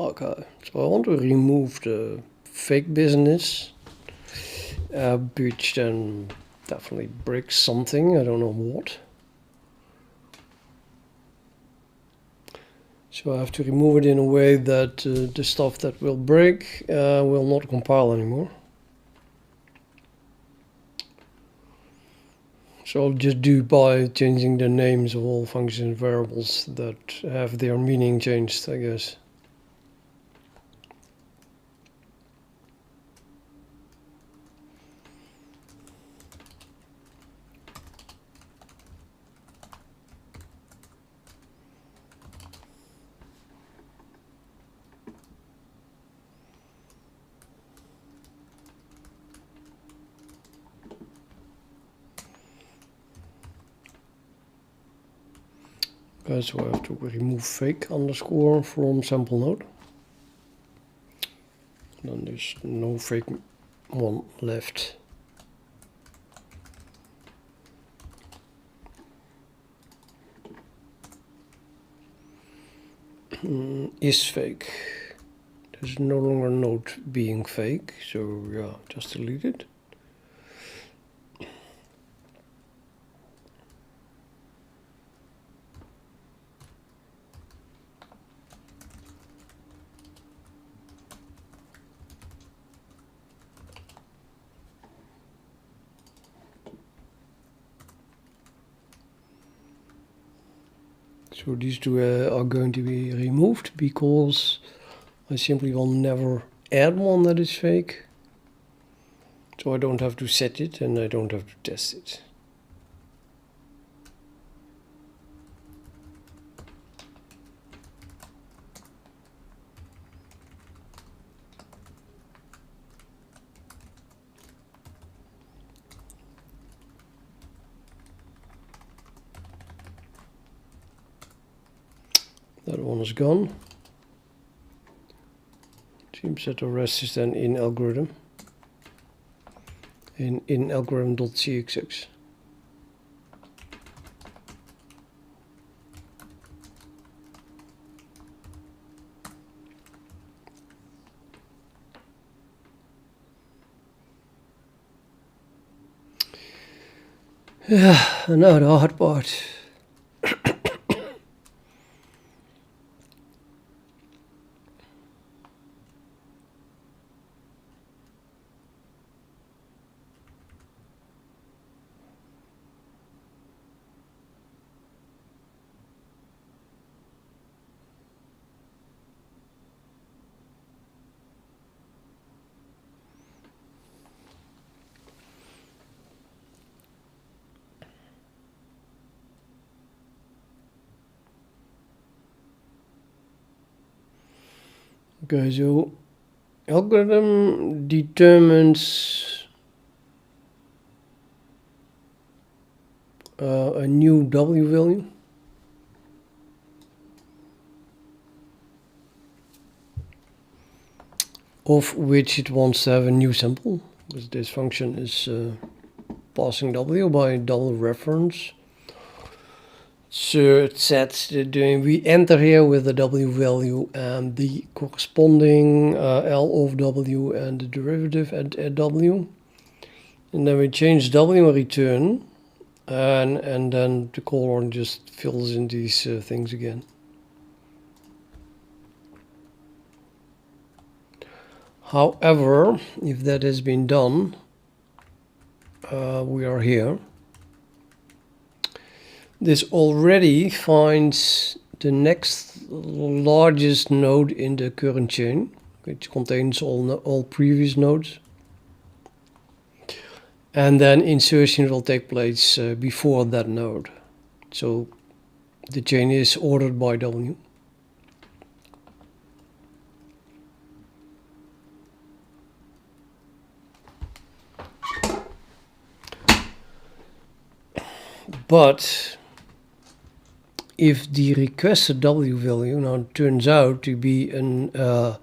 Okay, so I want to remove the fake business, which then definitely breaks something, I don't know what. So I have to remove it in a way that the stuff that will break will not compile anymore. So I'll just do by changing the names of all functions and variables that have their meaning changed, I guess. Okay, so I have to remove fake underscore from sample node. Then there's no fake one left. Is fake. There's no longer node being fake, so yeah, just delete it. So these two are going to be removed because I simply will never add one that is fake. So I don't have to set it and I don't have to test it. That one is gone. Seems that the rest is then in algorithm. In algorithm.cxx. Yeah, now the hard part. Okay, so algorithm determines a new W value. Of which it wants to have a new sample, because this function is passing W by double reference. So it sets we enter here with the W value and the corresponding L of W and the derivative at W. And then we change W and return, and then the caller just fills in these things again. However, if that has been done, we are here. This already finds the next largest node in the current chain, which contains all previous nodes. And then insertion will take place before that node. So the chain is ordered by W. But if the requested W value now turns out to be a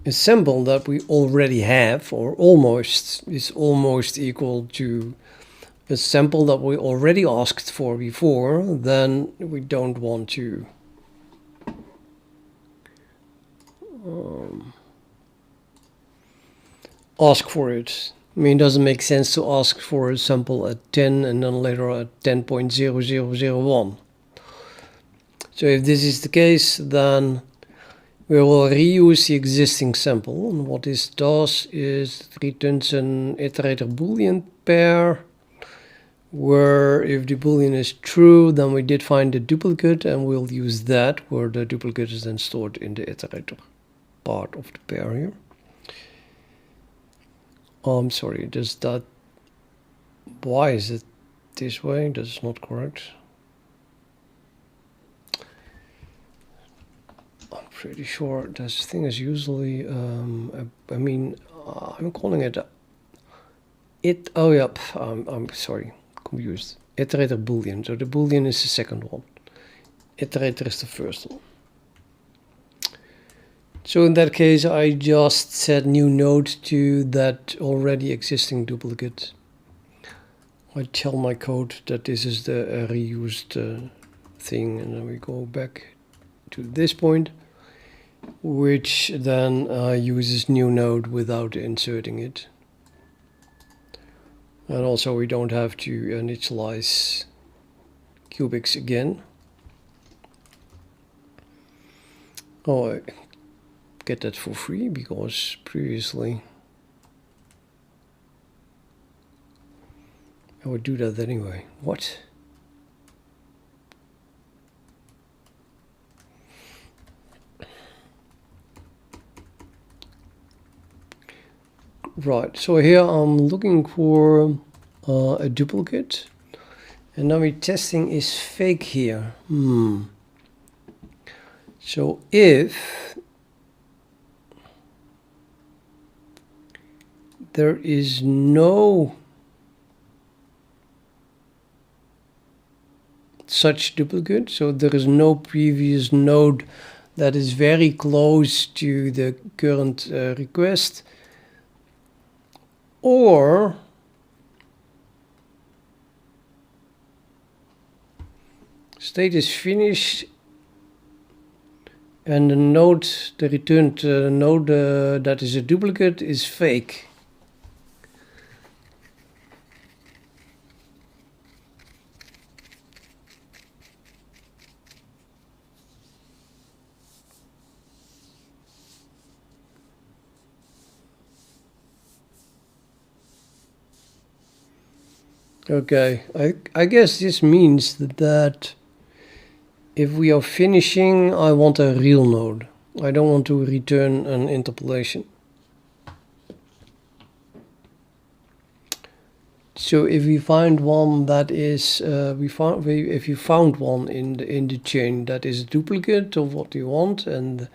sample that we already have, or is almost equal to a sample that we already asked for before, then we don't want to ask for it. I mean, it doesn't make sense to ask for a sample at 10 and then later at 10.0001. So if this is the case, then we will reuse the existing sample. And what this does is it returns an iterator boolean pair, where if the boolean is true, then we did find the duplicate, and we'll use that, where the duplicate is then stored in the iterator part of the pair here. I'm sorry, does that... Why is it this way? That's not correct. I'm pretty sure this thing is usually, I mean, I'm calling it oh yep, I'm sorry, confused. Iterator boolean, so the boolean is the second one. Iterator is the first one. So in that case, I just set new node to that already existing duplicate. I tell my code that this is the reused thing, and then we go back to this point, which then uses new node without inserting it. And also we don't have to initialize cubics again. Oh, I get that for free because previously I would do that anyway. What? Right, so here I'm looking for a duplicate, and now we're testing is fake here. So if there is no such duplicate, so there is no previous node that is very close to the current request, or state is finished and the node, the returned node that is a duplicate is fake. Okay, I guess this means that if we are finishing, I want a real node. I don't want to return an interpolation. So if we find one that is, if you found one in the chain that is a duplicate of what you want, and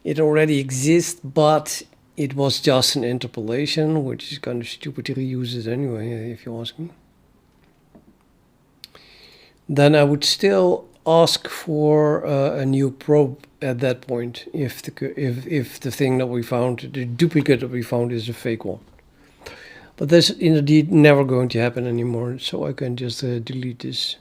it already exists, but it was just an interpolation, which is kind of stupid to reuse it anyway, if you ask me, then I would still ask for a new probe at that point if the thing that we found, the duplicate that we found, is a fake one. But that's indeed never going to happen anymore, so I can just delete this.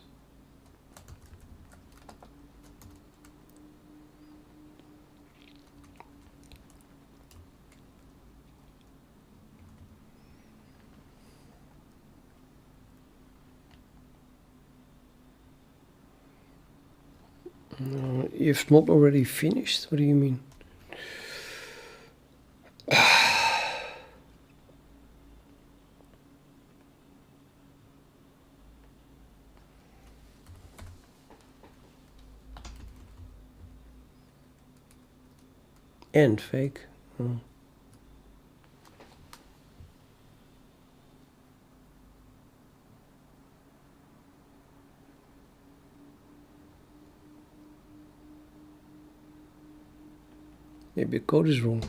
If not already finished, what do you mean? And fake. Maybe the code is wrong.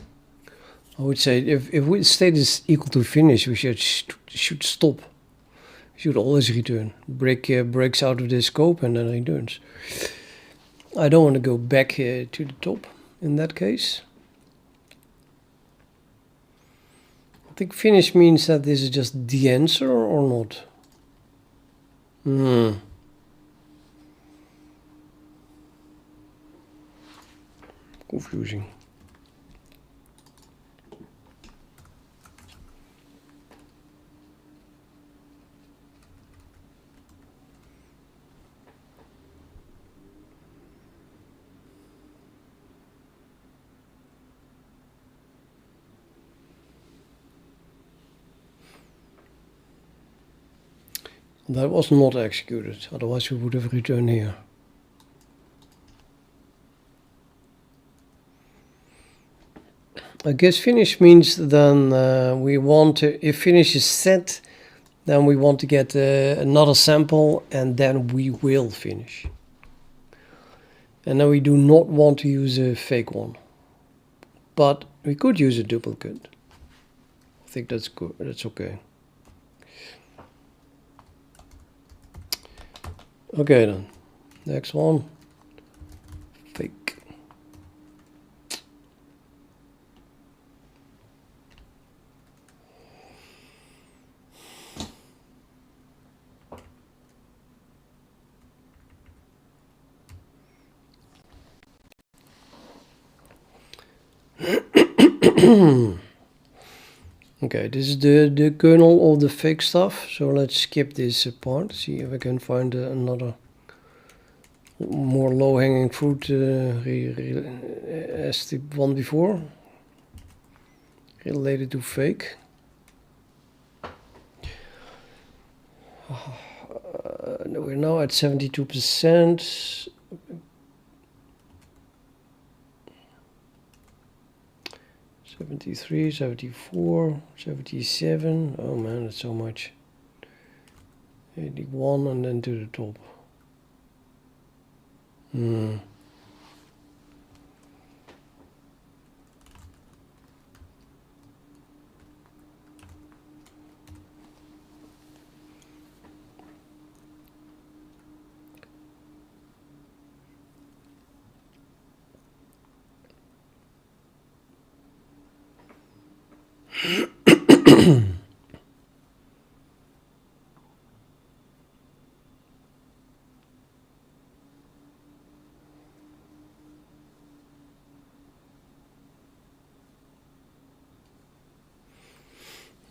I would say if state is equal to finish, we should stop. We should always return. Breaks out of the scope and then returns. I don't want to go back to the top in that case. I think finish means that this is just the answer or not. Confusing. That was not executed, otherwise we would have returned here. I guess finish means then we want to, if finish is set, then we want to get another sample and then we will finish. And then we do not want to use a fake one. But we could use a duplicate. I think that's good, that's okay. Okay then, next one, fake. Okay, this is the kernel of the fake stuff, so let's skip this part, see if I can find another more low-hanging fruit as the one before, related to fake. We're now at 72%. 73, 74, 77. Oh man, that's so much. 81 and then to the top.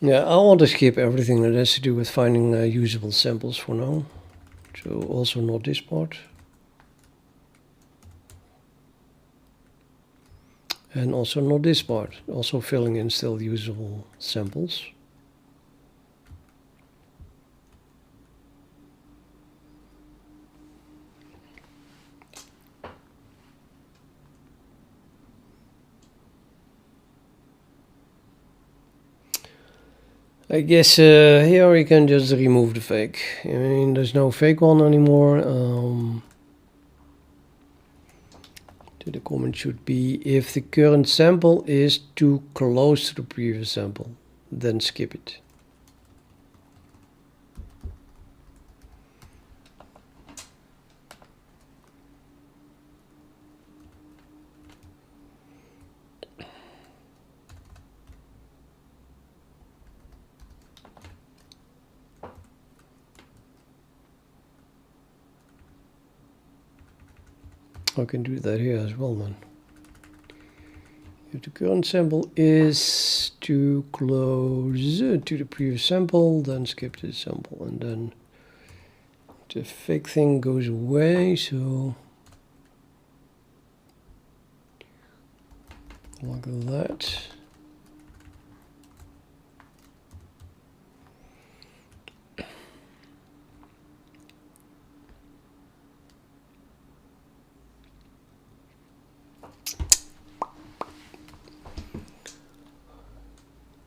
Yeah, I want to skip everything that has to do with finding usable samples for now. So also not this part. And also not this part. Also filling in still usable samples. I guess here we can just remove the fake. I mean, there's no fake one anymore. The comment should be if the current sample is too close to the previous sample, then skip it. I can do that here as well then. If the current sample is too close to the previous sample, then skip this sample, and then the fake thing goes away, so like that.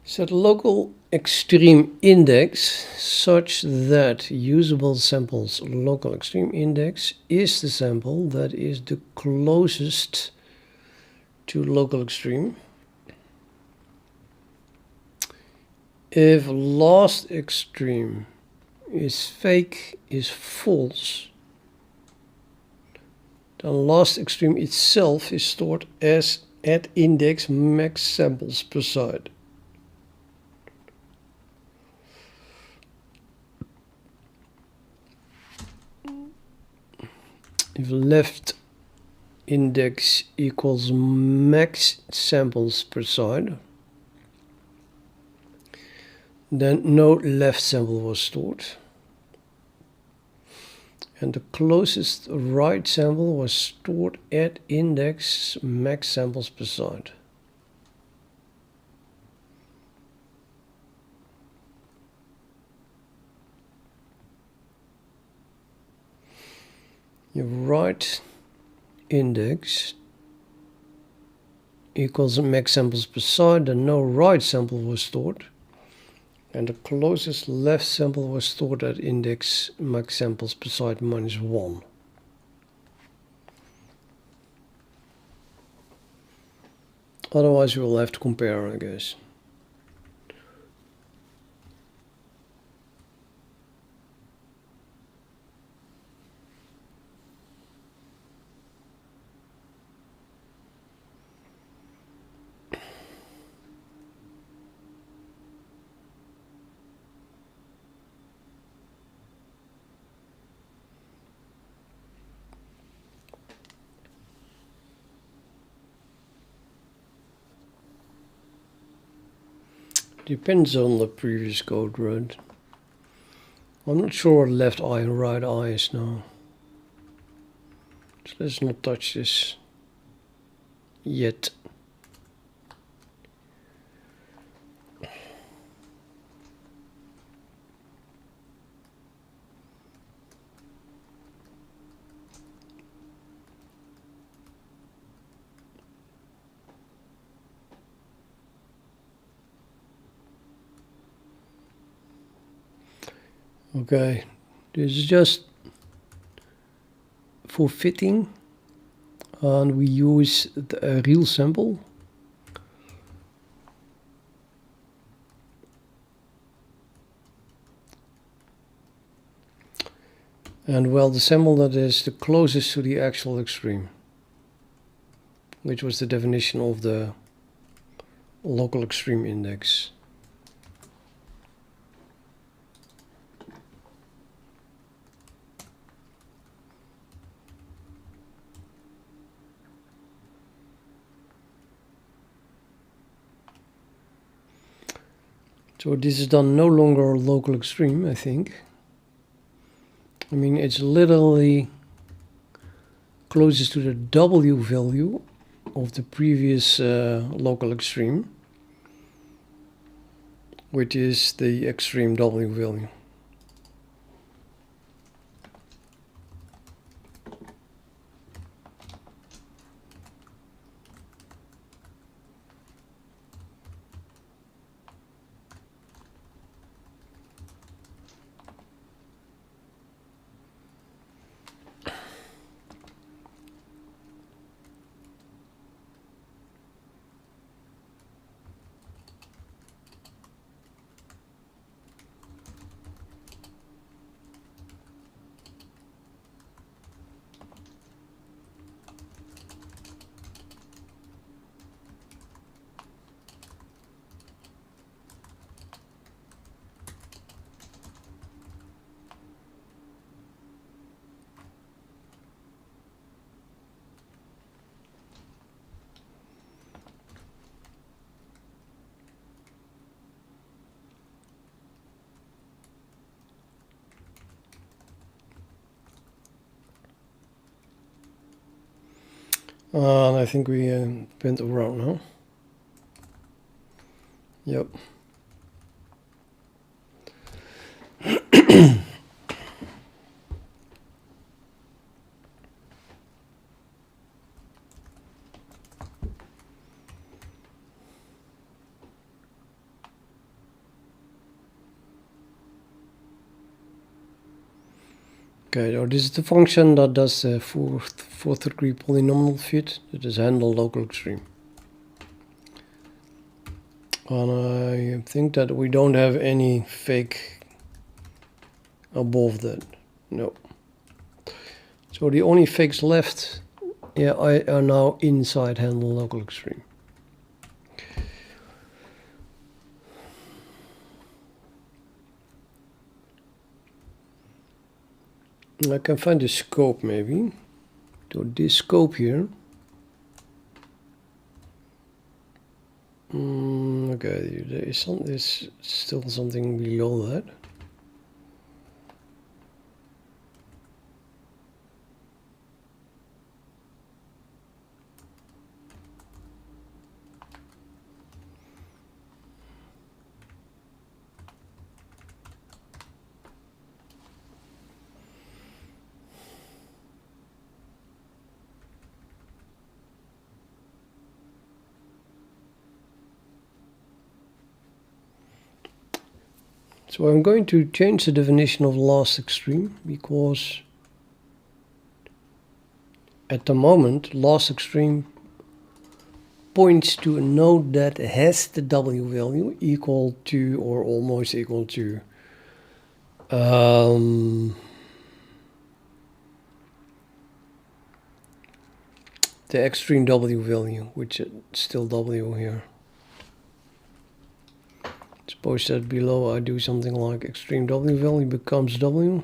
Set local extreme index such that usable sample's local extreme index is the sample that is the closest to local extreme. If last extreme is fake is false, then last extreme itself is stored as at index max samples per side. If left index equals max samples per side, then no left sample was stored. And the closest right sample was stored at index max samples per side. your right index equals max samples per site, then no right sample was stored, and the closest left sample was stored at index max samples per site -1. Otherwise we will have to compare, I guess. Depends on the previous code, right? I'm not sure what left eye and right eye is now. So let's not touch this yet. Okay, this is just for fitting, and we use a real sample. And well, the sample that is the closest to the actual extreme, which was the definition of the local extreme index. So this is done no longer local extreme, I think. I mean, it's literally closest to the W value of the previous local extreme, which is the extreme W value. And I think we went around now. Yep. Okay, so this is the function that does the fourth degree polynomial fit. That is handle local extreme. And I think that we don't have any fake above that. No. So the only fakes left, yeah, are now inside handle local extreme. I can find the scope maybe. So this scope here. Okay, there's still something below that. So I'm going to change the definition of last extreme, because at the moment last extreme points to a node that has the W value equal to or almost equal to the extreme W value, which is still W here. Suppose that below I do something like extreme W value becomes W.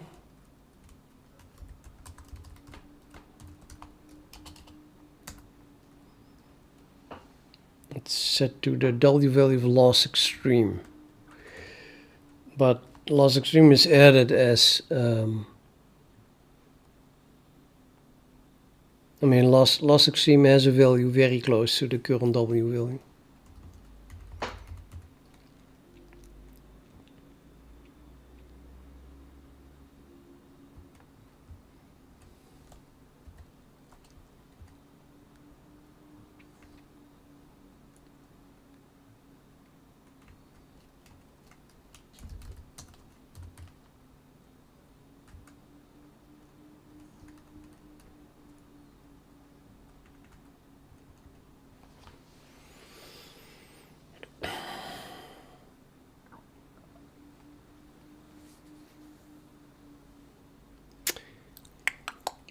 It's set to the W value of last extreme. But last extreme is added as I mean last extreme has a value very close to the current W value.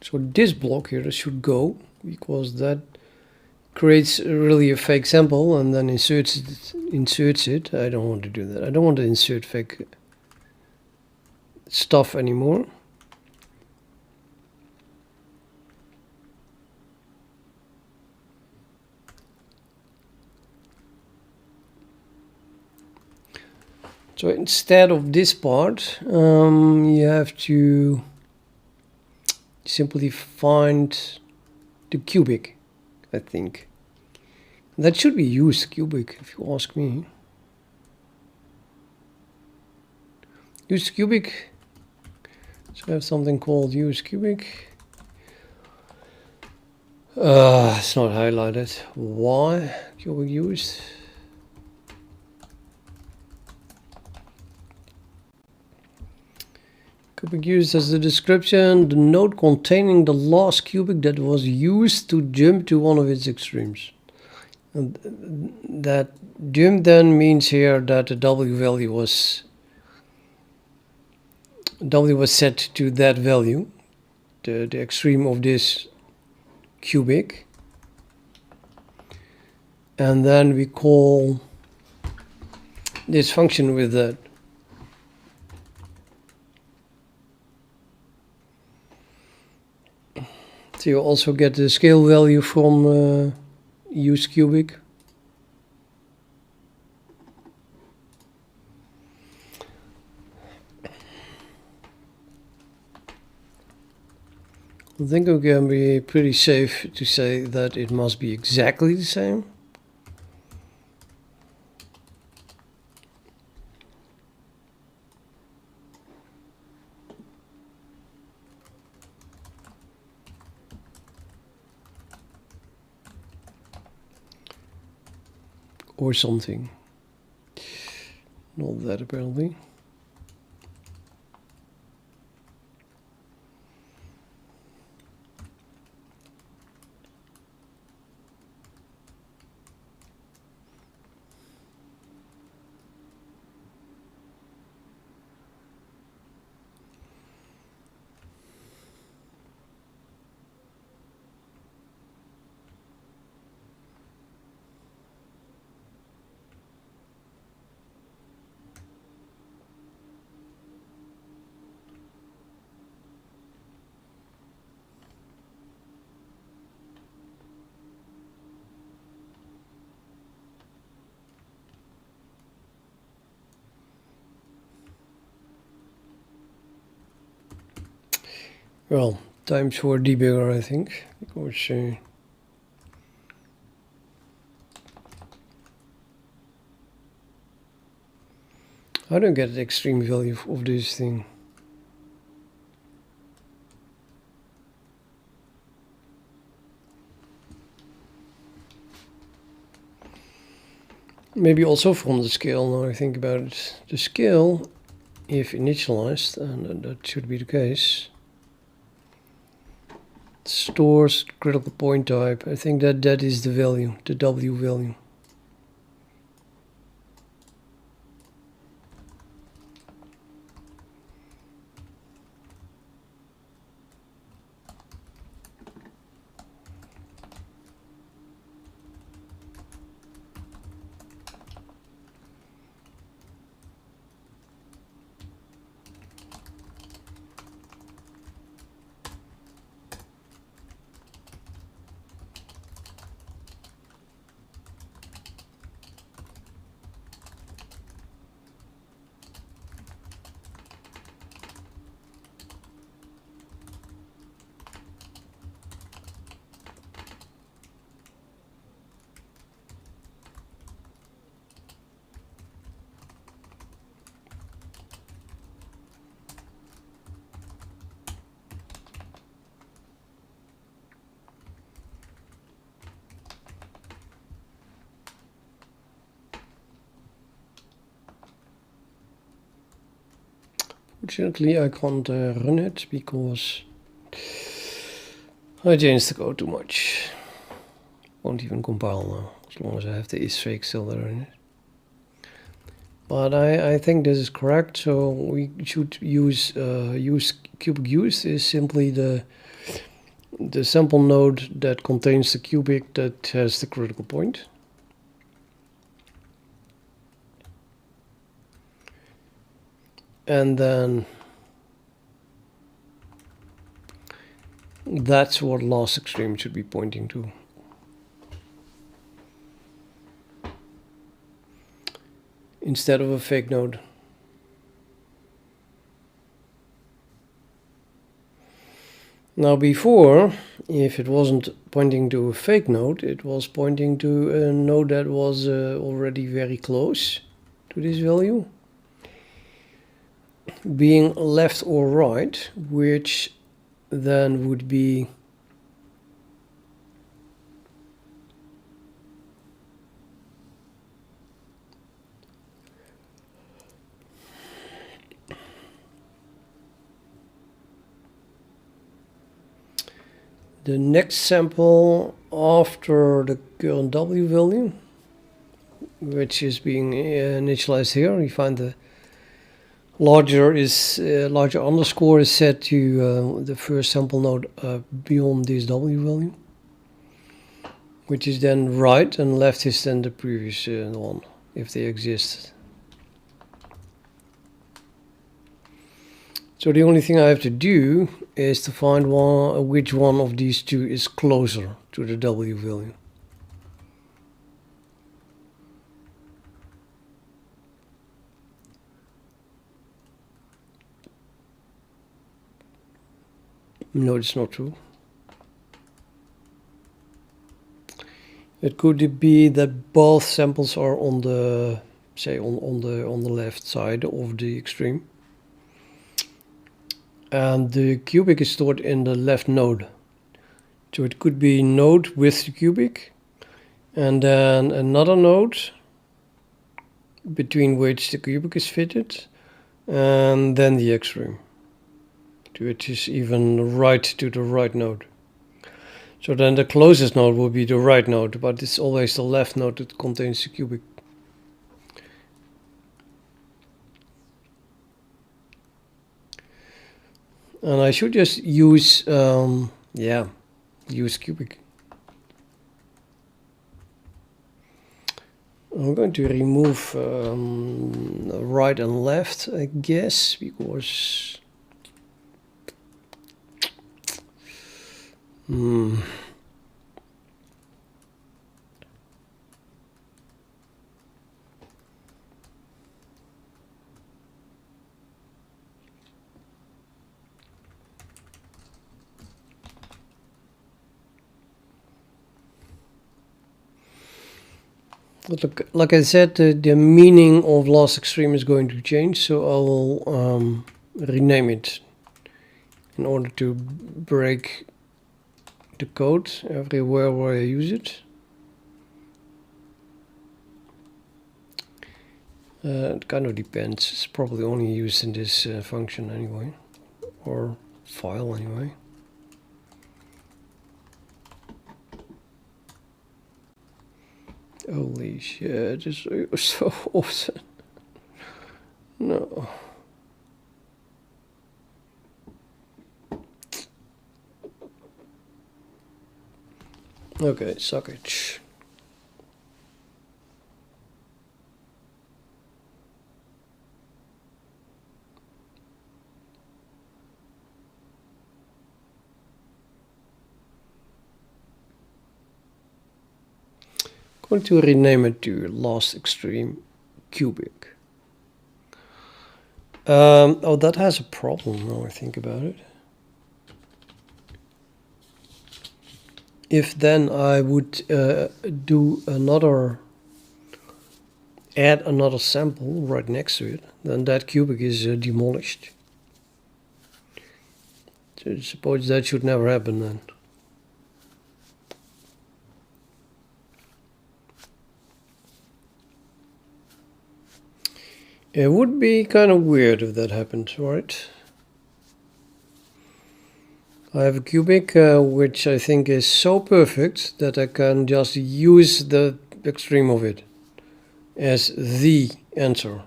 So this block here should go, because that creates really a fake sample and then inserts it. I don't want to do that. I don't want to insert fake stuff anymore. So instead of this part, you have to simply find the cubic, I think. That should be use cubic, if you ask me. Use cubic. So I have something called use cubic. It's not highlighted. Why? Cubic used. Cubic used as the description, the node containing the last cubic that was used to jump to one of its extremes. And that jump then means here that the W value was set to that value, the extreme of this cubic. And then we call this function with that. So you also get the scale value from use cubic. I think we can be pretty safe to say that it must be exactly the same. Or something. Not that apparently. Well, times for debugger, I think, because I don't get the extreme value of this thing. Maybe also from the scale, now I think about it. The scale if initialized, and that should be the case, it stores critical point type. I think that is the value, the W value. Fortunately, I can't run it because I changed the code too much. Won't even compile now, as long as I have the isFake still there in it. But I think this is correct, so we should use cubic use is simply the sample node that contains the cubic that has the critical point. And then that's what loss extreme should be pointing to. Instead of a fake node. Now before, if it wasn't pointing to a fake node, it was pointing to a node that was already very close to this value, being left or right, which then would be the next sample after the current W value, which is being initialized here. You find the larger underscore is set to the first sample node beyond this W value, which is then right, and left is then the previous one, if they exist. So the only thing I have to do is to find which one of these two is closer to the W value. No, it's not true. It could be that both samples are on the, say, on the left side of the extreme, and the cubic is stored in the left node. So it could be node with the cubic, and then another node between which the cubic is fitted, and then the extreme, which is even right to the right node. So then the closest node will be the right node, but it's always the left node that contains the cubic. And I should just use, use cubic. I'm going to remove right and left, I guess, because like I said, the meaning of loss extreme is going to change, so I will rename it in order to break the code everywhere where I use it. It kind of depends. It's probably only used in this function anyway, or file anyway. Holy shit, this is so awesome. No. Okay, socket. Going to rename it to Last Extreme Cubic. Oh, that has a problem now I think about it. If then I would add another sample right next to it, then that cubic is demolished. So suppose that should never happen then. It would be kind of weird if that happened, right? I have a cubic which I think is so perfect that I can just use the extreme of it as the answer.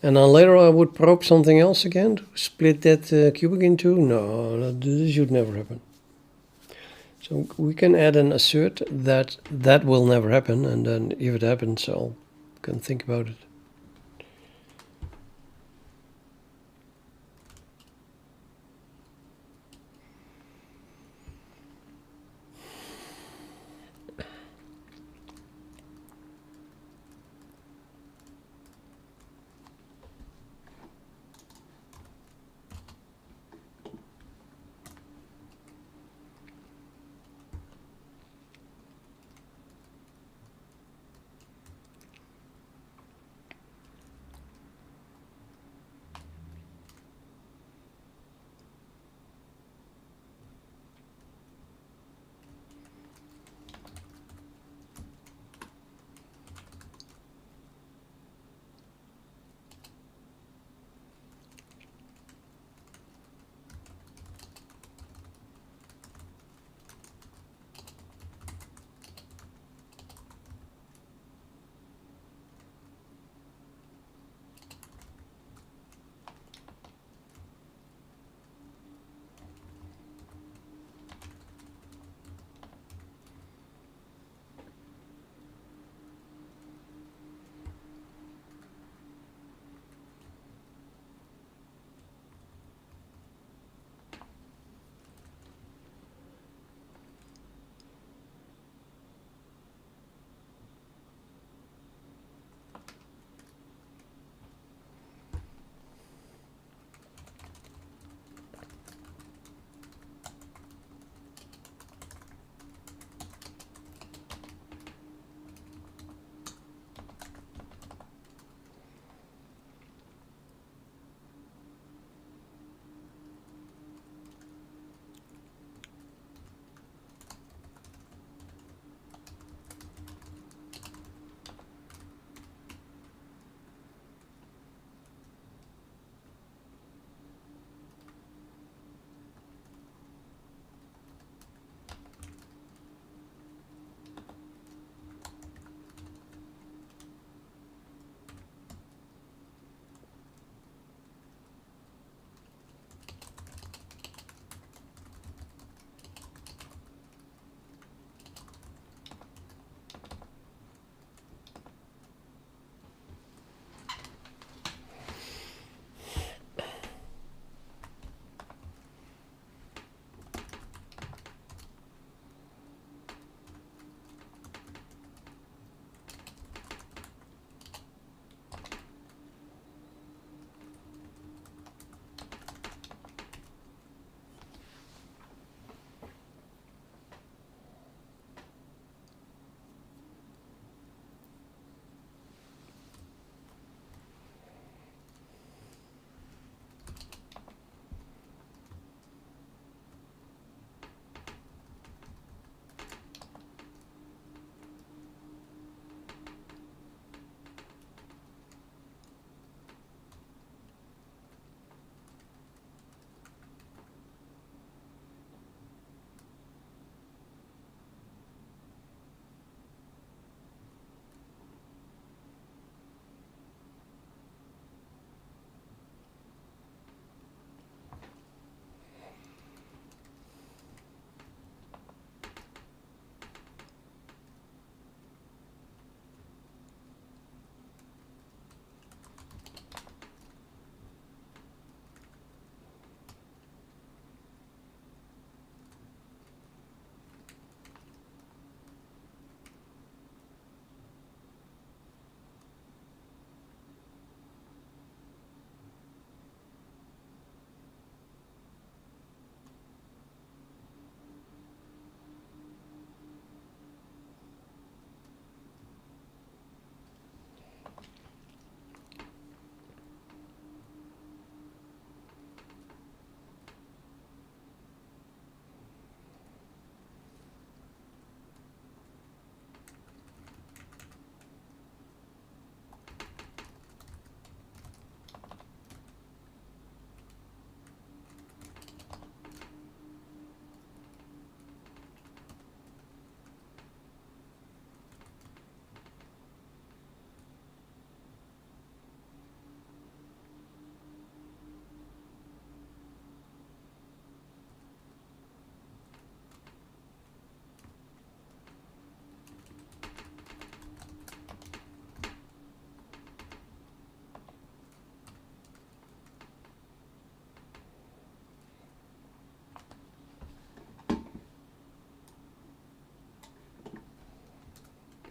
And then later I would probe something else again to split that cubic in two. No, this should never happen. So we can add an assert that that will never happen, and then if it happens, I can think about it.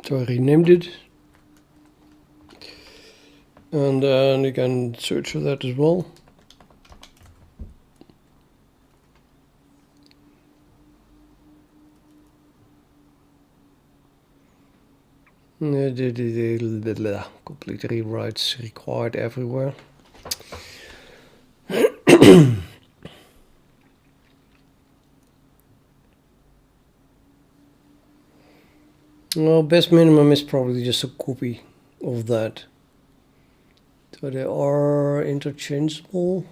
So I renamed it. And then you can search for that as well. Complete rewrites required everywhere. Well, best minimum is probably just a copy of that. So they are interchangeable.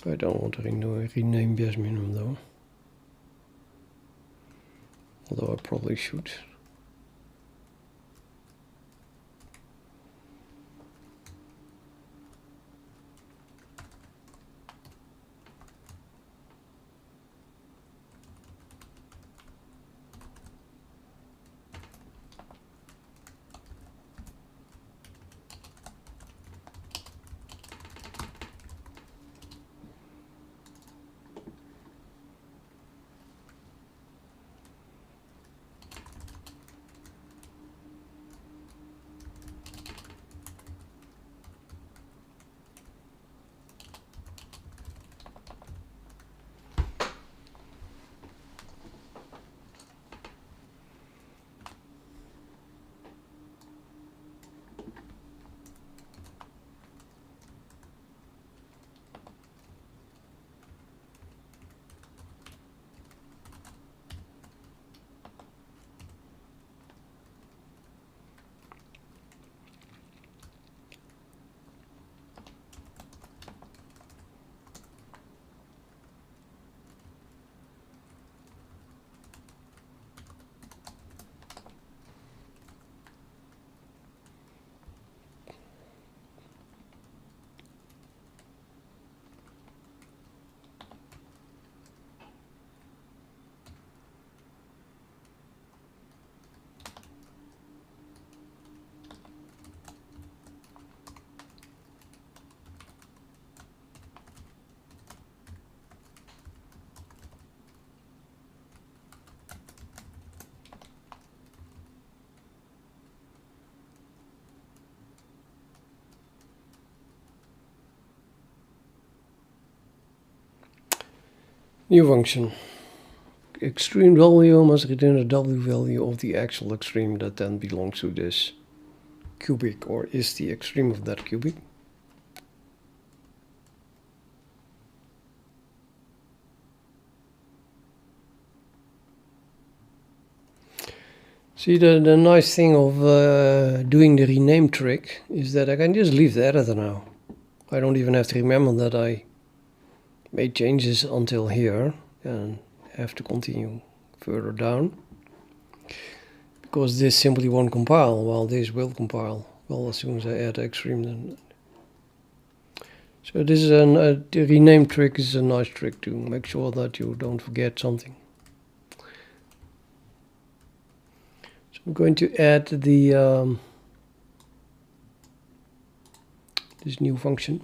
I don't want to rename best minimum though. Although I probably should. New function. Extreme W must return the W value of the actual extreme that then belongs to this cubic, or is the extreme of that cubic. See, the nice thing of doing the rename trick is that I can just leave the editor now. I don't even have to remember that I made changes until here and have to continue further down, because this simply won't compile, while this will compile. Well, as soon as I add extreme, then. So this is the rename trick is a nice trick to make sure that you don't forget something. So I'm going to add the this new function.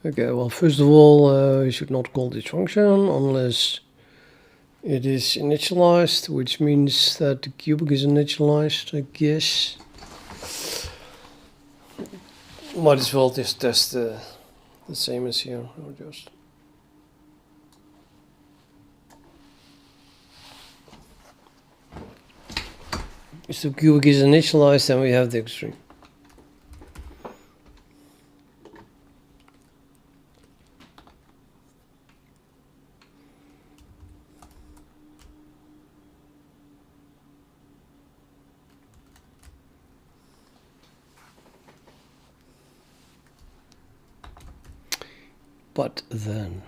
Okay, well, first of all, we should not call this function unless it is initialized, which means that the cubic is initialized, I guess. Might as well just test the same as here, or just So cubic is initialized, and we have the extreme. But then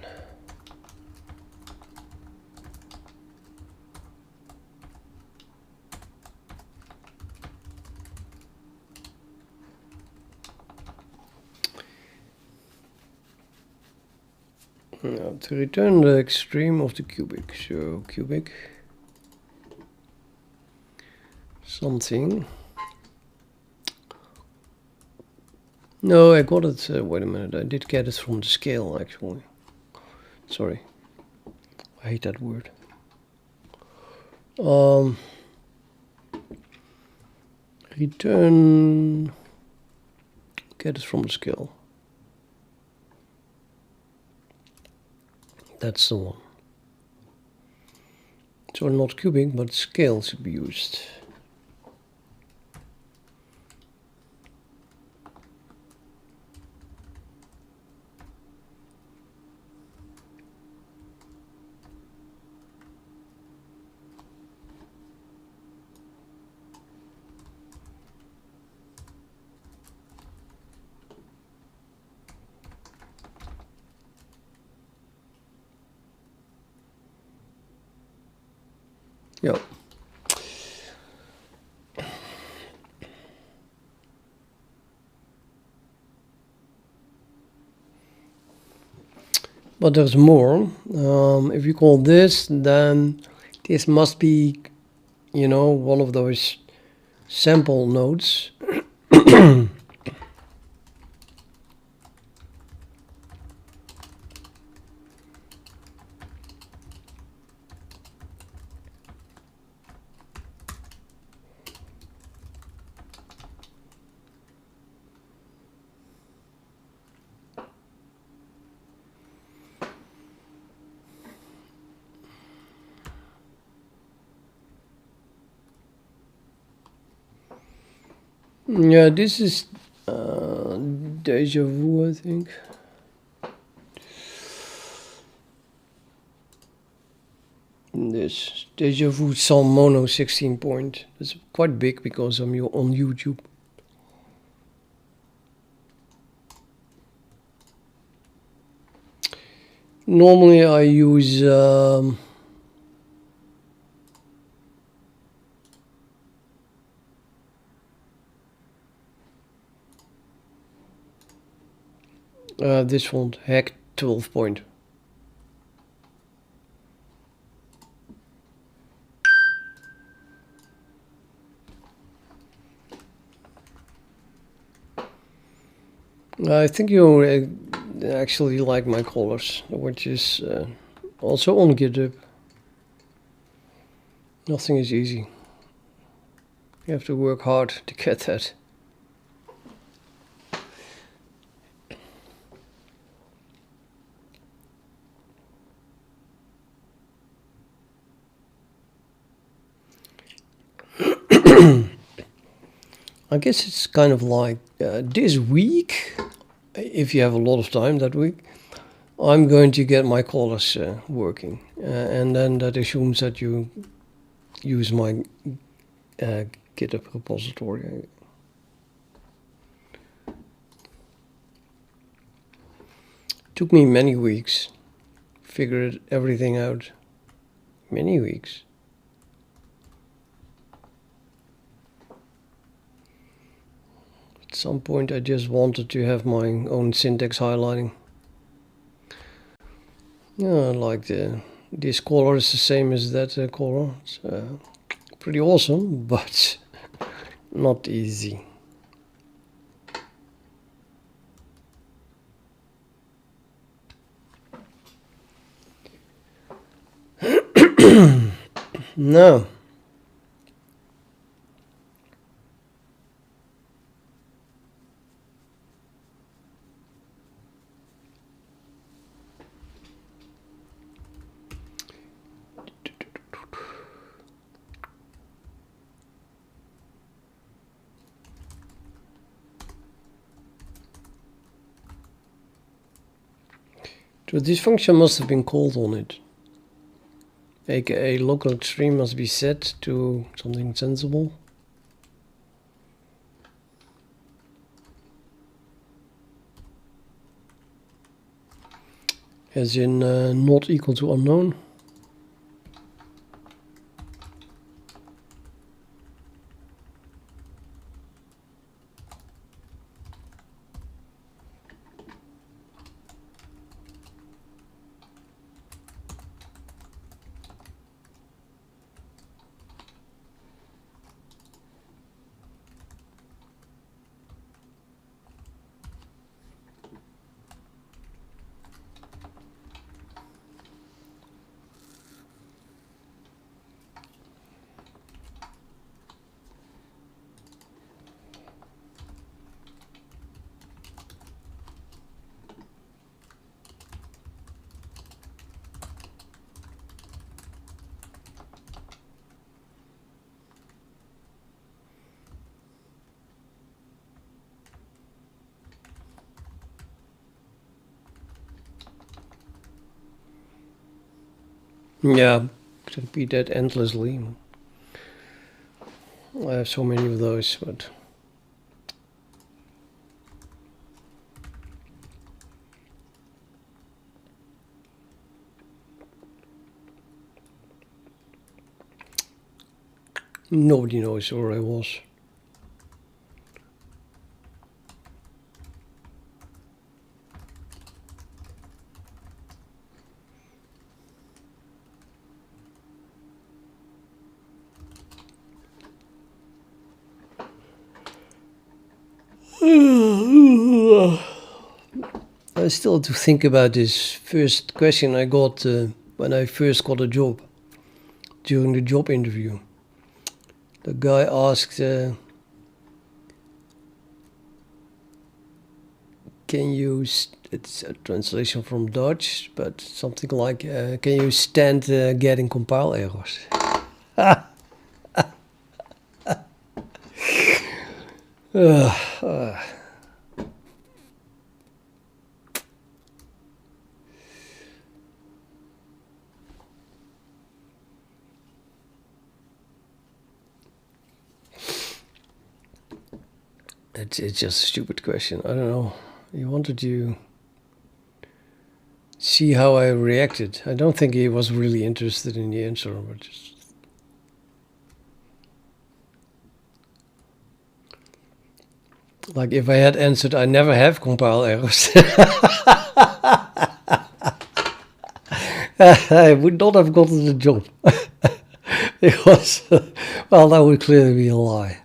now to return the extreme of the cubic, so cubic something. No, I got it. Wait a minute, I did get it from the scale actually. Sorry, I hate that word. Return. Get it from the scale. That's the one. So not cubic, but scale should be used. Yeah. But there's more. If you call this, then this must be, you know, one of those sample nodes. Yeah, this is deja vu, I think. This deja vu Psalm mono 16 point. It's quite big because I'm on YouTube. Normally I use this font, Hack 12 point. I think you actually like my colors, which is also on GitHub. Nothing is easy. You have to work hard to get that. I guess it's kind of like this week, if you have a lot of time that week, I'm going to get my colors working. And then that assumes that you use my GitHub repository. Took me many weeks, figured everything out. Many weeks. At some point I just wanted to have my own syntax highlighting. Yeah, like this color is the same as that color. It's pretty awesome, but not easy. No. So this function must have been called on it. AKA local extreme must be set to something sensible. As in not equal to unknown. Yeah, could repeat that endlessly. I have so many of those, but nobody knows where I was. I still have to think about this first question I got when I first got a job. During the job interview, the guy asked, can you, it's a translation from Dutch, but something like, can you stand getting compile errors? It's just a stupid question. I don't know. He wanted to see how I reacted. I don't think he was really interested in the answer, but just. Like if I had answered, I never have compile errors, I would not have gotten the job. It was, well, that would clearly be a lie.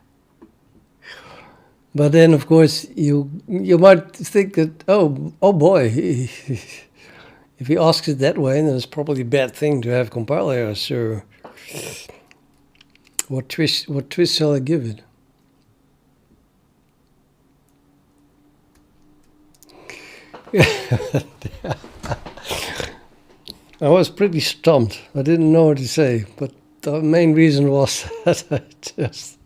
But then, of course, you might think that, oh boy, if he asks it that way, then it's probably a bad thing to have compile errors. So, what twist shall I give it? I was pretty stumped. I didn't know what to say, but the main reason was that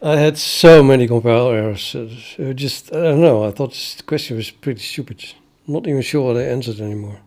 I had so many compile errors. I don't know. I thought this question was pretty stupid. I'm not even sure what I answered anymore.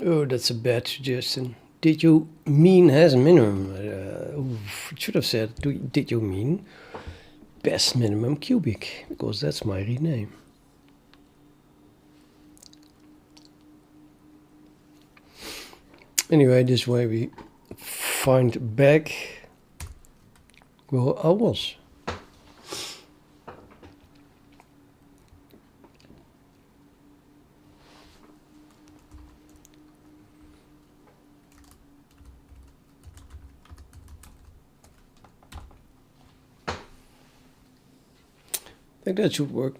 Oh, that's a bad suggestion. Did you mean has a minimum? It should have said, did you mean best minimum cubic? Because that's my rename. Anyway, this way we find back where I was. I think that should work.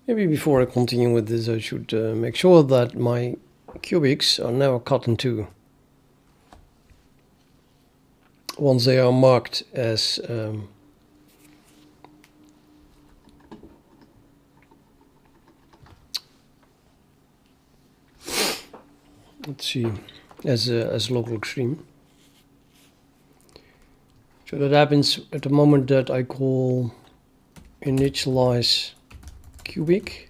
Maybe before I continue with this, I should make sure that my cubics are never cut in two. Once they are marked as let's see, as local extreme. So that happens at the moment that I call initialize cubic.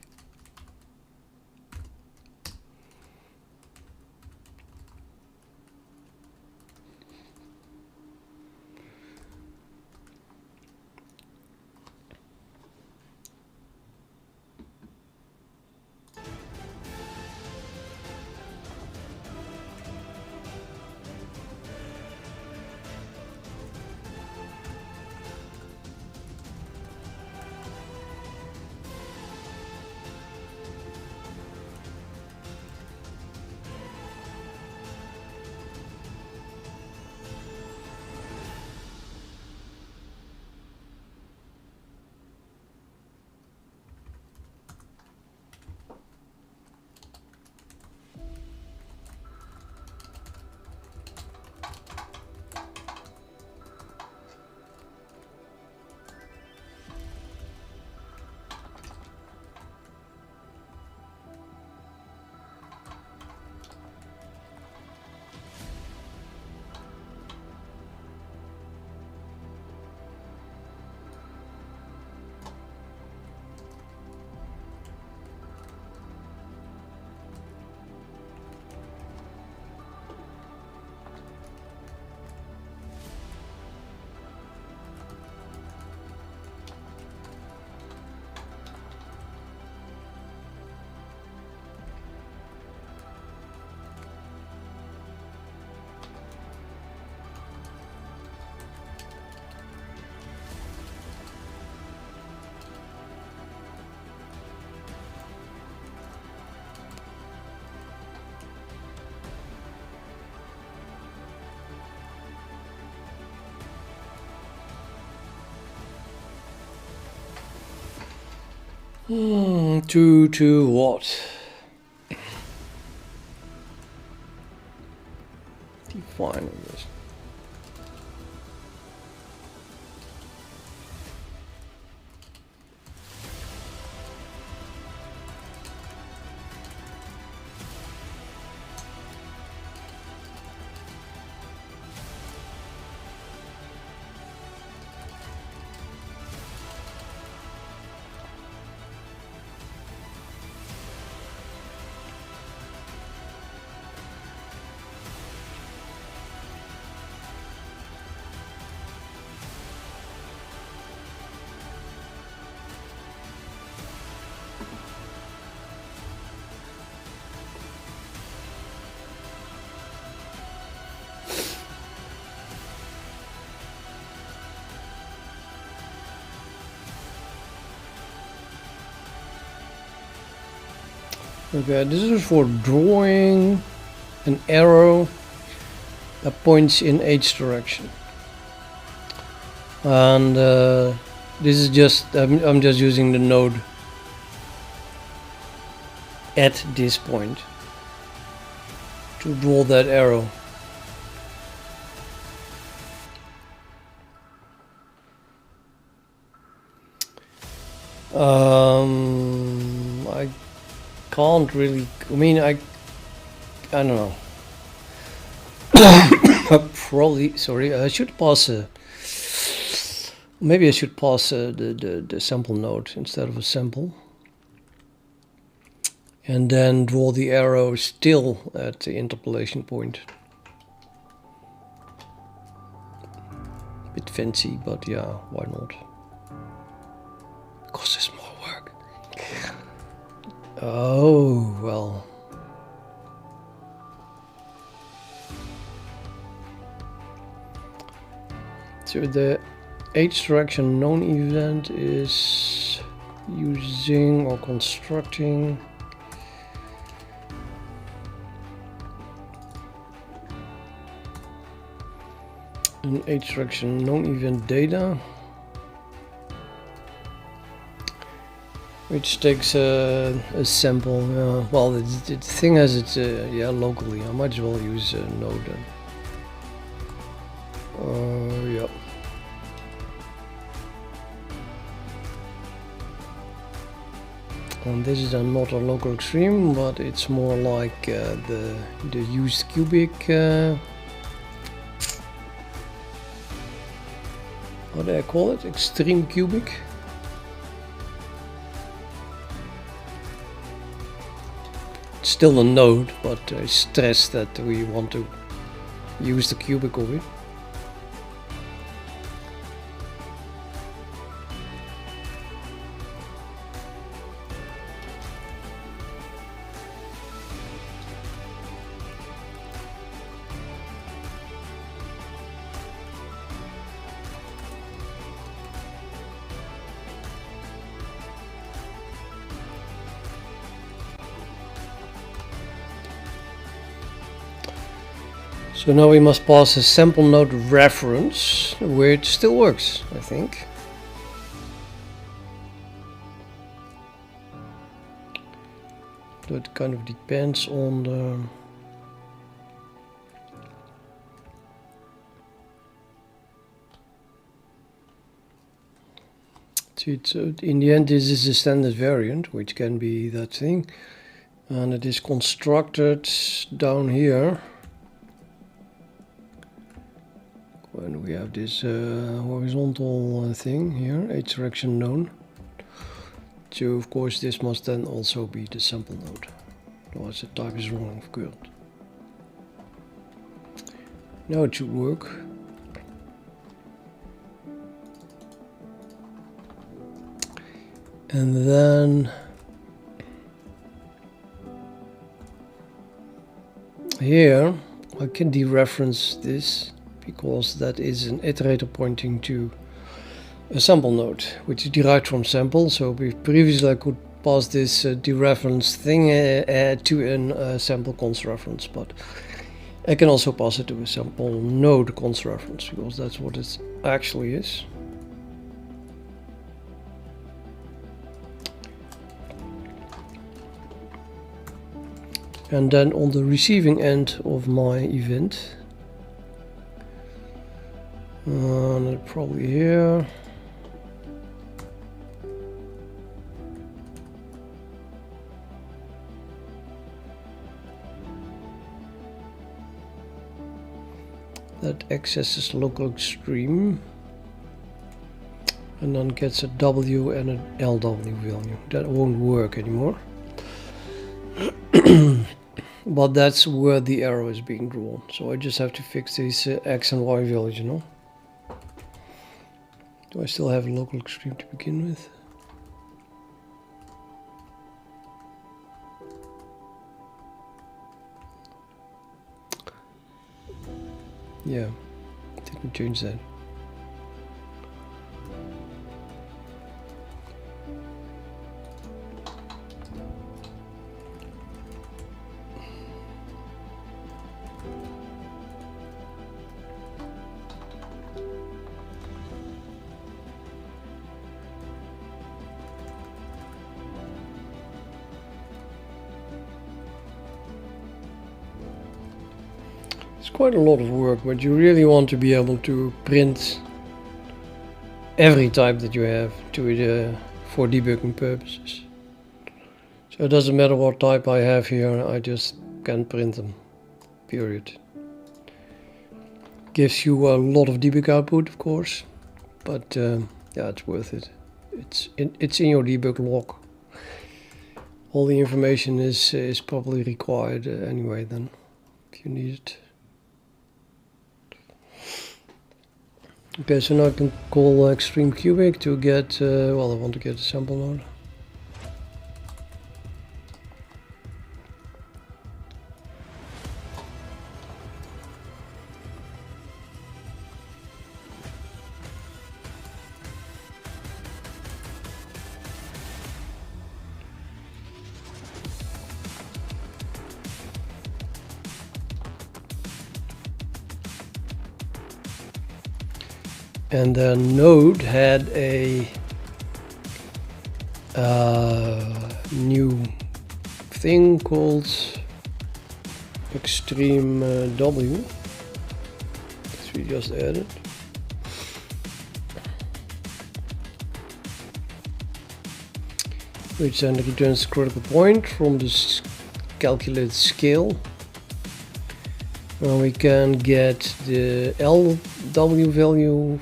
To what? Define this. Okay, this is for drawing an arrow that points in H direction. And this is just, I'm just using the node at this point to draw that arrow. I can't really, I mean, I don't know. Probably, sorry, I should pass maybe I should pass the sample node instead of a sample. And then draw the arrow still at the interpolation point. Bit fancy, but yeah, why not? Because there's more work. Oh, well. So the H direction known event is using or constructing an H direction known event data which takes a sample. Well, the thing has it yeah, locally. I might as well use Node then. Yeah. And this is not a local extreme, but it's more like the used cubic. How do I call it? Extreme cubic. It's still a node, but I stress that we want to use the cubic of it. So now we must pass a sample node reference, which still works, I think. So it kind of depends on the... So in the end, this is a standard variant, which can be that thing. And it is constructed down here. When we have this horizontal thing here, H direction known. So of course this must then also be the sample node. Otherwise the type is wrong, of course. Now it should work. And then here I can dereference this, because that is an iterator pointing to a sample node, which is derived from sample. So previously I could pass this dereference thing to a sample const reference, but I can also pass it to a sample node const reference, because that's what it actually is. And then on the receiving end of my event, probably here. That accesses local extreme and then gets a W and an LW value. That won't work anymore. But that's where the arrow is being drawn. So I just have to fix these X and Y values, you know. Do I still have a local extreme to begin with? Yeah, didn't change that. It's quite a lot of work, but you really want to be able to print every type that you have to it for debugging purposes. So it doesn't matter what type I have here, I just can print them, period. Gives you a lot of debug output, of course, but yeah, it's worth it. It's in your debug log. All the information is probably required anyway then, if you need it. Okay, so now I can call extreme cubic to get, well, I want to get a sample node. And the node had a new thing called Extreme W, which we just added. Which then returns the critical point from this calculated scale. And we can get the LW value,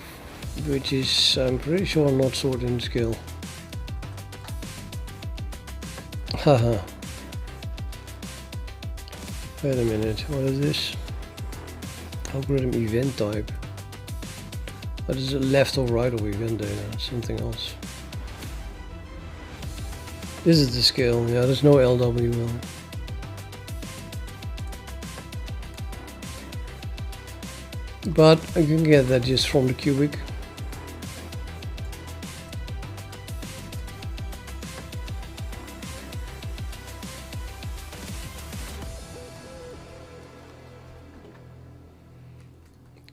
which is, I'm pretty sure, not stored in the scale. Haha. Wait a minute, what is this? Algorithm event type. That is a left or right of event data, something else. This is the scale, yeah, there's no LW value. But I can get that just from the cubic.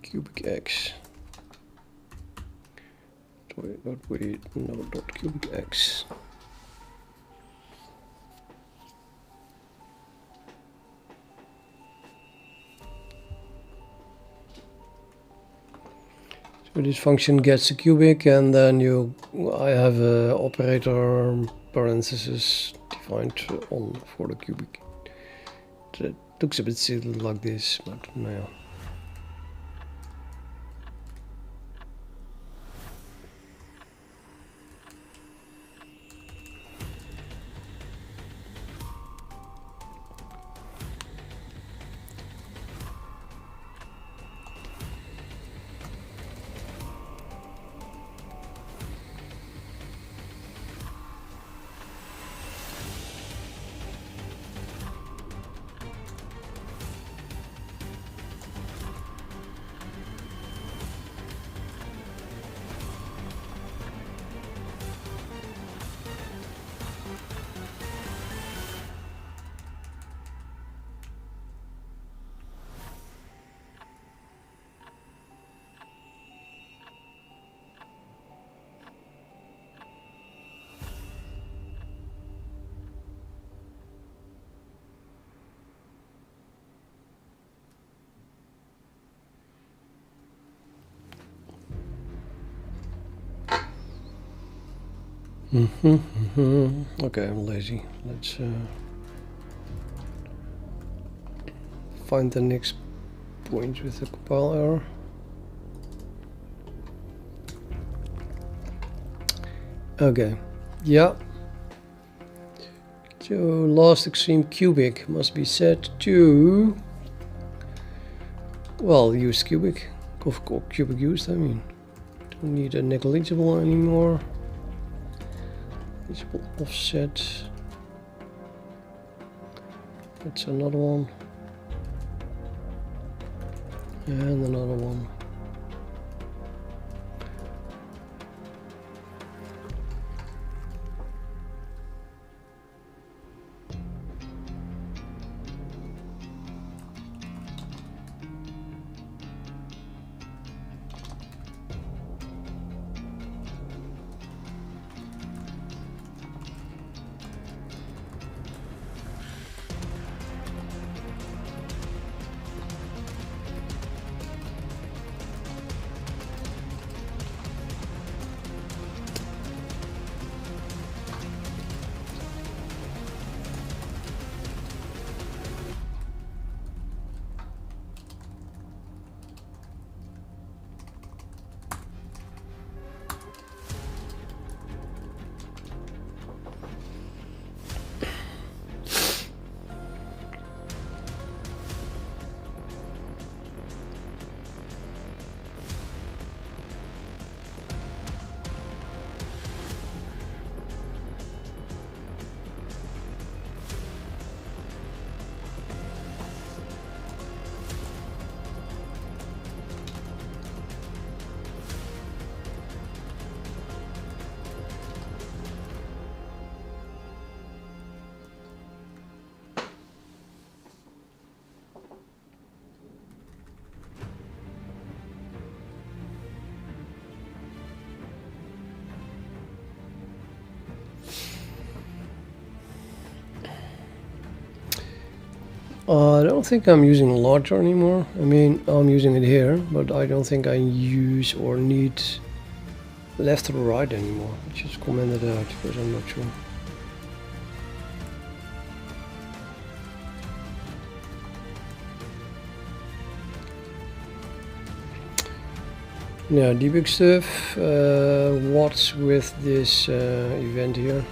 Cubic X. No, dot cubic X. So this function gets a cubic, and then I have a operator parenthesis defined on for the cubic. It looks a bit silly like this, but no. Okay, I'm lazy. Let's find the next point with the compile error. Okay, yeah. So last extreme cubic must be set to, well, use cubic, or cubic used, I mean. Don't need a negligible anymore. Negligible offset. That's another one. And another one. I don't think I'm using larger anymore. I mean, I'm using it here, but I don't think I use or need left or right anymore. I just commented out because I'm not sure. Yeah, debug stuff. What's with this event here?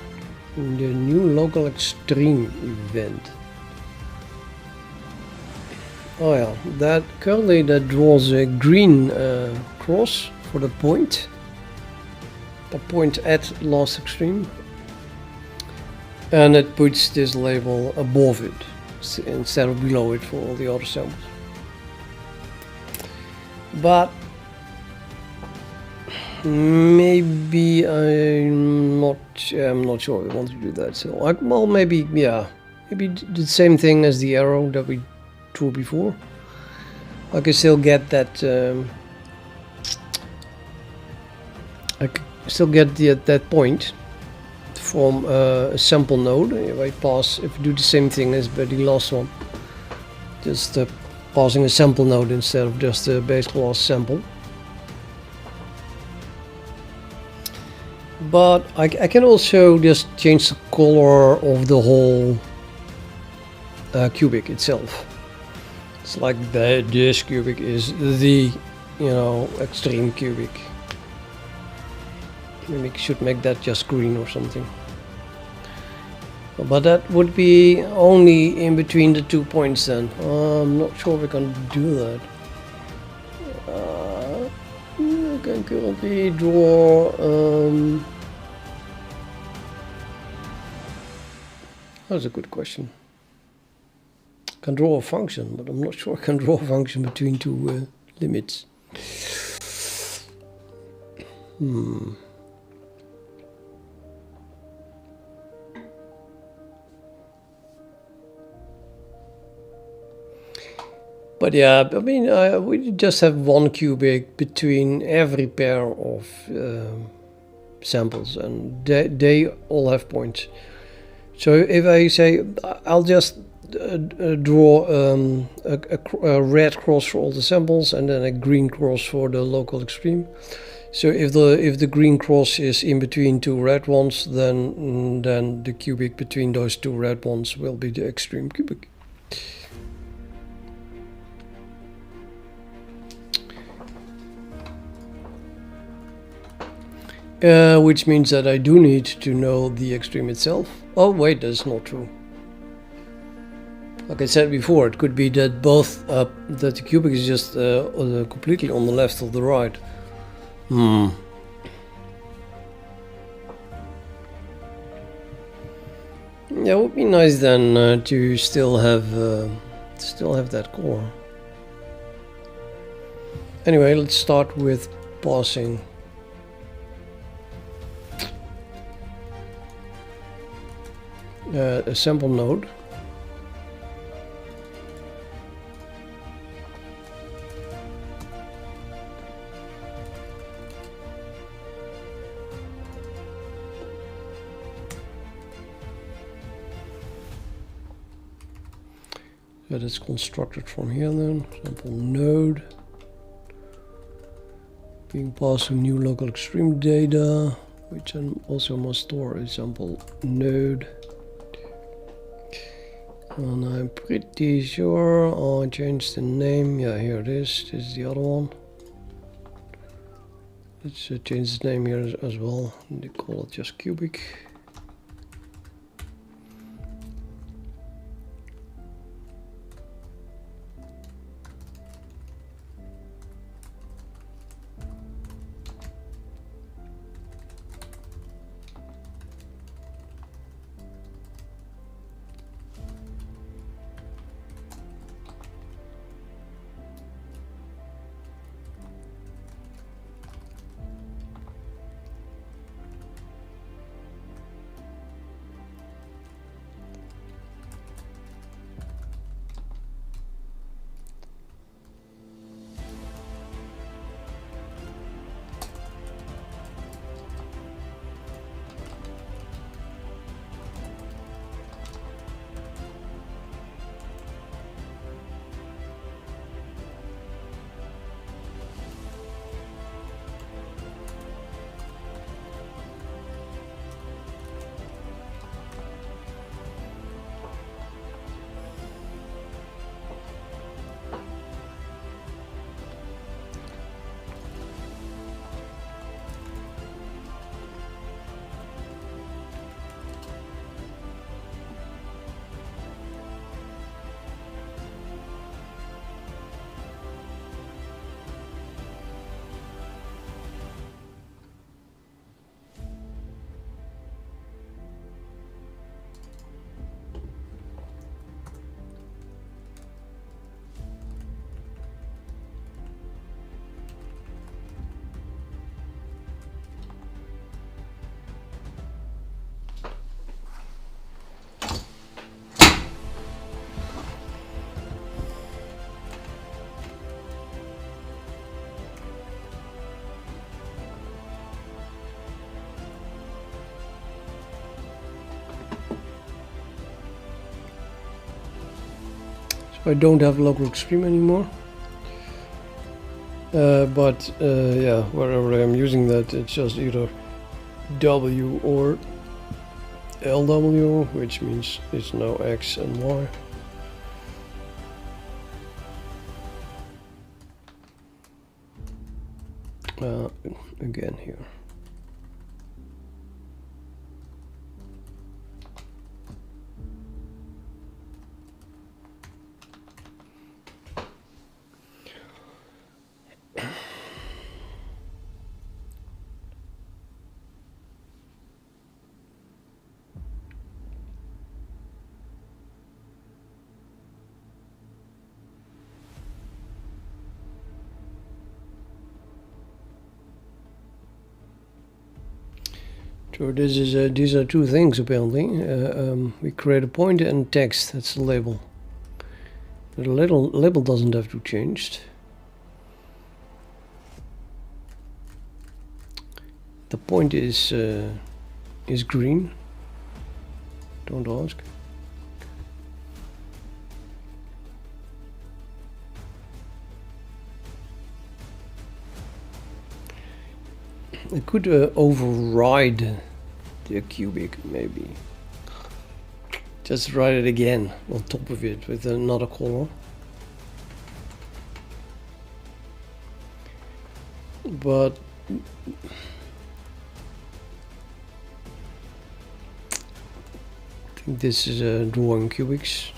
The new local extreme event. Oh yeah, that currently that draws a green cross for the point. A point at last extreme. And it puts this label above it instead of below it for all the other samples. But maybe I'm not sure I want to do that. So well, maybe maybe the same thing as the arrow that we drew before. I can still get that. I can still get that point from a sample node. If I do the same thing as the last one, just passing a sample node instead of just a base class sample. But I can also just change the color of the whole cubic itself. It's like this cubic is the, extreme cubic. Maybe I should make that just green or something. But that would be only in between the 2 points then. I'm not sure we can do that. I can currently draw. That's a good question. I can draw a function, but I'm not sure I can draw a function between two limits. But yeah, I mean, we just have one cubic between every pair of samples, and they all have points. So if I say I'll just draw a red cross for all the samples and then a green cross for the local extreme. So if the green cross is in between two red ones, then the cubic between those two red ones will be the extreme cubic. Which means that I do need to know the extreme itself. Oh wait, that's not true. Like I said before, it could be that both that the cubic is just completely on the left or the right. Yeah, it would be nice then to still have that core. Anyway, let's start with passing. A sample node. That is constructed from here then. Sample node. Being passed to new local extreme data, which also must store a sample node. And I'm pretty sure I changed the name. Yeah, here it is. This is the other one. Let's change the name here as well. They call it just cubic. I don't have local extreme anymore. But yeah, wherever I'm using that, it's just either W or LW, which means it's now X and Y. Again here. So this is these are two things apparently. We create a pointer and text. That's the label. The label doesn't have to change. The point is green. Don't ask. I could override the cubic, maybe. Just write it again on top of it with another color. But I think this is drawing cubics.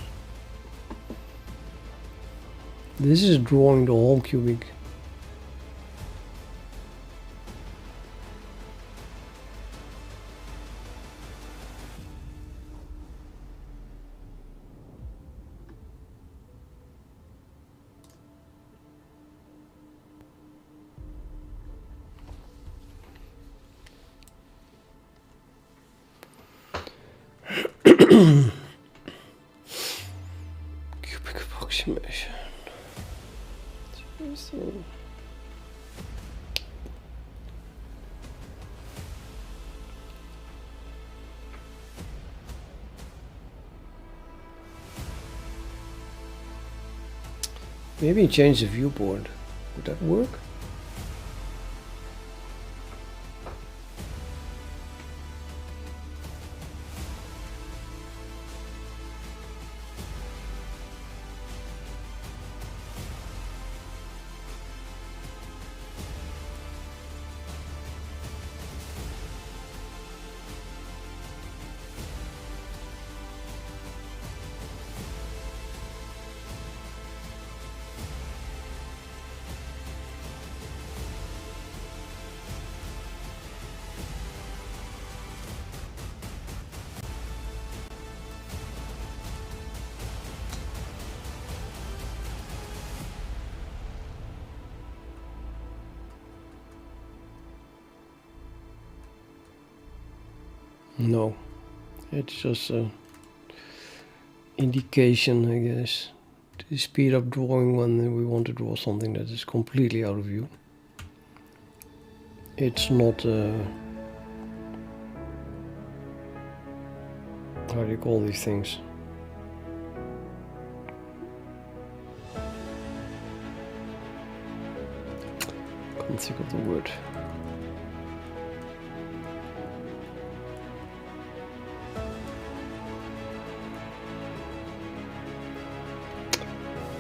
This is drawing the whole cubic. Cubic approximation. Maybe change the viewport. Would that work? No, it's just an indication, I guess, to speed up drawing when we want to draw something that is completely out of view. It's not, how do you call these things? Can't think of the word.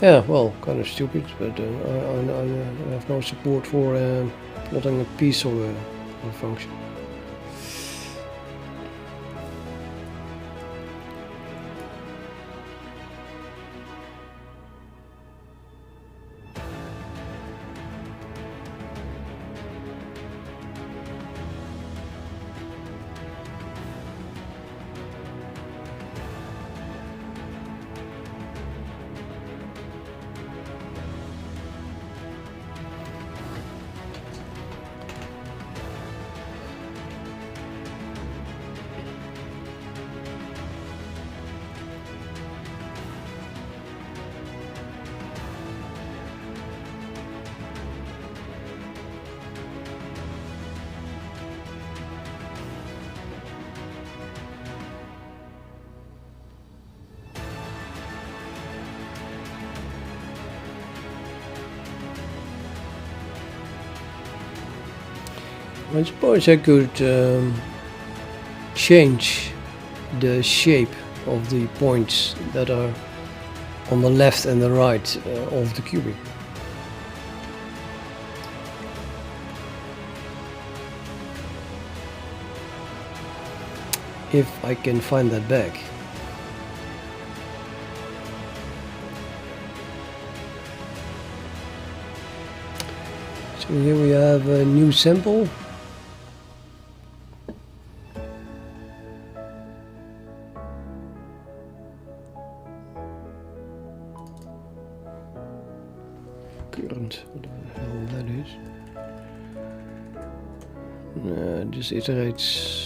Yeah, well, kind of stupid, but I have no support for plotting a piece of a function. I suppose I could change the shape of the points that are on the left and the right of the cubic. If I can find that back. So here we have a new sample. Current, whatever the hell that is. Just iterates.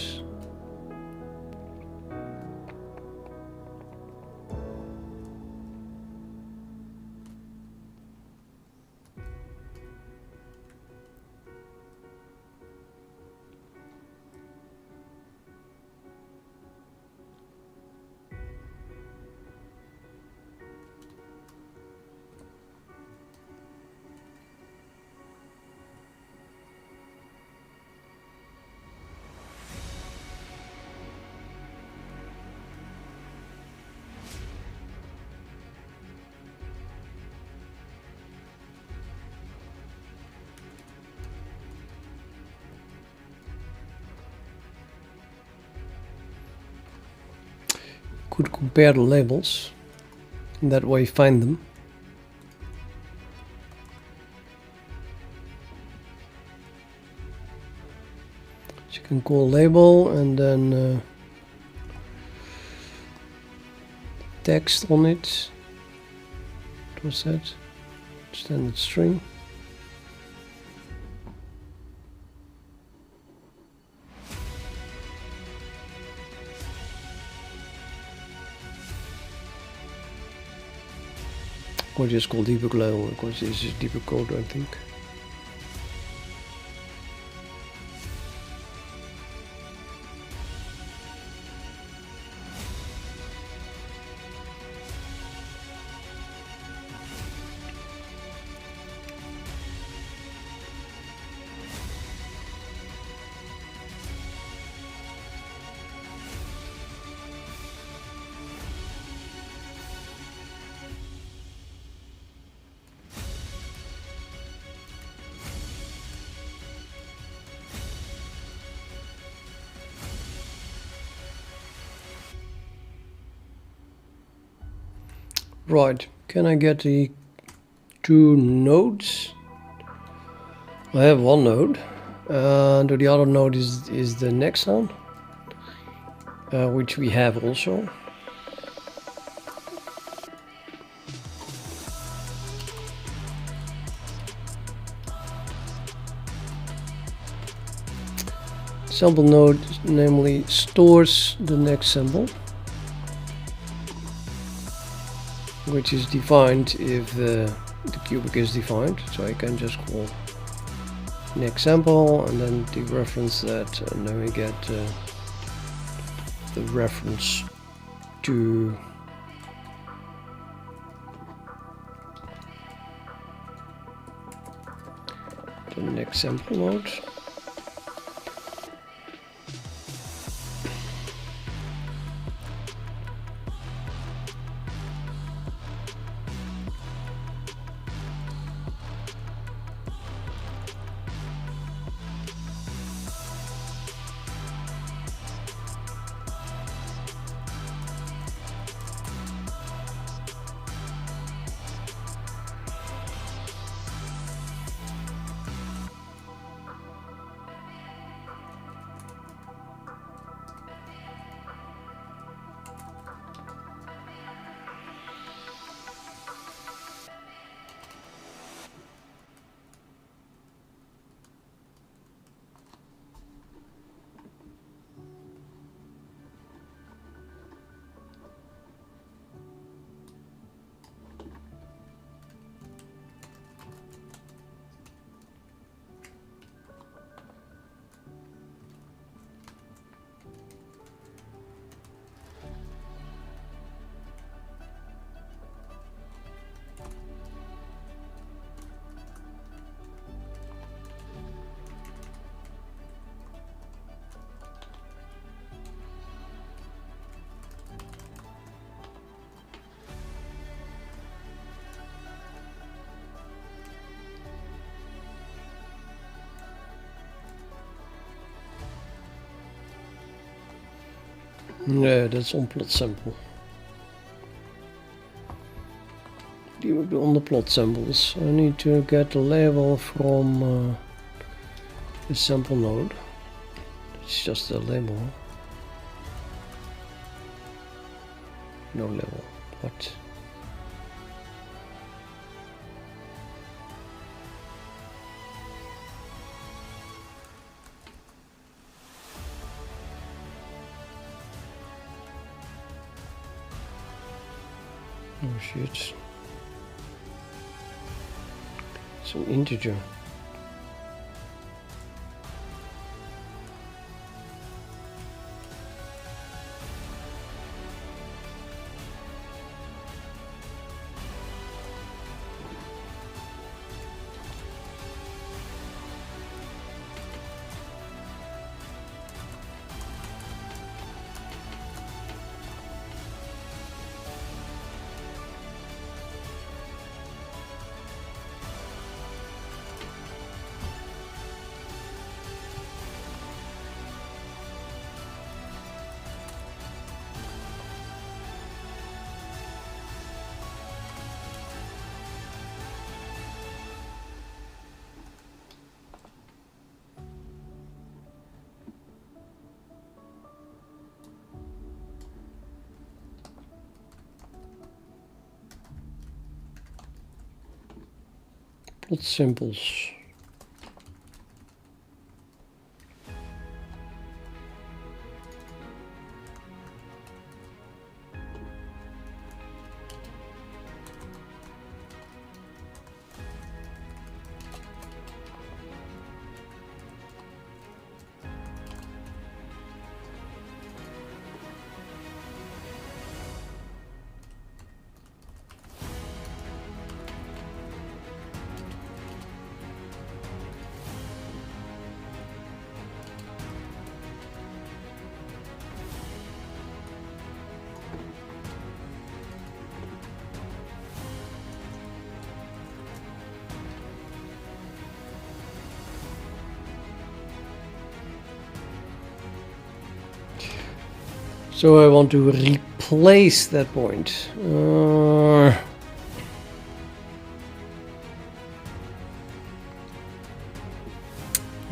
Could compare the labels, in that way find them. So you can call label and then text on it. What was that? Standard string. Or just call debug label, because this is debug code, I think. Right, can I get the two nodes? I have one node, and the other node is the next one, which we have also. Sample node namely stores the next sample, which is defined if the cubic is defined. So I can just call next sample and then dereference that, and then we get the reference to the next sample node. Yeah, that's on plot sample. Die moet on the plot samples. I need to get the label from the sample node. It's just a label. No label. What? Oh shit. It's an integer. Plot samples. So I want to replace that point.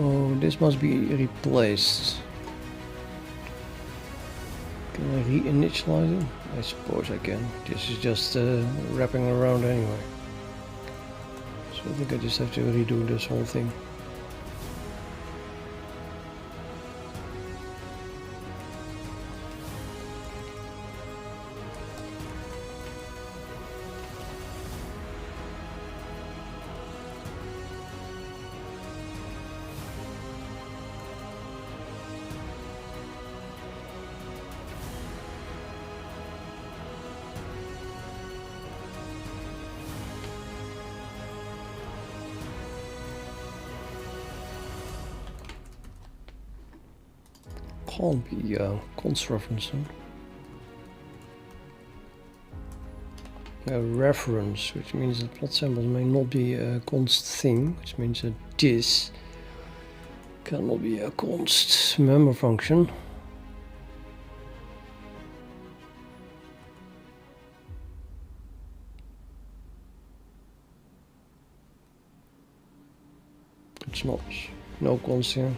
Oh, this must be replaced. Can I re-initialize it? I suppose I can. This is just wrapping around anyway. So I think I just have to redo this whole thing. Can't be const reference. A reference, which means that plot samples may not be a const thing, which means that this cannot be a const member function. It's not. No const here.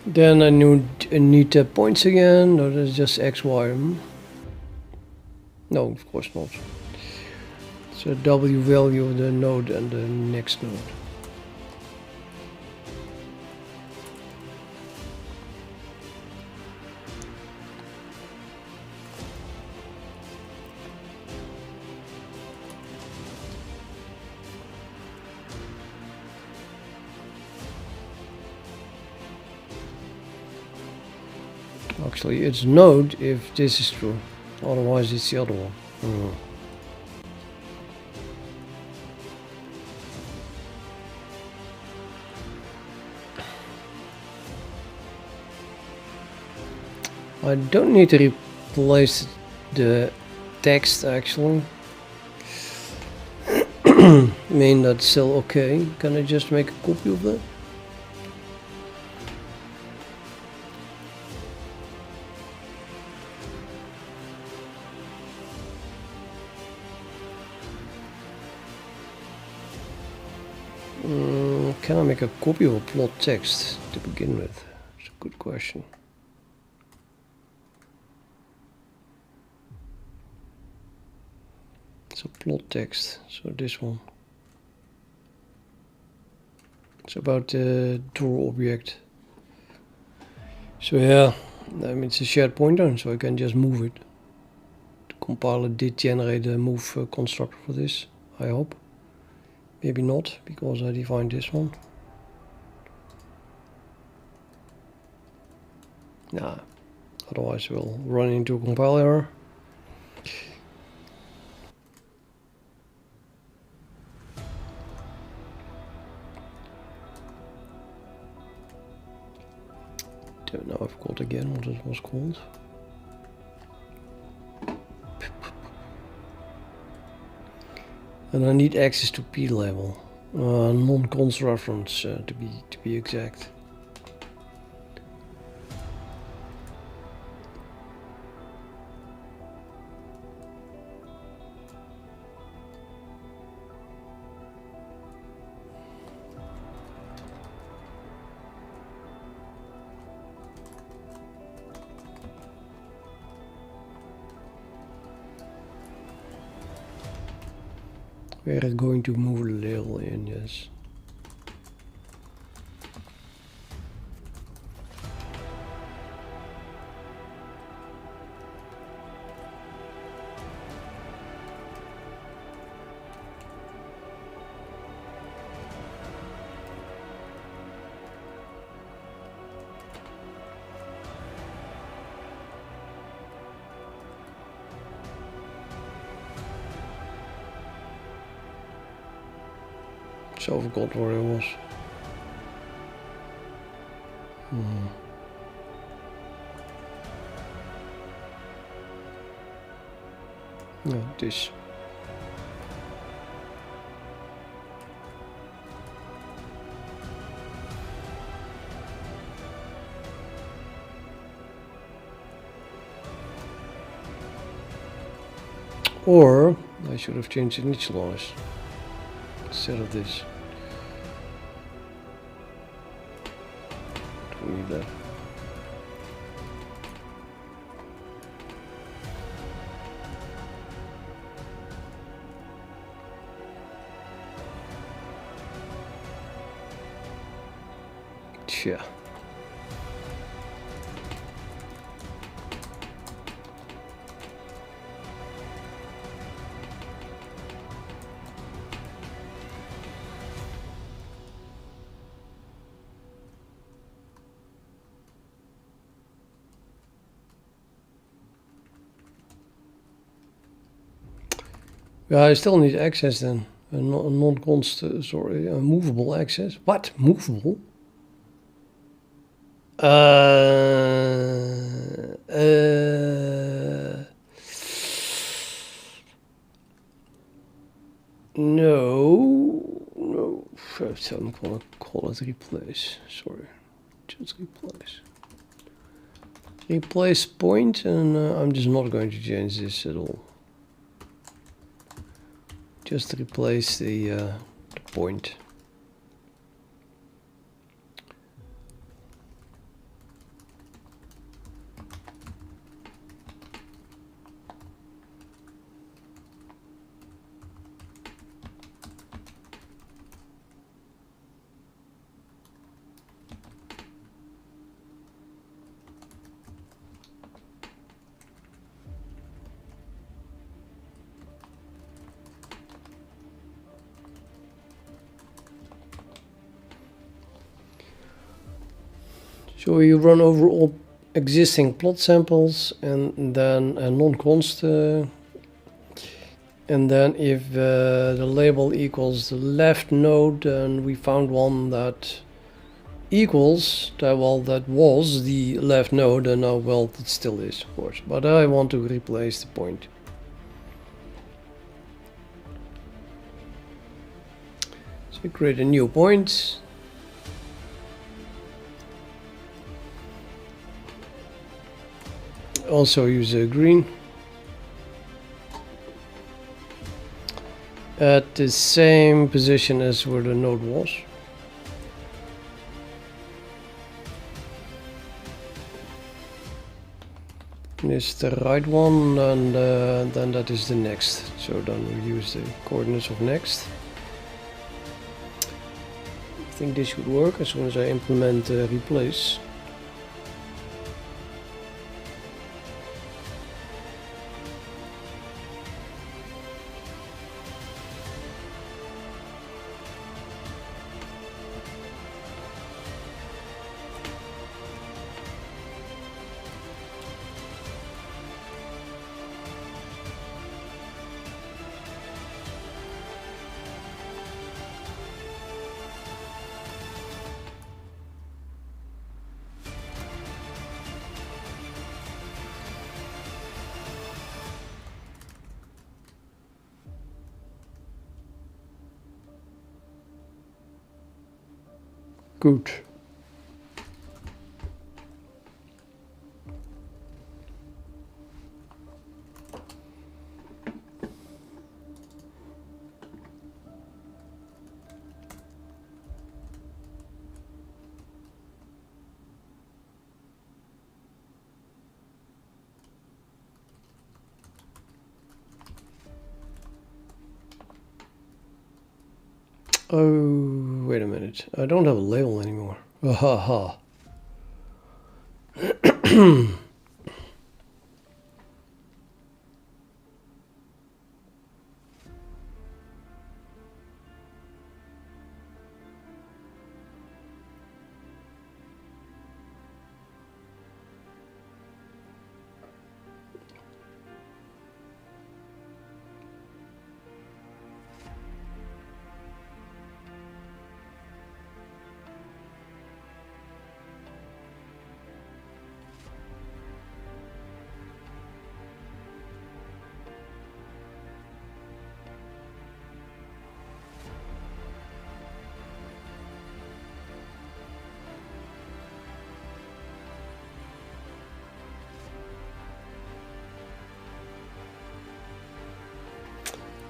Then I need the points again. No, that's just x, y. No, of course not. It's a w value of the node and the next node. Actually, it's node if this is true. Otherwise, it's the other one. I don't need to replace the text actually. I mean, that's still okay. Can I just make a copy of that? Can I make a copy of a plot text to begin with? It's a good question. It's a plot text, so this one. It's about the draw object. So yeah, I mean it's a shared pointer, so I can just move it. The compiler did generate a move constructor for this, I hope. Maybe not, because I defined this one. Nah, otherwise we'll run into a compile error. Don't know, I forgot again what it was called. And I need access to P label, non-cons reference to be exact. We're going to move a little in, yes. So I forgot where it was. No, this. Or I should have changed initialize instead of this. Don't need that. Yeah. Yeah, I still need access then. A non-const, sorry, a movable access. What? Movable? No. So I'm gonna call it replace. Sorry, just replace. Replace point, and I'm just not going to change this at all. Just replace the point. So you run over all existing plot samples and then a non-const, and then if the label equals the left node, then we found one that equals that, well, that was the left node, and now, well, it still is, of course, but I want to replace the point. So create a new point. Also use a green. At the same position as where the node was. This is the right one, and then that is the next. So then we use the coordinates of next. I think this should work as soon as I implement replace. Good. Oh, wait a minute. I don't have a label anymore. Ahaha.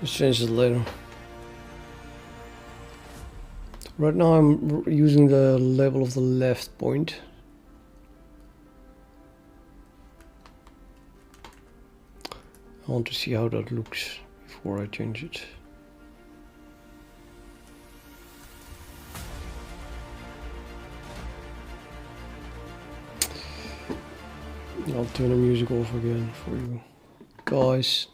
Let's change it later. Right now I'm using the label of the left point. I want to see how that looks before I change it. I'll turn the music off again for you guys.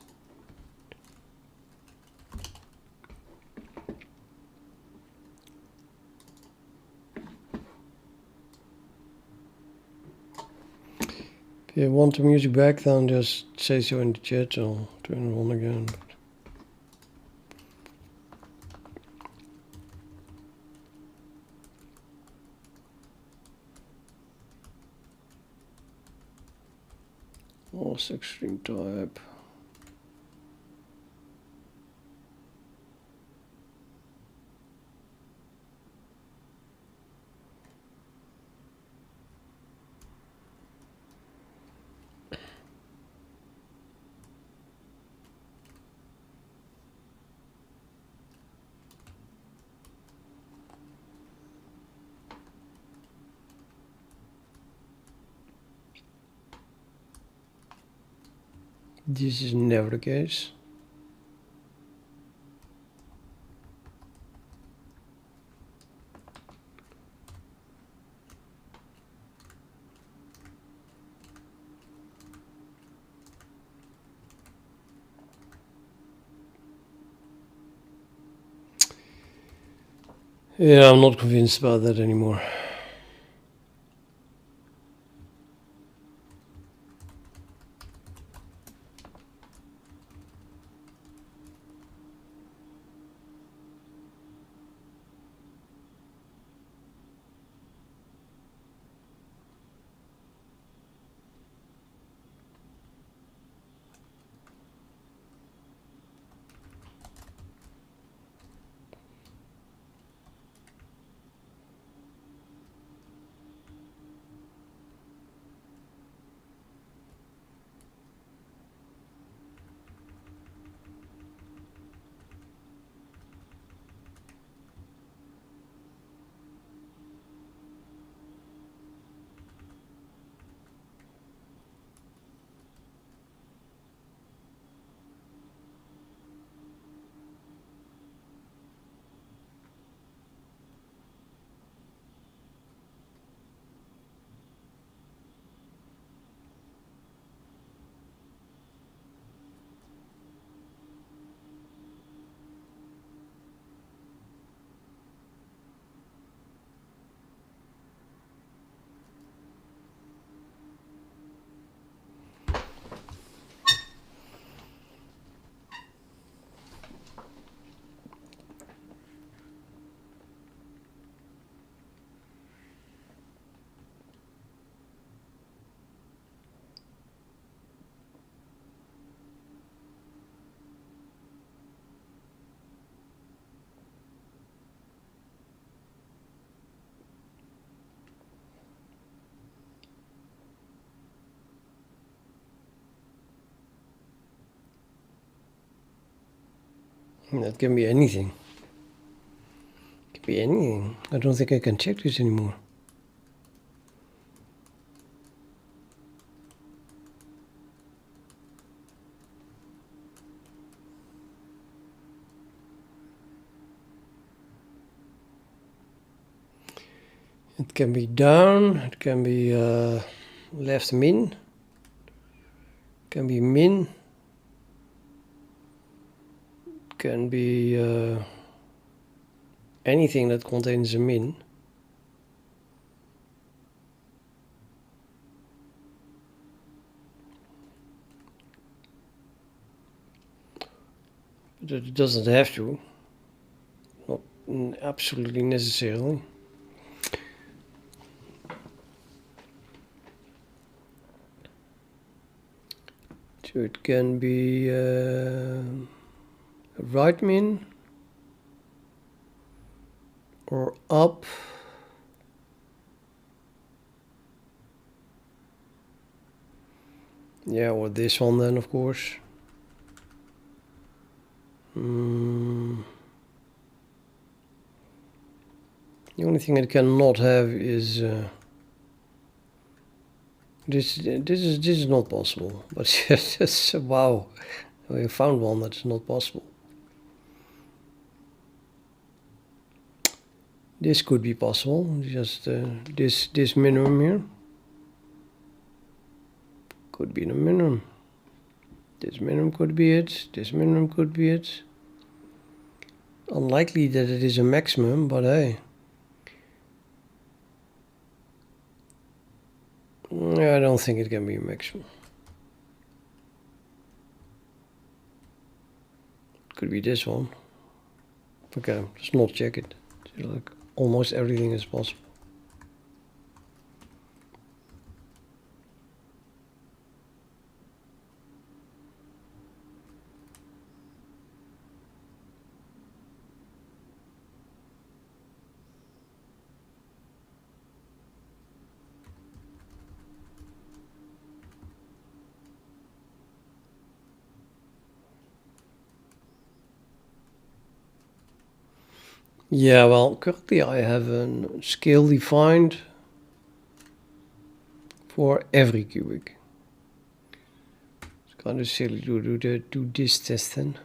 If you want the music back, then just say so in the chat. I'll turn it on again. Oh, extreme type. This is never the case. Yeah, I'm not convinced about that anymore. That can be anything. It can be anything. I don't think I can check this anymore. It can be down, it can be left min, it can be min, it can be anything that contains a min. But it doesn't have to, not absolutely necessarily. So it can be right min or up. Yeah, or this one then, of course. The only thing it cannot have is this is not possible. But yes, wow, we found one that's not possible. This could be possible. Just this minimum here could be the minimum. This minimum could be it. This minimum could be it. Unlikely that it is a maximum, but hey. I don't think it can be a maximum. Could be this one. Okay, let's not check it. Like almost everything is possible. Yeah, well, currently I have a scale defined for every cubic. It's kind of silly to do this test then.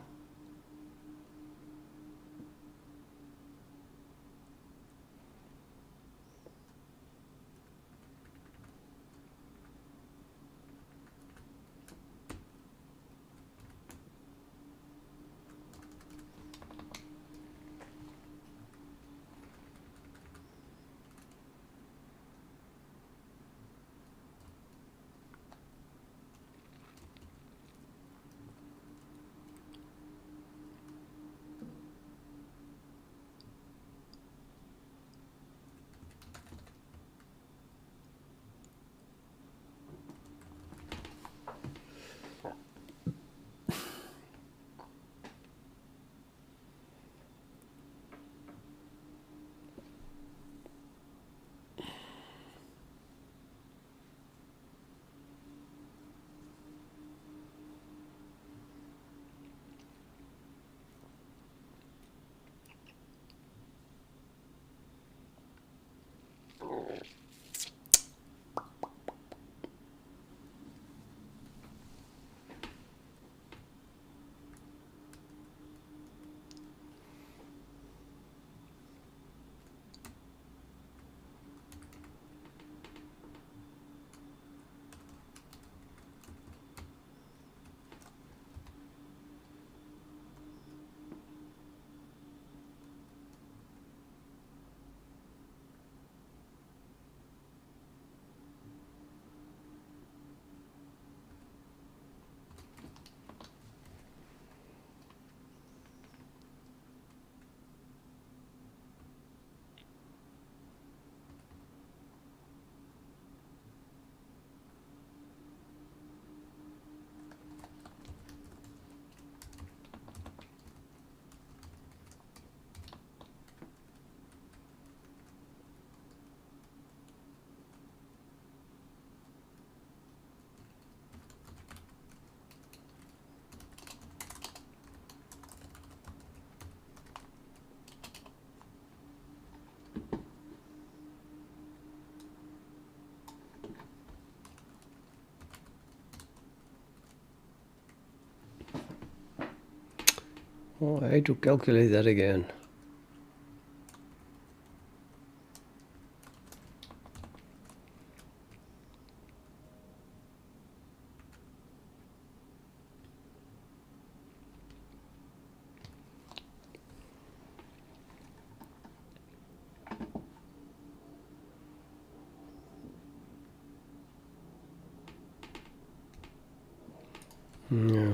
Oh, I hate to calculate that again. Yeah.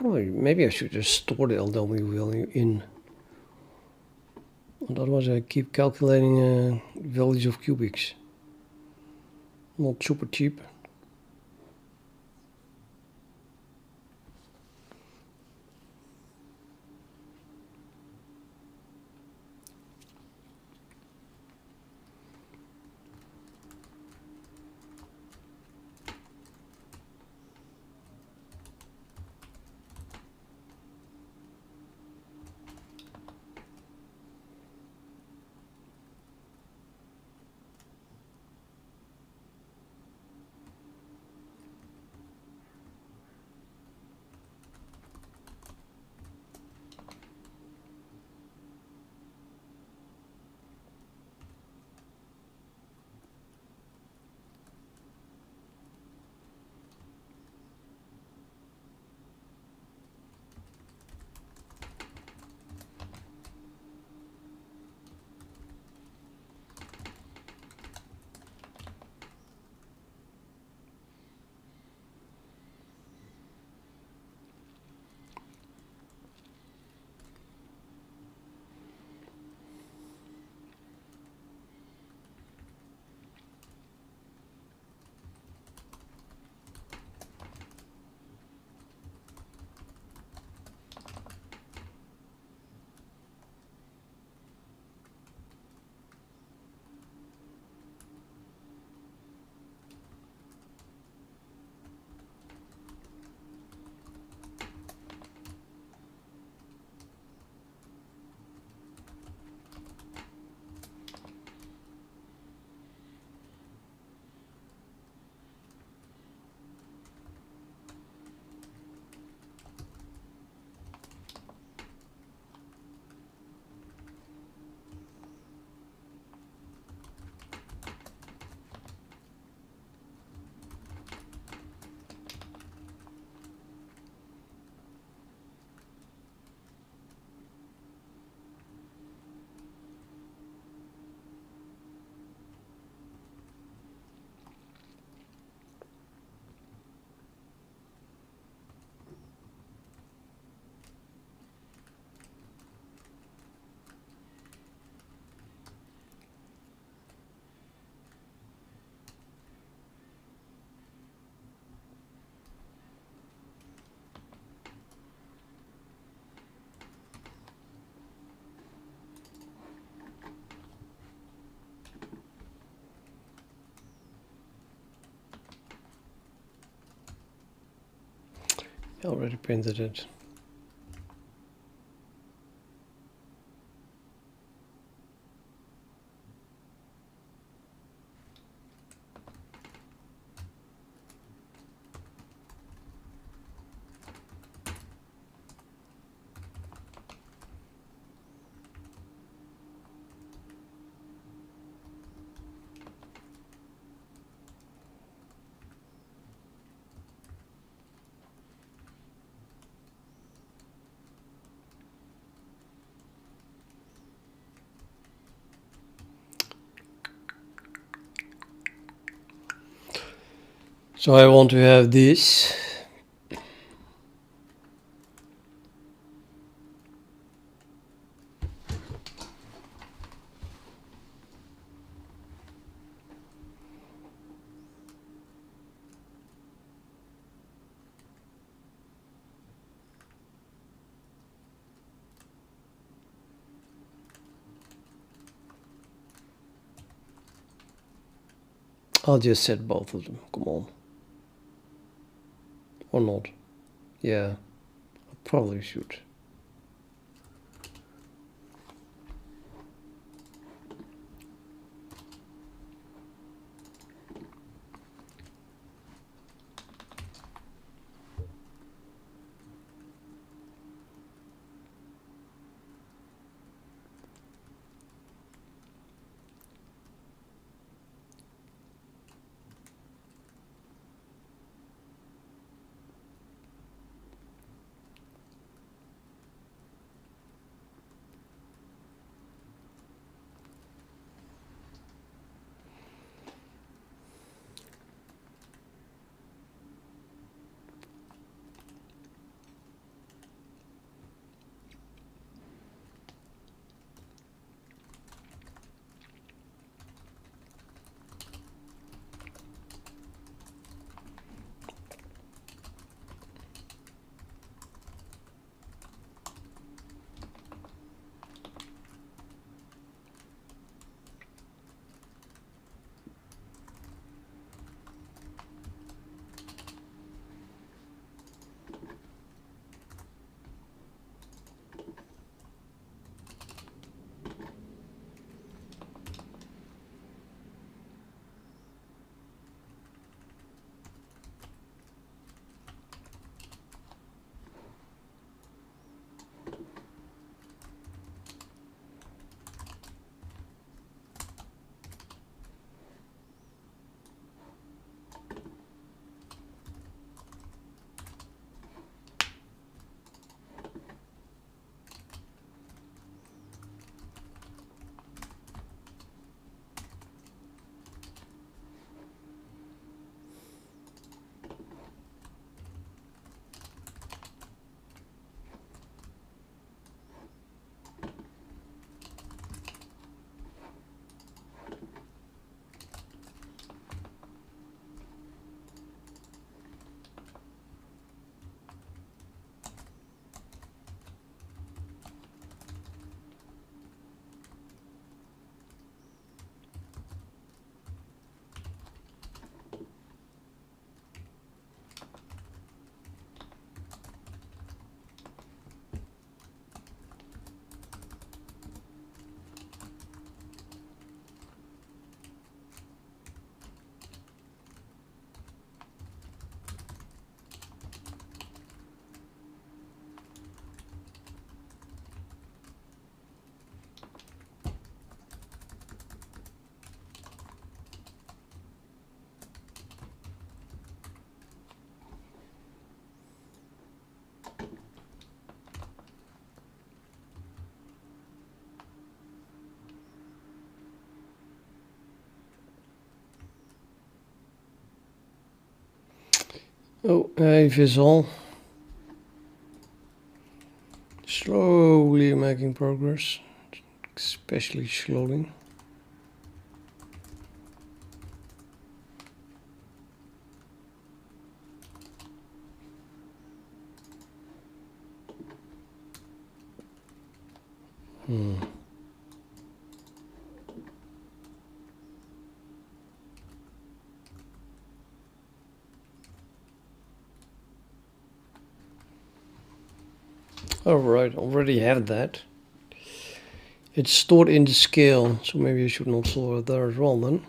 Maybe I should just store the LW value in. Otherwise I keep calculating values of cubics. Not super cheap. I already printed it. So I want to have this. I'll just set both of them, come on. Or not. Yeah, I probably should. Oh, hey Visual. Slowly making progress, especially slowly. Alright, already have that. It's stored in the scale, so maybe I should not store it there as well then.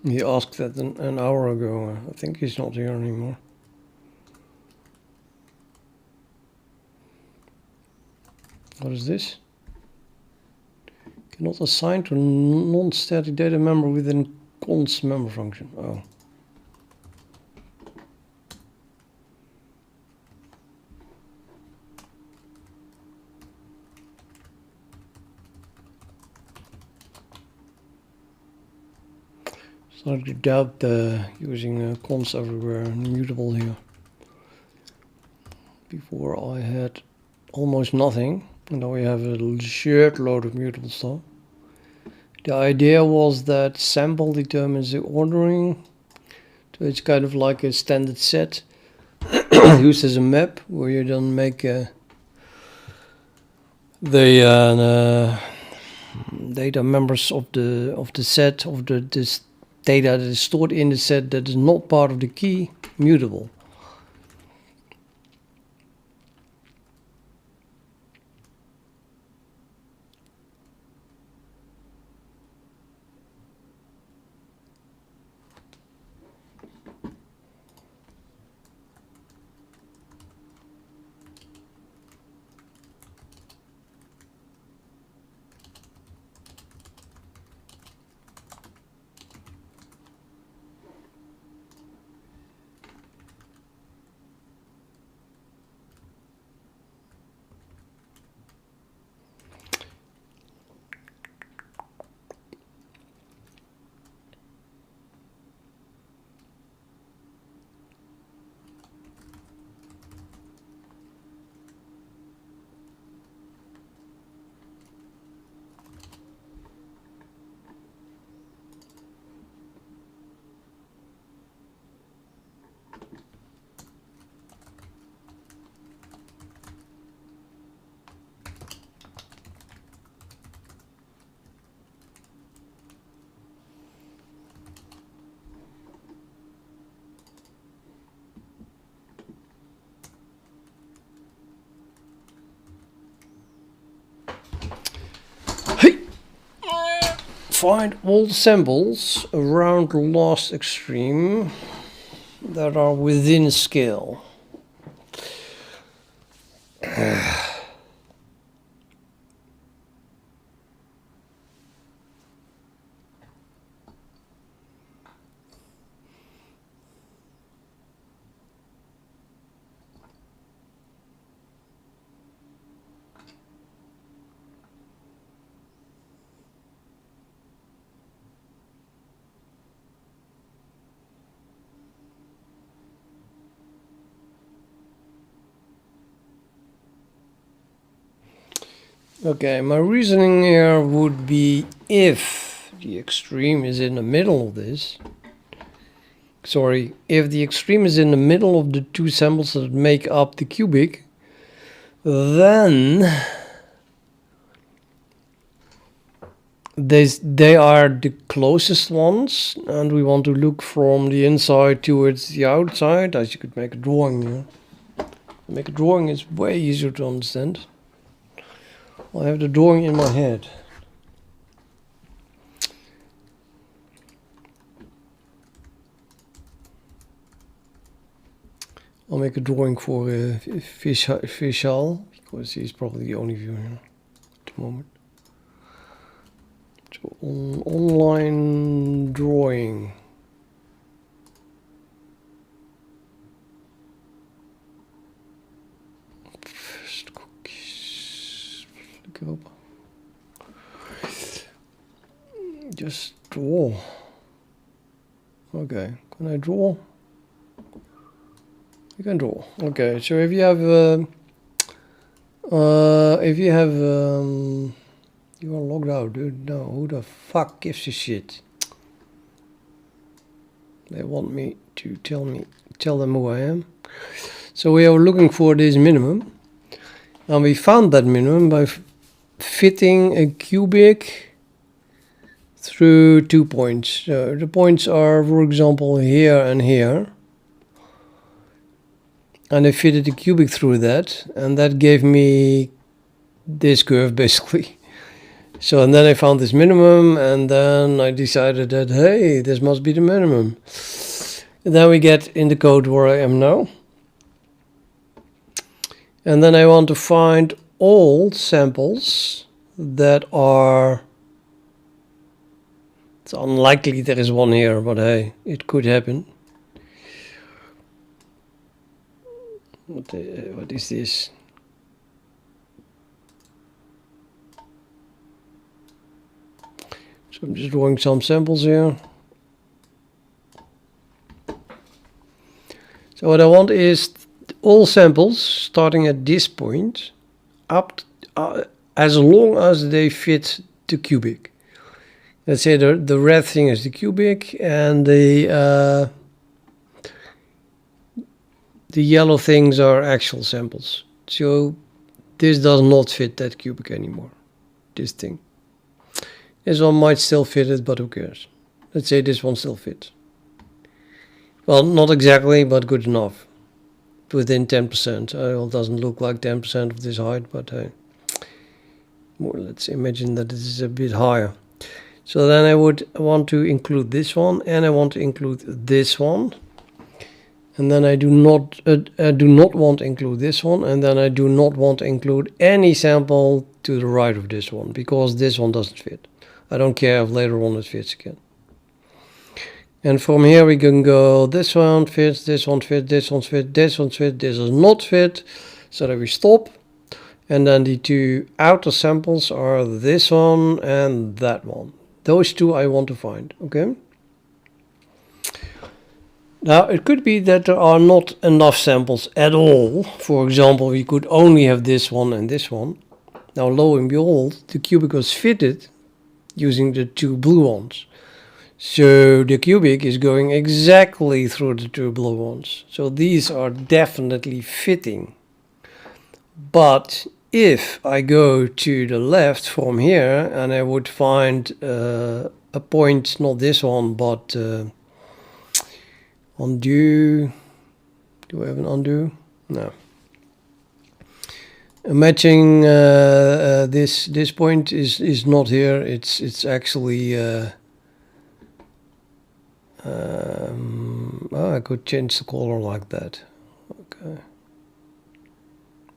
He asked that an hour ago. I think he's not here anymore. What is this? Cannot assign to non-static data member within const member function. Oh. Starting to doubt using const everywhere and mutable here. Before I had almost nothing, and now we have a shared load of mutable stuff. The idea was that sample determines the ordering, so it's kind of like a standard set used as a map, where you then make the data members of the set of this data that is stored in the set that is not part of the key mutable. Find all samples around the last extreme that are within scale. Okay, my reasoning here would be if the extreme is in the middle of this. Sorry, if the extreme is in the middle of the two samples that make up the cubic, then they are the closest ones, and we want to look from the inside towards the outside. As you could make a drawing here. Make a drawing is way easier to understand. I have the drawing in my head. I'll make a drawing for Vishal, because he's probably the only viewer here at the moment. So online drawing. First cookies. Flick up. Just draw. Okay, can I draw? You can draw. Okay, so if you have you are logged out, dude. No, who the fuck gives a shit? They want me to tell them who I am. So we are looking for this minimum, and we found that minimum by fitting a cubic through 2 points. So the points are, for example, here and here. And I fitted the cubic through that, and that gave me this curve basically. So, and then I found this minimum, and then I decided that, hey, this must be the minimum. And then we get in the code where I am now. And then I want to find all samples that are... It's unlikely there is one here, but hey, it could happen. What is this? So I'm just drawing some samples here. So what I want is all samples starting at this point up as long as they fit the cubic. Let's say the red thing is the cubic, and the yellow things are actual samples. So this does not fit that cubic anymore, this thing. This one might still fit it, but who cares? Let's say this one still fits. Well, not exactly, but good enough. Within 10%. It doesn't look like 10% of this height, but let's imagine that this is a bit higher. So then I would want to include this one, and I want to include this one. And then I do not want to include this one, and then I do not want to include any sample to the right of this one, because this one doesn't fit. I don't care if later on it fits again. And from here we can go, this one fits, this one fits, this one fits, this one fits, this does not fit, so that we stop. And then the two outer samples are this one and that one. Those two I want to find, okay? Now, it could be that there are not enough samples at all. For example, we could only have this one and this one. Now, lo and behold, the cubic was fitted using the two blue ones. So the cubic is going exactly through the two blue ones. So these are definitely fitting. But if I go to the left from here, and I would find a point, not this one, but... undo. Do I have an undo? No. Matching this point is not here. It's actually I could change the color like that. Okay.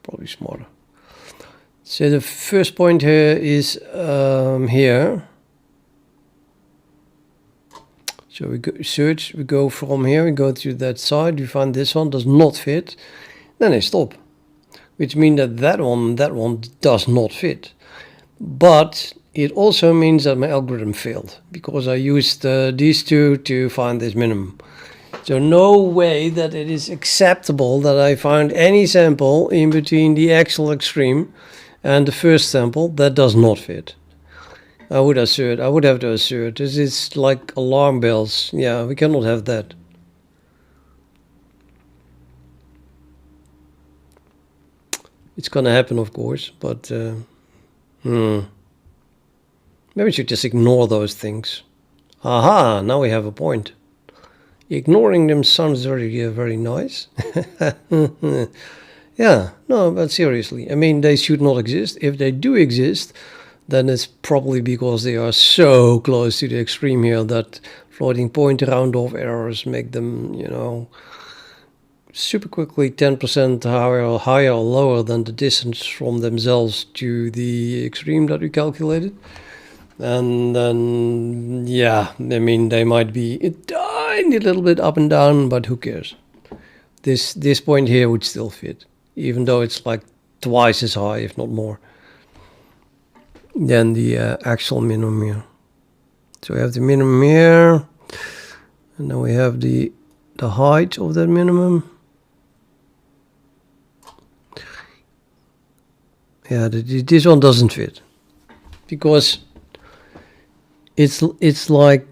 Probably smarter. So the first point here is here. So we go search, we go from here, we go to that side, we find this one does not fit, then I stop. Which means that that one does not fit. But it also means that my algorithm failed, because I used these two to find this minimum. So no way that it is acceptable that I find any sample in between the actual extreme and the first sample that does not fit. I would have to assert, this is like alarm bells. Yeah, we cannot have that. It's gonna happen, of course, but maybe we should just ignore those things. Aha, now we have a point. Ignoring them sounds very nice. Yeah, no, but seriously, I mean, they should not exist. If they do exist, then it's probably because they are so close to the extreme here that floating point round-off errors make them, super quickly 10% higher or lower than the distance from themselves to the extreme that we calculated. And then, yeah, I mean, they might be a tiny little bit up and down, but who cares? This point here would still fit, even though it's like twice as high, if not more, than the actual minimum here. So we have the minimum here, and then we have the height of that minimum. Yeah, this one doesn't fit, because it's like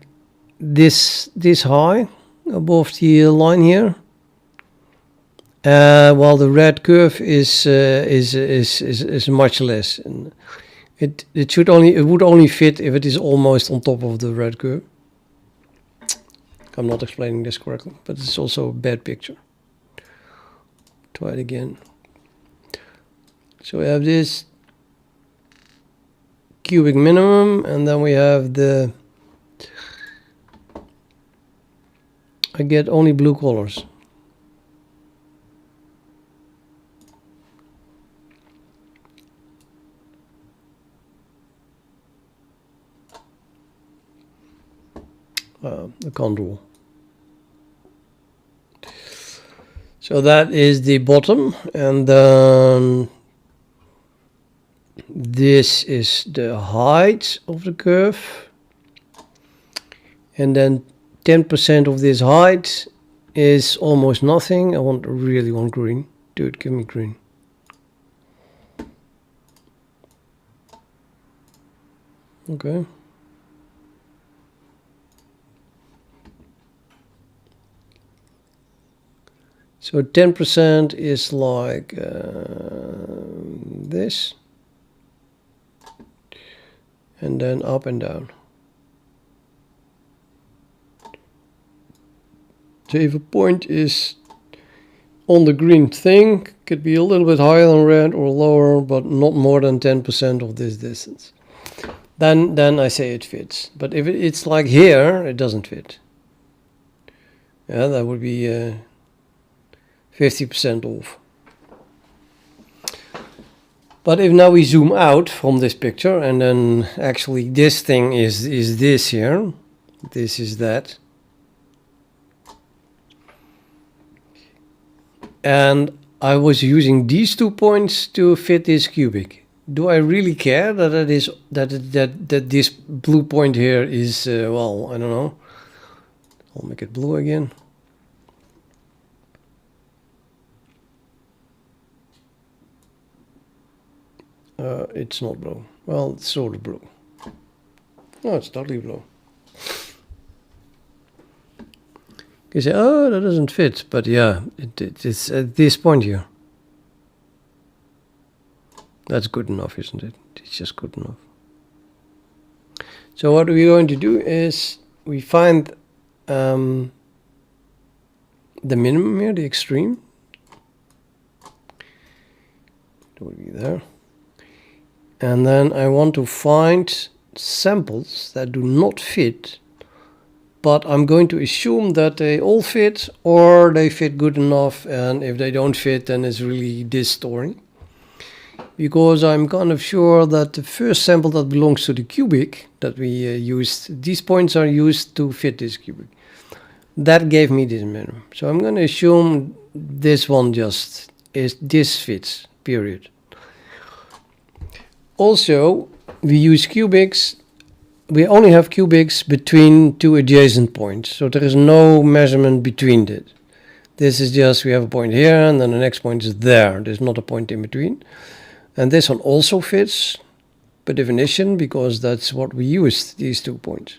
this high above the line here, while the red curve is much less. And it would only fit if it is almost on top of the red curve. I'm not explaining this correctly, but it's also a bad picture. Try it again. So we have this cubic minimum, and then we have the, I get only blue colors. I can't draw. So that is the bottom, and then this is the height of the curve, and then 10% of this height is almost nothing. I really want green. Dude, give me green. Okay. So 10% is like this, and then up and down. So if a point is on the green thing, could be a little bit higher than red or lower, but not more than 10% of this distance. Then I say it fits. But if it's like here, it doesn't fit. Yeah, that would be 50% off. But if now we zoom out from this picture, and then actually this thing is this here, this is that, and I was using these 2 points to fit this cubic. Do I really care that this blue point here is well, I don't know. I'll make it blue again. It's not blue. Well, it's sort of blue. No, it's totally blue. You say, oh, that doesn't fit. But yeah, it's at this point here. That's good enough, isn't it? It's just good enough. So what we're going to do is we find the minimum here, the extreme. It would be there. And then I want to find samples that do not fit, but I'm going to assume that they all fit, or they fit good enough, and if they don't fit, then it's really this story. Because I'm kind of sure that the first sample that belongs to the cubic that we used, these points are used to fit this cubic. That gave me this minimum. So I'm going to assume this one just is, this fits, period. Also, we use cubics. We only have cubics between two adjacent points. So there is no measurement between it. This is just, we have a point here, and then the next point is there. There's not a point in between. And this one also fits, by definition, because that's what we used, these 2 points.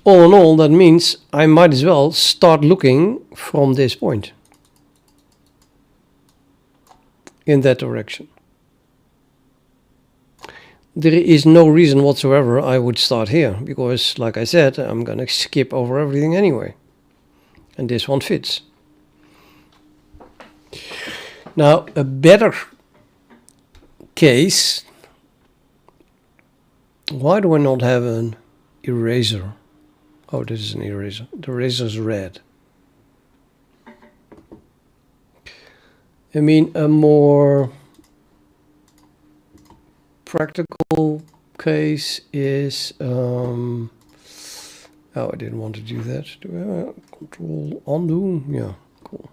All in all, that means I might as well start looking from this point in that direction. There is no reason whatsoever I would start here, because, like I said, I'm going to skip over everything anyway. And this one fits. Now, a better case, why do I not have an eraser? Oh, this is an eraser. The eraser is red. I mean, a more practical case is, oh, I didn't want to do that. Do I control undo? Yeah, cool.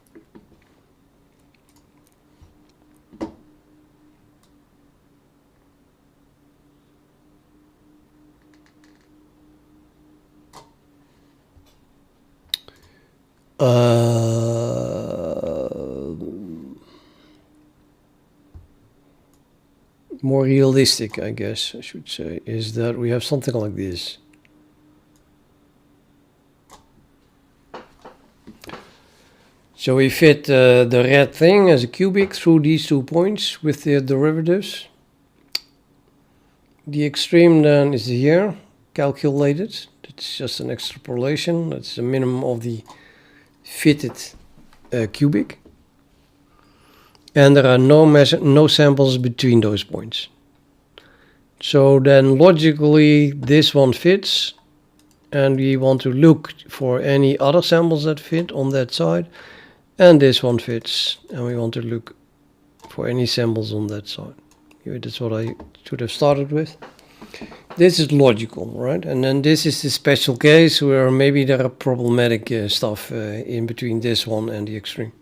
More realistic, I guess I should say, is that we have something like this. So we fit the red thing as a cubic through these 2 points with the derivatives. The extreme then is here, calculated. It's just an extrapolation. That's the minimum of the fitted cubic. And there are no samples between those points. So then logically this one fits, and we want to look for any other samples that fit on that side, and this one fits, and we want to look for any samples on that side. That's what I should have started with. This is logical, right? And then this is the special case where maybe there are problematic stuff in between this one and the extreme.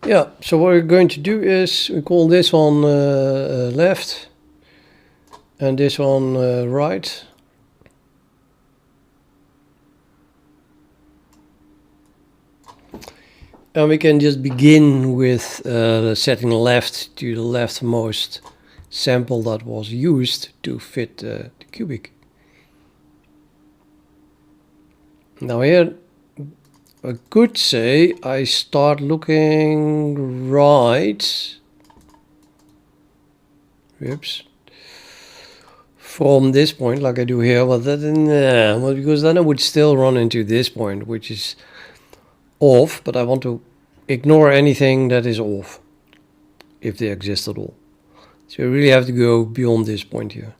Yeah, so what we're going to do is we call this one left and this one right. And we can just begin with setting left to the leftmost sample that was used to fit the cubic. Now here I could say I start looking right, whoops, from this point like I do here, but that, well, because then I would still run into this point, which is off, but I want to ignore anything that is off, if they exist at all. So you really have to go beyond this point here.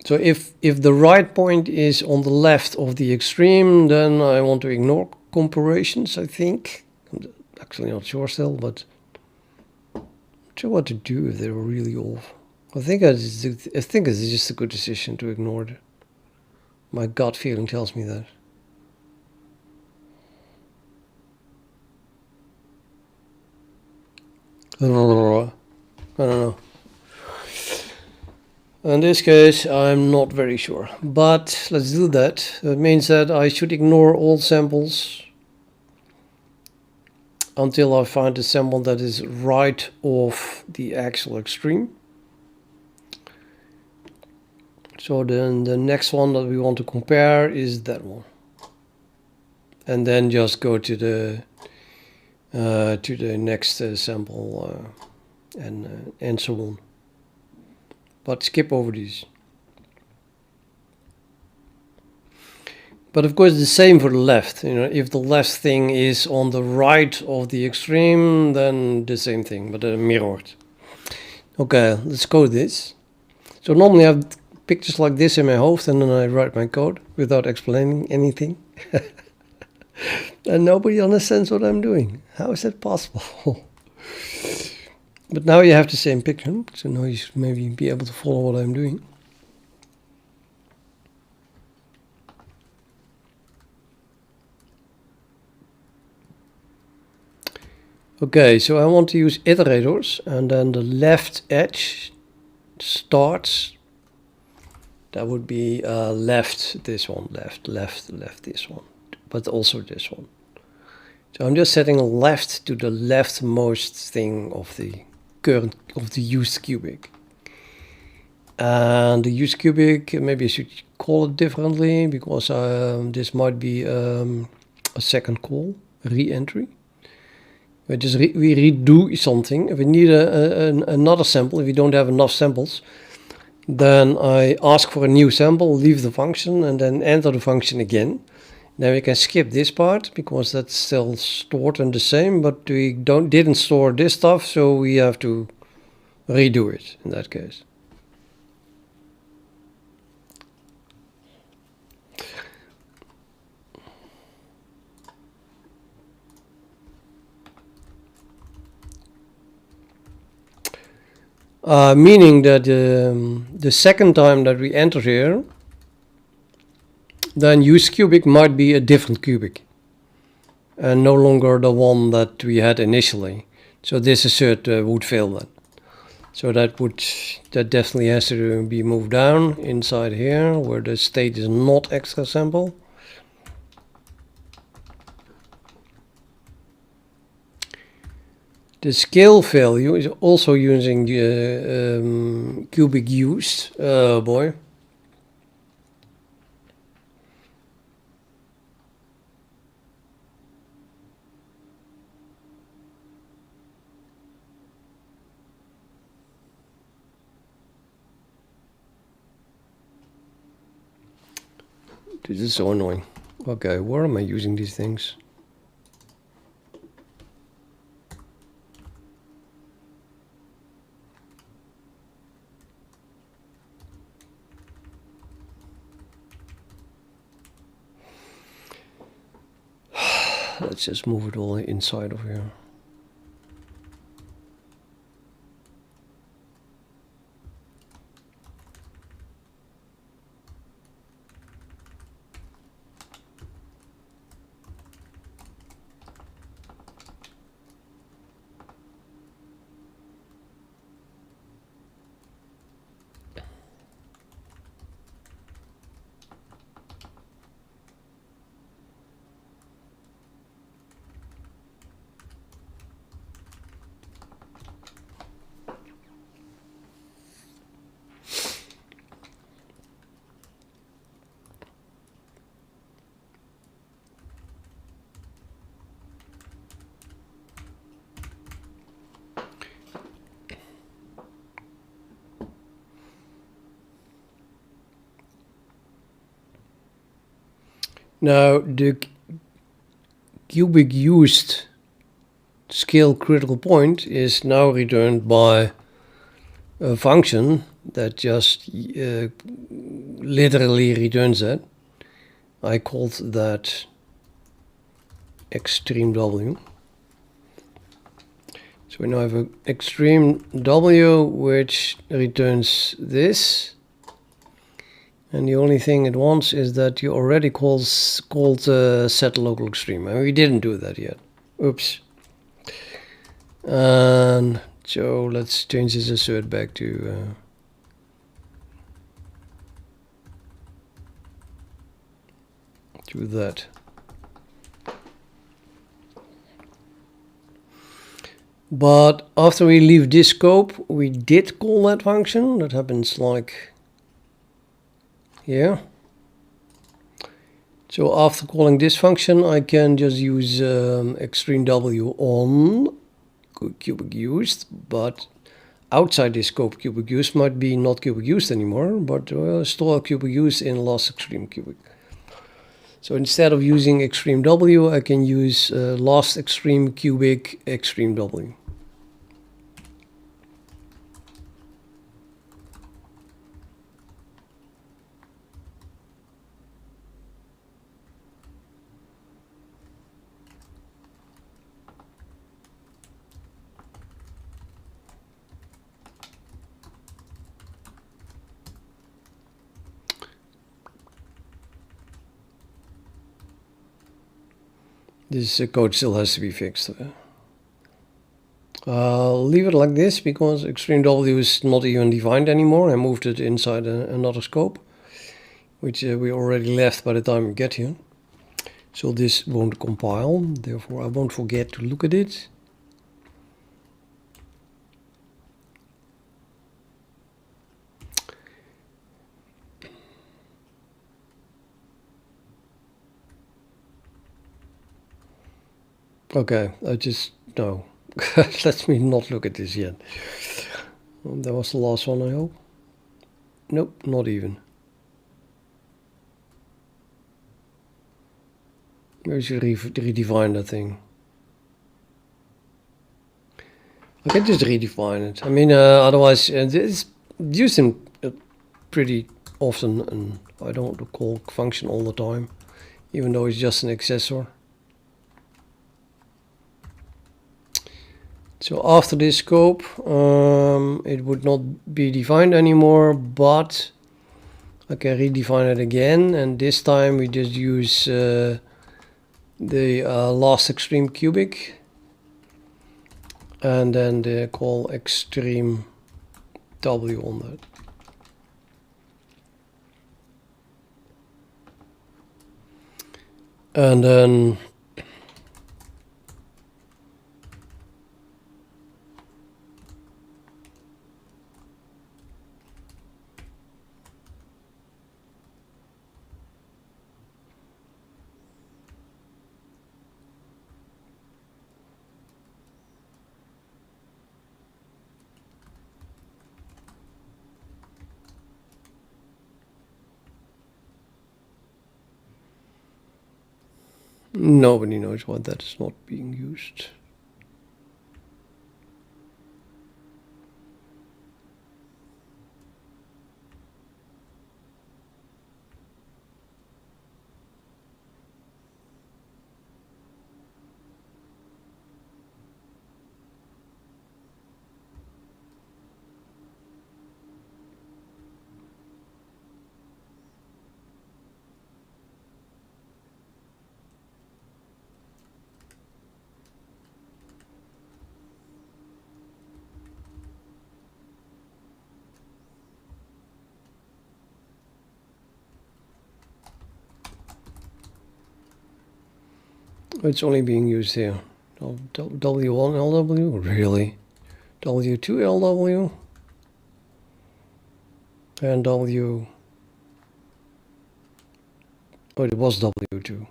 So if the right point is on the left of the extreme, then I want to ignore comparisons, I think. I'm actually not sure still, but I'm not sure what to do if they were really off. I think it's just a good decision to ignore it. My gut feeling tells me that. I don't know. In this case, I'm not very sure, but let's do that. That means that I should ignore all samples until I find a sample that is right off the actual extreme. So then the next one that we want to compare is that one. And then just go to the next sample and so on. But skip over these. But of course the same for the left. You know, if the left thing is on the right of the extreme, then the same thing, but mirrored. Okay, let's code this. So normally I have pictures like this in my head, and then I write my code without explaining anything. And nobody understands what I'm doing. How is that possible? But now you have the same picture, so now you should maybe be able to follow what I'm doing. Okay, so I want to use iterators, and then the left edge starts. That would be left this one, left this one, but also this one. So I'm just setting left to the leftmost thing of the used cubic. And the used cubic, maybe I should call it differently, because this might be a second call, re-entry. We redo something. If we need another sample, if we don't have enough samples, then I ask for a new sample, leave the function, and then enter the function again. Then we can skip this part because that's still stored in the same, but we didn't store this stuff, so we have to redo it in that case. Meaning that the second time that we enter here, then use cubic might be a different cubic and no longer the one that we had initially. So this assert would fail then. So that definitely has to be moved down inside here where the state is not extra sample. The scale value is also using cubic used. Oh boy. This is so annoying. Okay, where am I using these things? Let's just move it all inside of here. Now the cubic used scale critical point is now returned by a function that just literally returns that. I called that extreme W. So we now have an extreme W which returns this. And the only thing it wants is that you already called set local extreme. And we didn't do that yet. Oops. And so let's change this assert back to that. But after we leave this scope, we did call that function. That happens like here. So after calling this function, I can just use extreme W on cubic used, but outside this scope cubic used might be not cubic used anymore, but still cubic used in last extreme cubic. So instead of using extreme W, I can use last extreme cubic extreme W. This code still has to be fixed. I'll leave it like this because extreme W is not even defined anymore. I moved it inside another scope, which we already left by the time we get here. So this won't compile, therefore I won't forget to look at it. Okay, no. Let me not look at this yet. That was the last one, I hope. Nope, not even. Maybe we should redefine that thing. I can just redefine it. I mean, otherwise, it's used in pretty often, and I don't call function all the time, even though it's just an accessor. So after this scope, it would not be defined anymore, but I can redefine it again, and this time we just use the last extreme cubic, and then the call extreme W on that. And then nobody knows why that is not being used. It's only being used here. W1 LW? Really? W2 LW? And W... Oh, it was W2.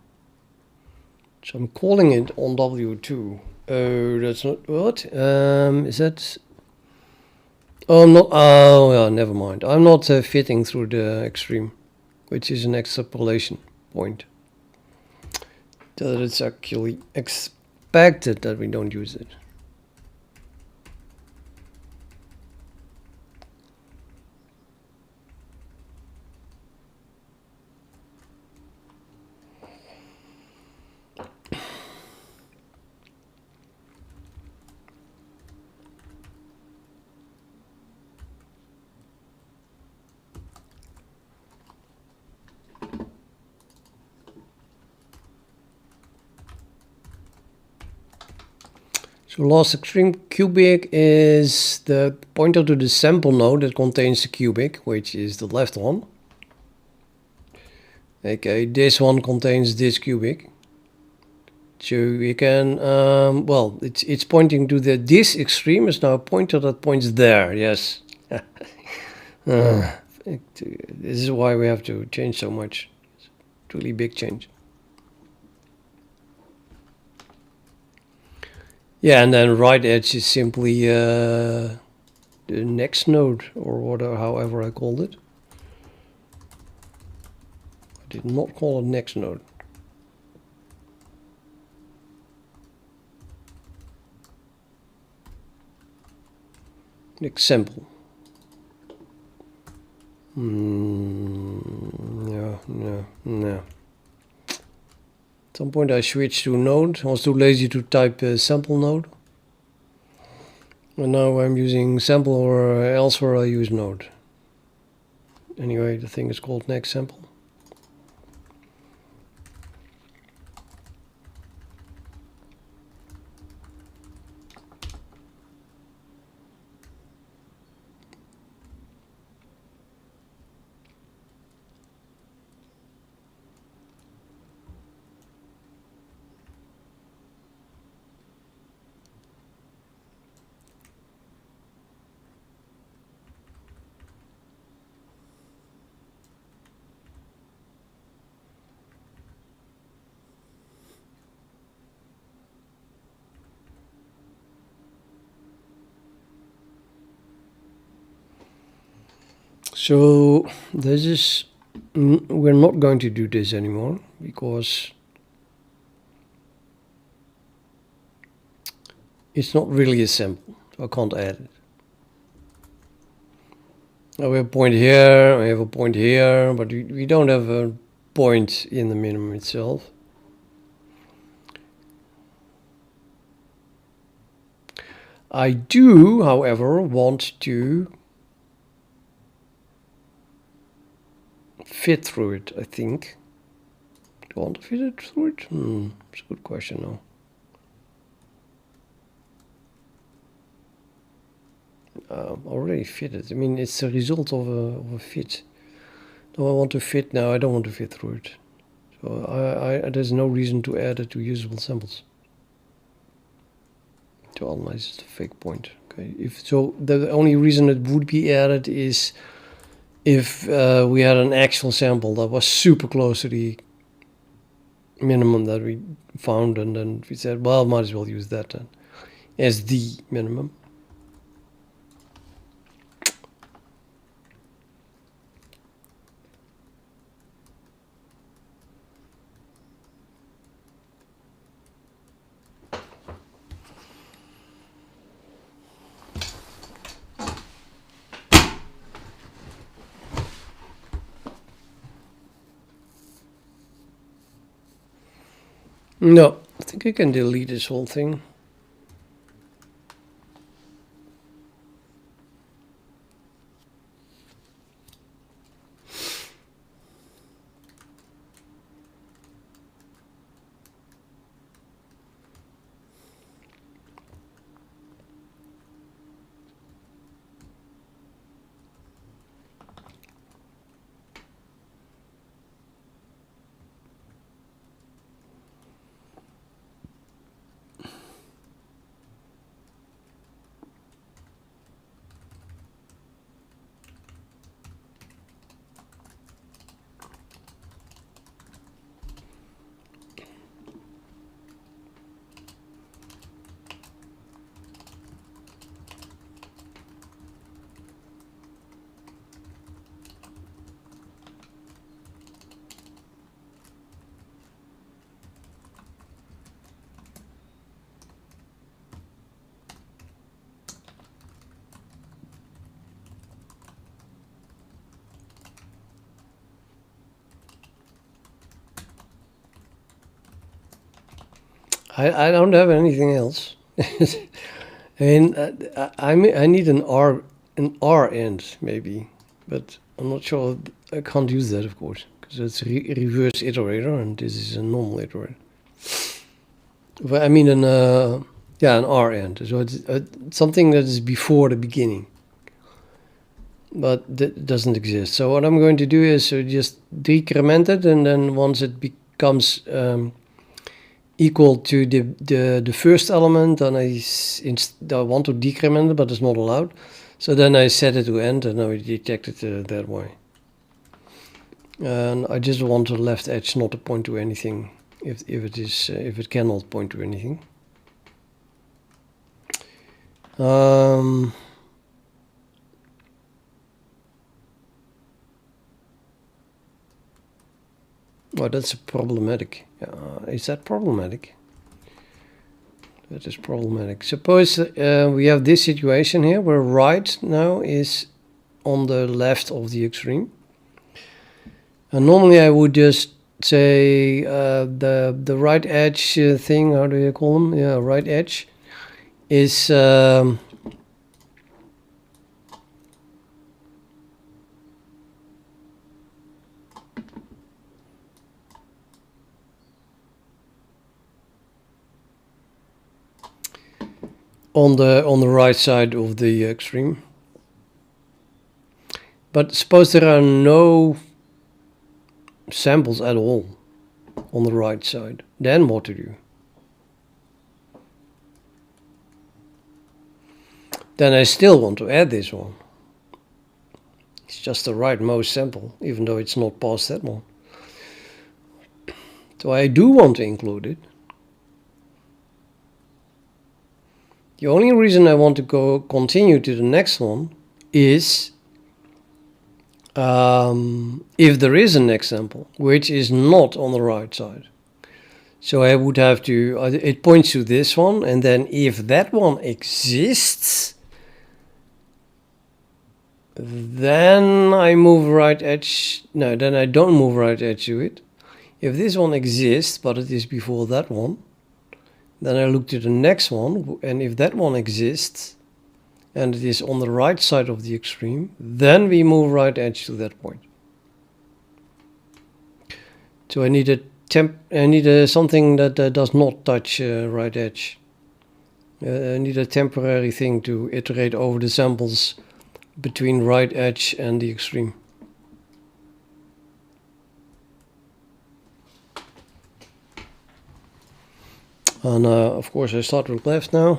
So I'm calling it on W2. Oh, that's not... What? Is that... Oh, I'm not... Oh, yeah, never mind. I'm not fitting through the extreme, which is an extrapolation point. That it's actually expected that we don't use it. So last extreme cubic is the pointer to the sample node that contains the cubic, which is the left one. Okay, this one contains this cubic. So we can, well, it's pointing to this extreme is now a pointer that points there, yes. This is why we have to change so much. It's a really big change. Yeah, and then right edge is simply the next node, or whatever, however I called it. I did not call it next node. Example. No. At some point I switched to node. I was too lazy to type sample node. And now I'm using sample, or elsewhere I use node. Anyway, the thing is called next sample. So this is, we're not going to do this anymore, because it's not really a sample, so I can't add it. Now we have a point here, we have a point here, but we don't have a point in the minimum itself. I do, however, want to fit through it, I think. Do I want to fit it through it? It's a good question now. Already fitted. I mean, it's a result of a fit. No, I want to fit now. I don't want to fit through it. So there's no reason to add it to usable samples. To analyze the fake point. Okay. If so, the only reason it would be added is if we had an actual sample that was super close to the minimum that we found, and then we said, well, might as well use that then as the minimum. No, I think I can delete this whole thing. I don't have anything else. And I need an R end maybe, but I'm not sure. I can't use that, of course, because it's a reverse iterator, and this is a normal iterator. But I mean an R end. So it's something that is before the beginning, but that doesn't exist. So what I'm going to do is just decrement it, and then once it becomes equal to the first element, then I want to decrement it, but it's not allowed. So then I set it to end, and now it detected that way. And I just want the left edge not to point to anything if it cannot point to anything. Well, that's problematic. Is that problematic? That is problematic. Suppose we have this situation here where right now is on the left of the extreme. And normally I would just say the right edge thing, how do you call them? Yeah, right edge is on the right side of the extreme. But suppose there are no samples at all on the right side, then what to do? Then I still want to add this one. It's just the rightmost sample, even though it's not past that one. So I do want to include it. The only reason I want to continue to the next one is if there is a next sample, which is not on the right side. So I would have to, it points to this one, and then if that one exists, then I move right edge. No, then I don't move right edge to it. If this one exists, but it is before that one, then I look to the next one, and if that one exists, and it is on the right side of the extreme, then we move right edge to that point. So I need something that does not touch right edge. I need a temporary thing to iterate over the samples between right edge and the extreme. And of course I start with left now.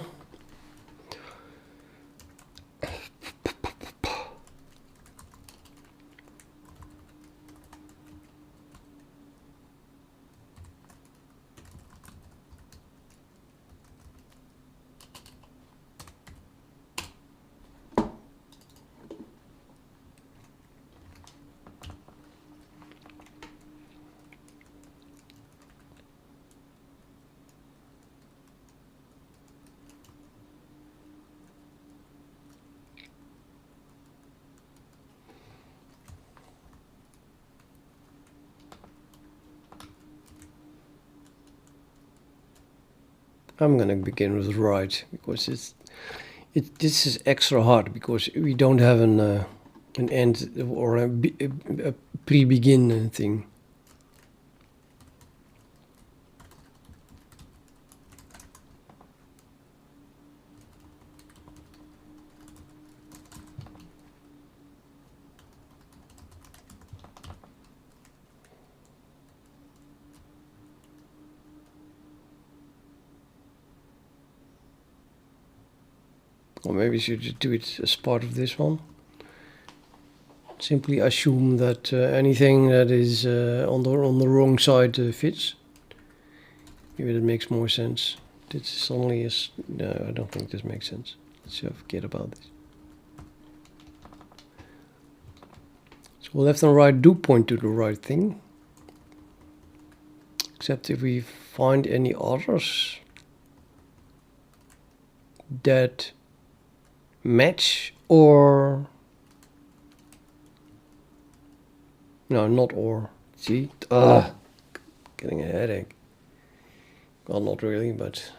I'm gonna begin with right because this is extra hard because we don't have an end or a pre-begin thing. Or maybe we should just do it as part of this one. Simply assume that anything that is on the wrong side fits. Maybe that makes more sense. This only is... No, I don't think this makes sense. Let's forget about this. So left and right do point to the right thing. Except if we find any others that match or... No, not or. See? Getting a headache. Well, not really, but...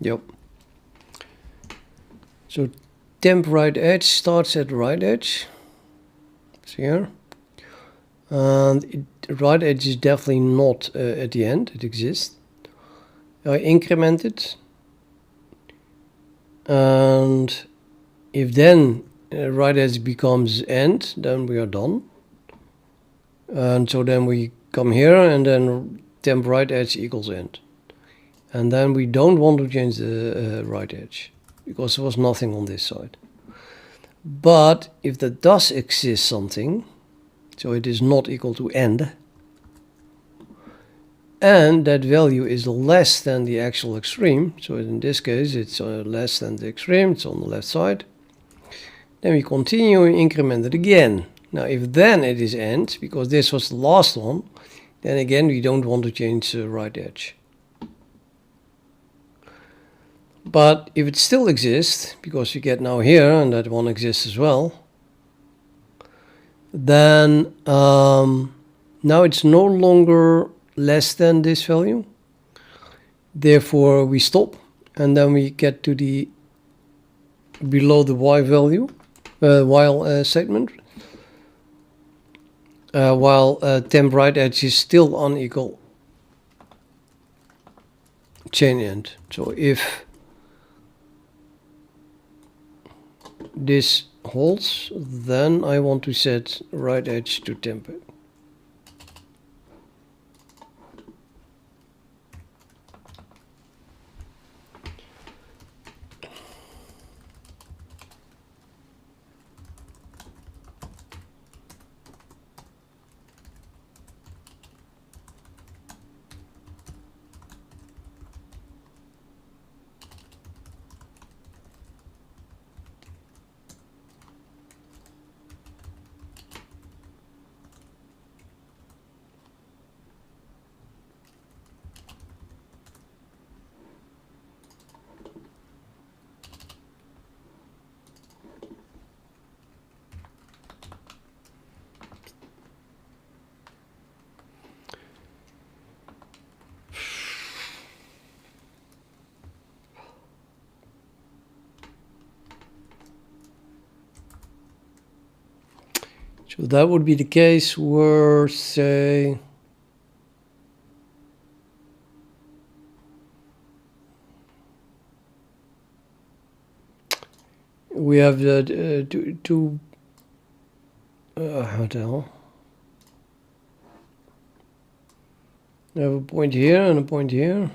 Yep. So temp right edge starts at right edge. See here. And right edge is definitely not at the end. It exists. I increment it. And if then right edge becomes end, then we are done. And so then we come here and then temp right edge equals end. And then we don't want to change the right edge because there was nothing on this side. But if there does exist something, so it is not equal to end, and that value is less than the actual extreme, so in this case it's less than the extreme, it's on the left side, then we continue and increment it again. Now if then it is end, because this was the last one, then again we don't want to change the right edge. But if it still exists, because you get now here, and that one exists as well, then now it's no longer less than this value. Therefore we stop, and then we get to the below the y value, while statement, while temp right edge is still unequal chain end. So if this holds, then I want to set right edge to temp. So that would be the case where, say, we have the two how the hell? We have a point here and a point here.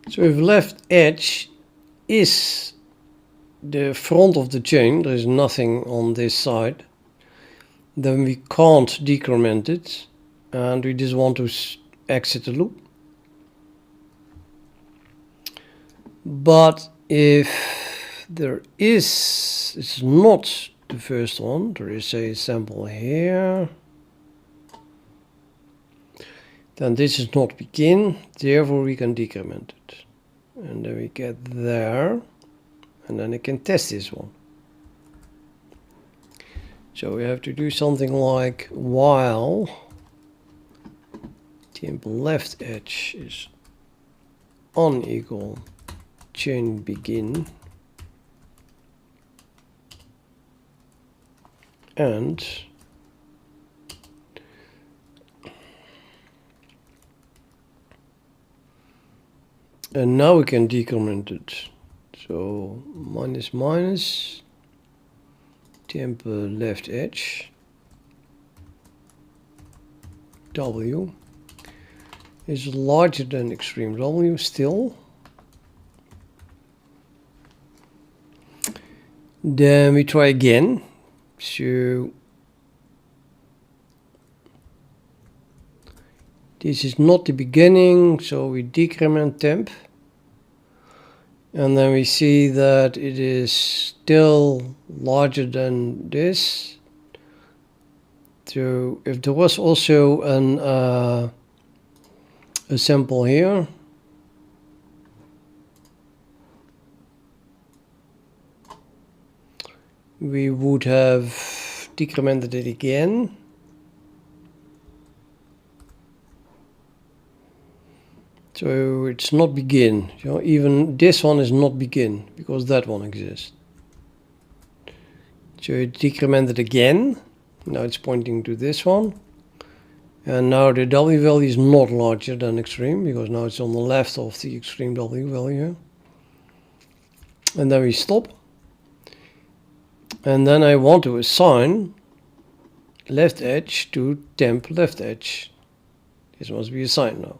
So if left edge is the front of the chain, there is nothing on this side, then we can't decrement it, and we just want to exit the loop. But if there is, it's not the first one, there is a sample here, then this is not begin, therefore we can decrement it. And then we get there, and then I can test this one. So we have to do something like while temp left edge is unequal chain begin, And now we can decrement it. So minus minus temp left edge W is larger than extreme W still. Then we try again. So this is not the beginning, so we decrement temp. And then we see that it is still larger than this. So if there was also a sample here, we would have decremented it again. So it's not begin. You know, even this one is not begin because that one exists. So it decremented again. Now it's pointing to this one. And now the W value is not larger than extreme because now it's on the left of the extreme W value. And then we stop. And then I want to assign left edge to temp left edge. This must be assigned now.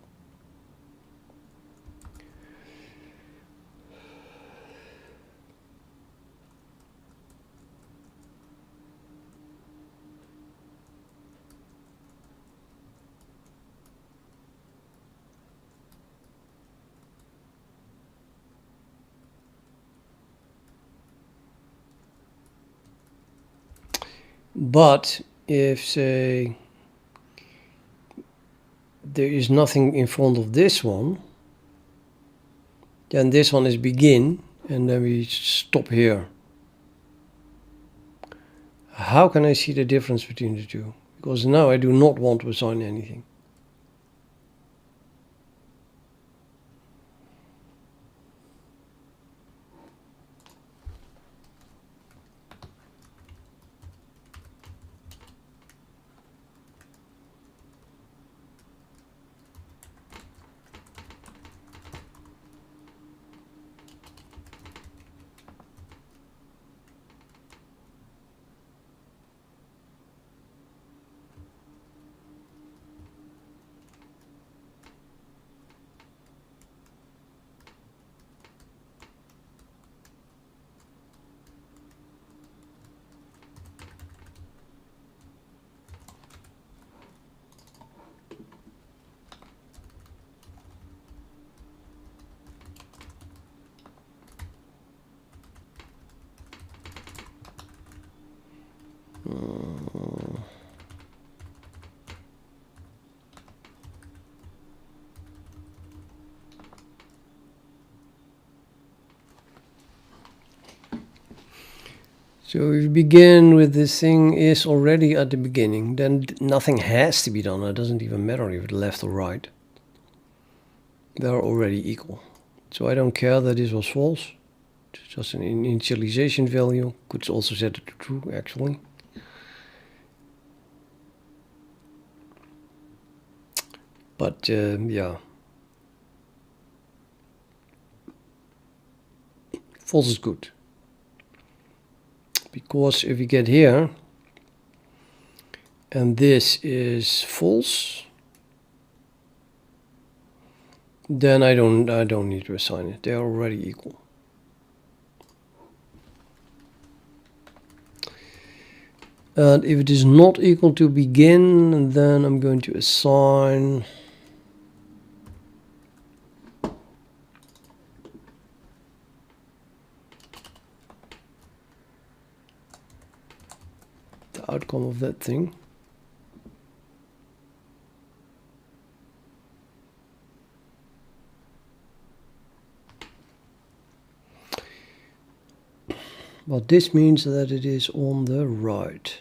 But if, say, there is nothing in front of this one, then this one is begin, and then we stop here. How can I see the difference between the two? Because now I do not want to assign anything. So if you begin with this thing is already at the beginning, then nothing has to be done. It doesn't even matter if it's left or right. They are already equal. So I don't care that this was false. It's just an initialization value. Could also set it to true, actually. But yeah. False is good. Because if we get here, and this is false, then I don't need to assign it. They are already equal. And if it is not equal to begin, then I'm going to assign the outcome of that thing. But this means that it is on the right.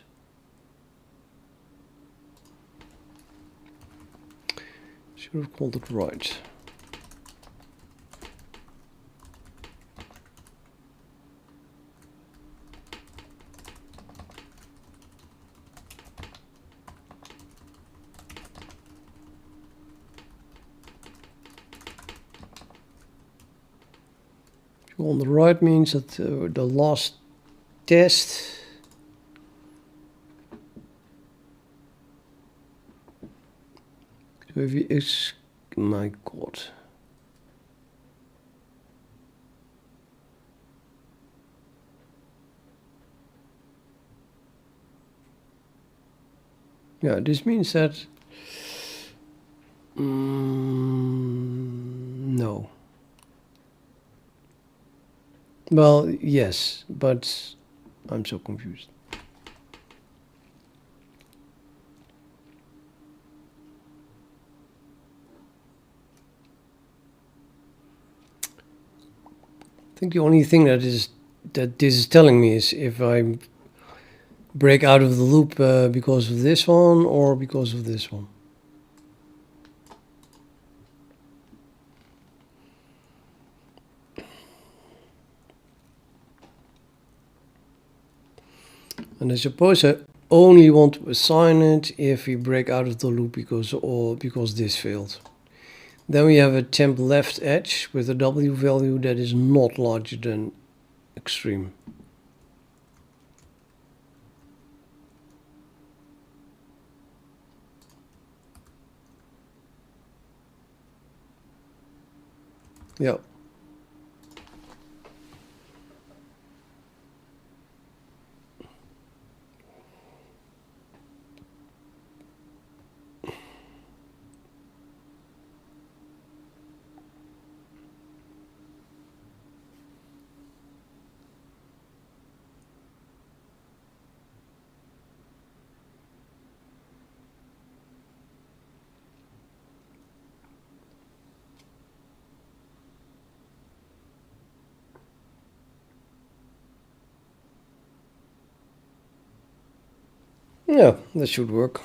Should have called it right. circle on the right means that the last test is, my god. Yeah, this means that no. Well, yes, but I'm so confused. I think the only thing that this is telling me is if I break out of the loop because of this one or because of this one. And I suppose I only want to assign it if we break out of the loop because this failed. Then we have a temp left edge with a W value that is not larger than extreme. Yeah. Yeah, that should work.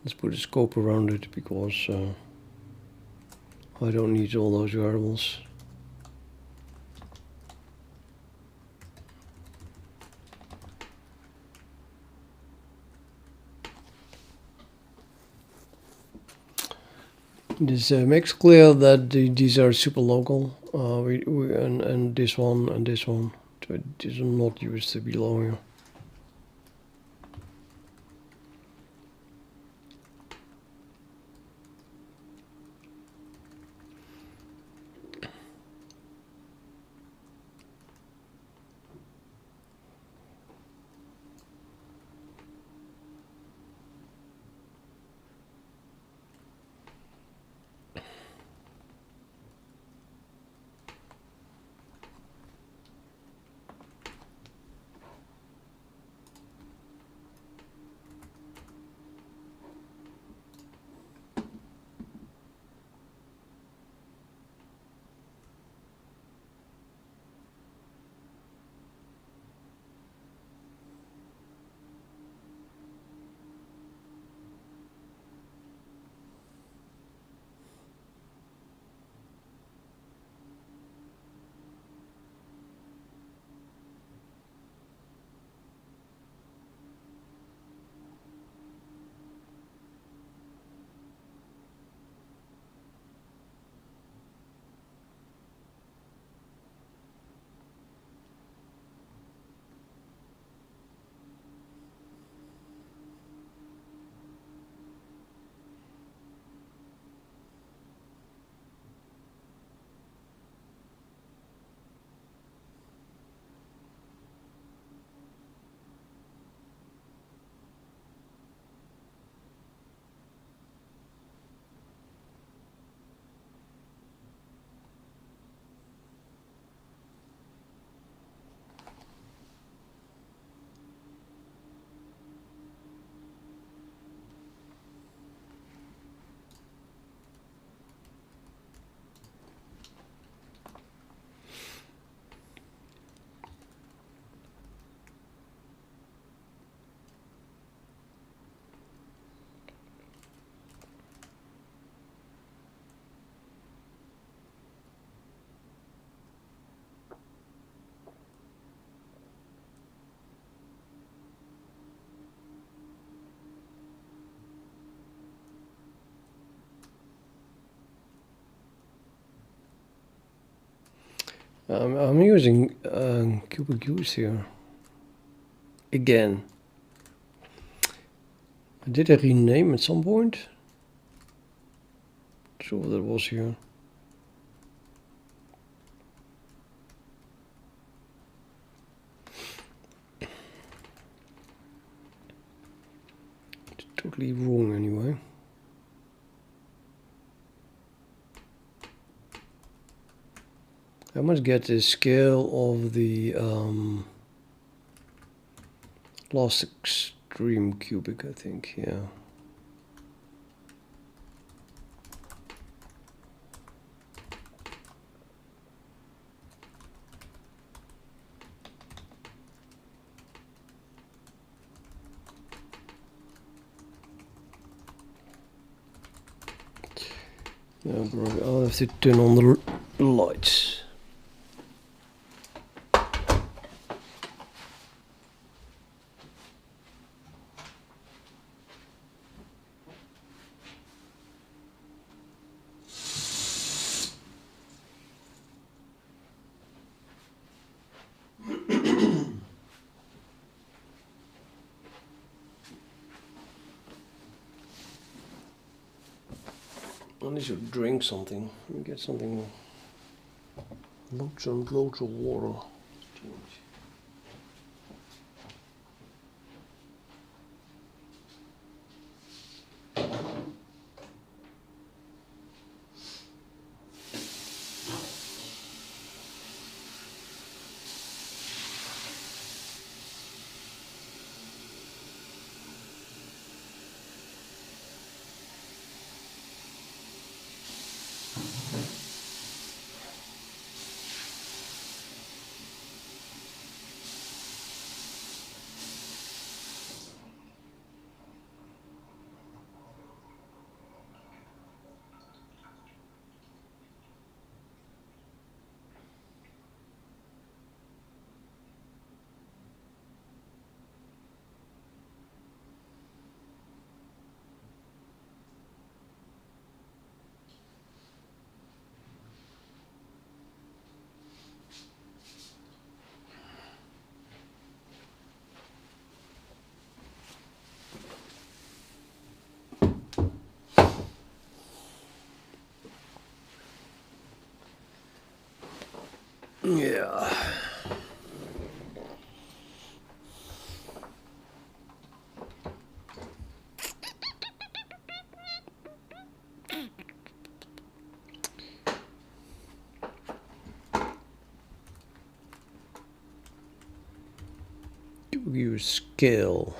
Let's put a scope around it because I don't need all those variables. This makes clear that these are super local. And this one and this one. These are not used below here. I'm using CubicUse here. Again. Did I rename at some point? Not sure what that was here. It's totally wrong anyway. I must get the scale of the last extreme cubic, I think, yeah. No, bro, I'll have to turn on the lights. I need to drink something. Let me get something. Loads and loads of water. Yeah. Use scale.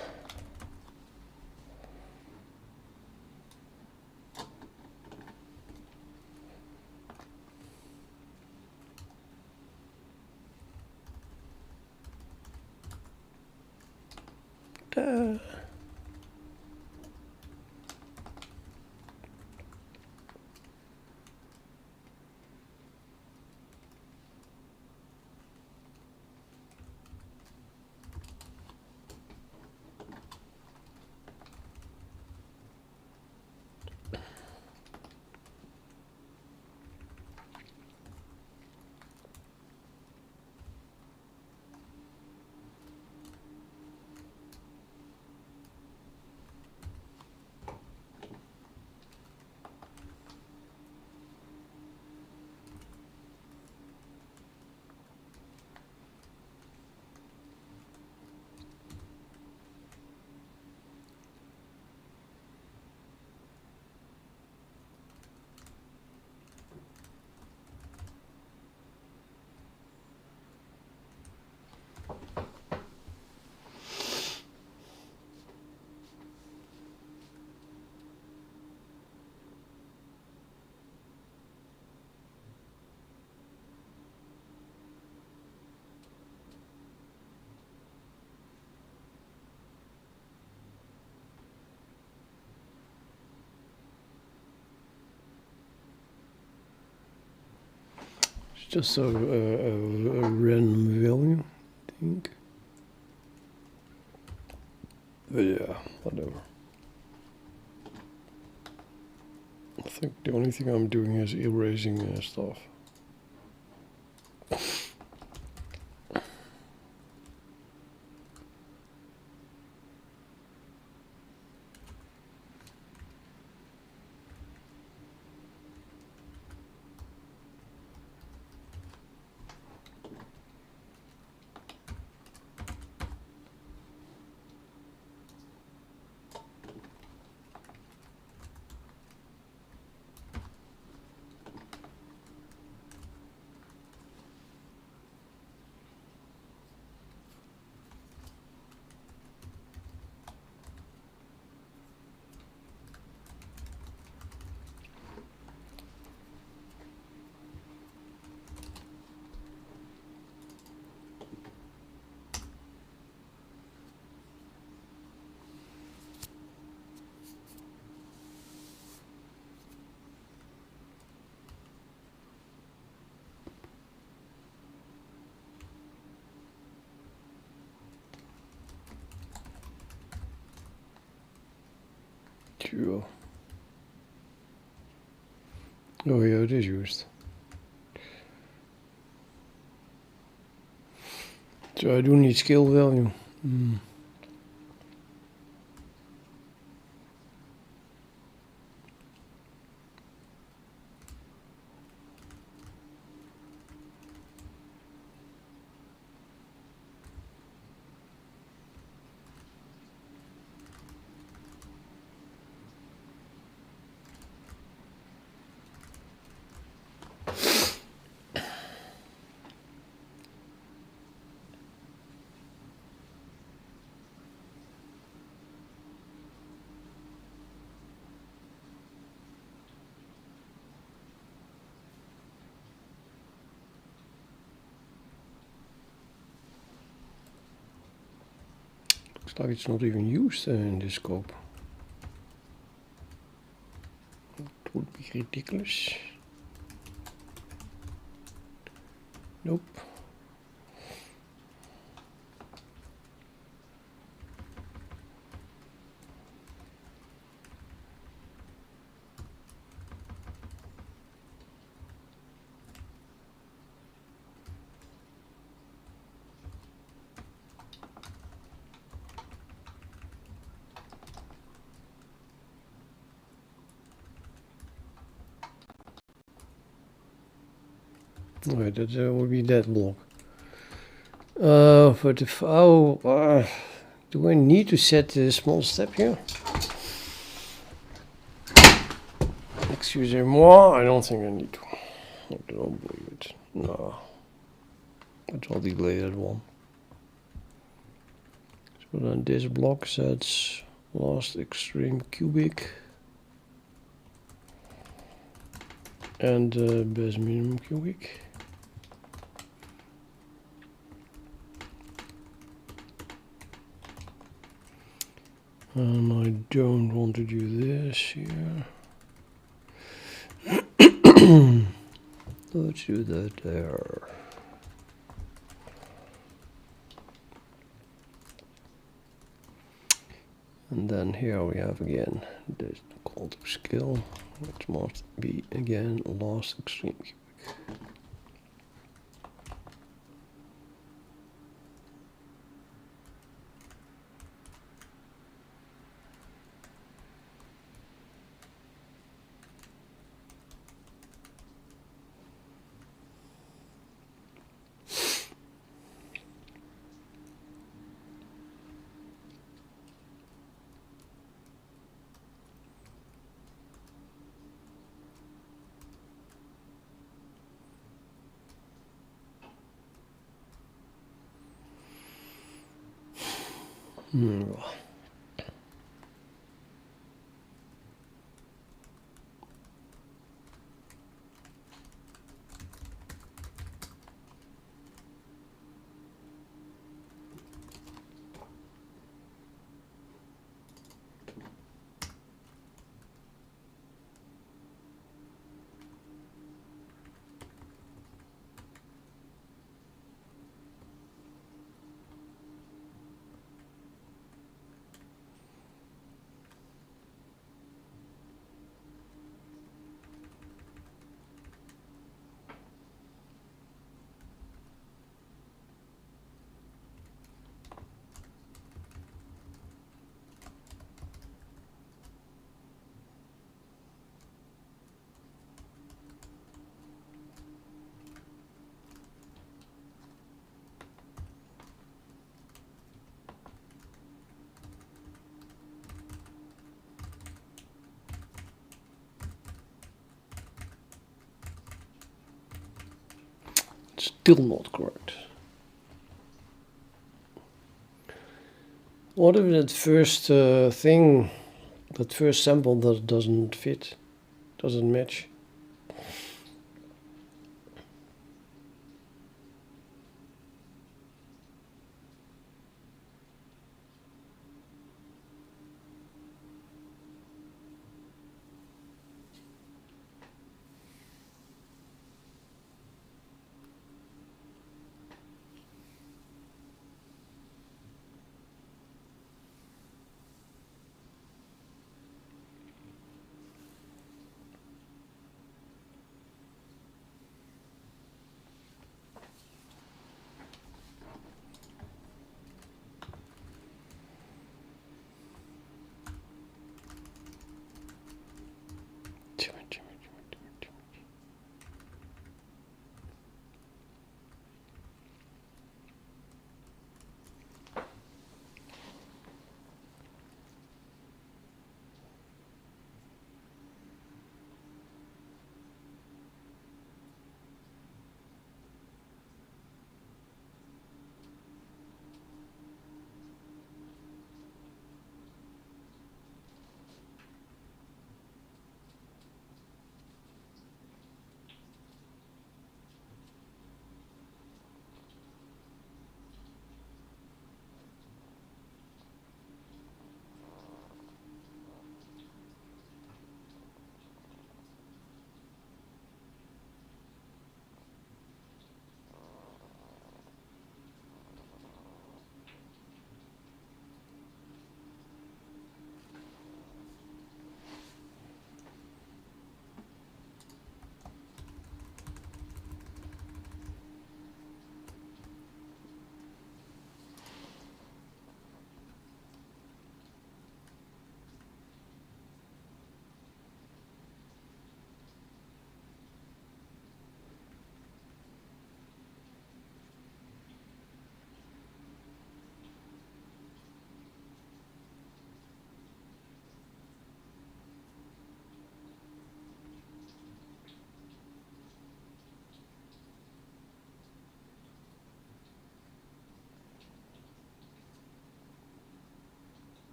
It's just a random value, I think. But yeah, whatever. I think the only thing I'm doing is erasing stuff. Sure. Oh yeah, it is used. So I do need scale value. Looks like it's not even used in this scope. It would be ridiculous. Nope. Right, that would be that block. For the do I need to set the small step here? Excusez-moi, I don't think I need to. I don't believe it. No. I'll delay that one. So then this block sets last extreme cubic and base minimum cubic. And I don't want to do this here. Let's do that there. And then here we have again this call to scale, which must be again last extreme cubic. Still not correct. What if that first thing, that first sample that doesn't fit, doesn't match?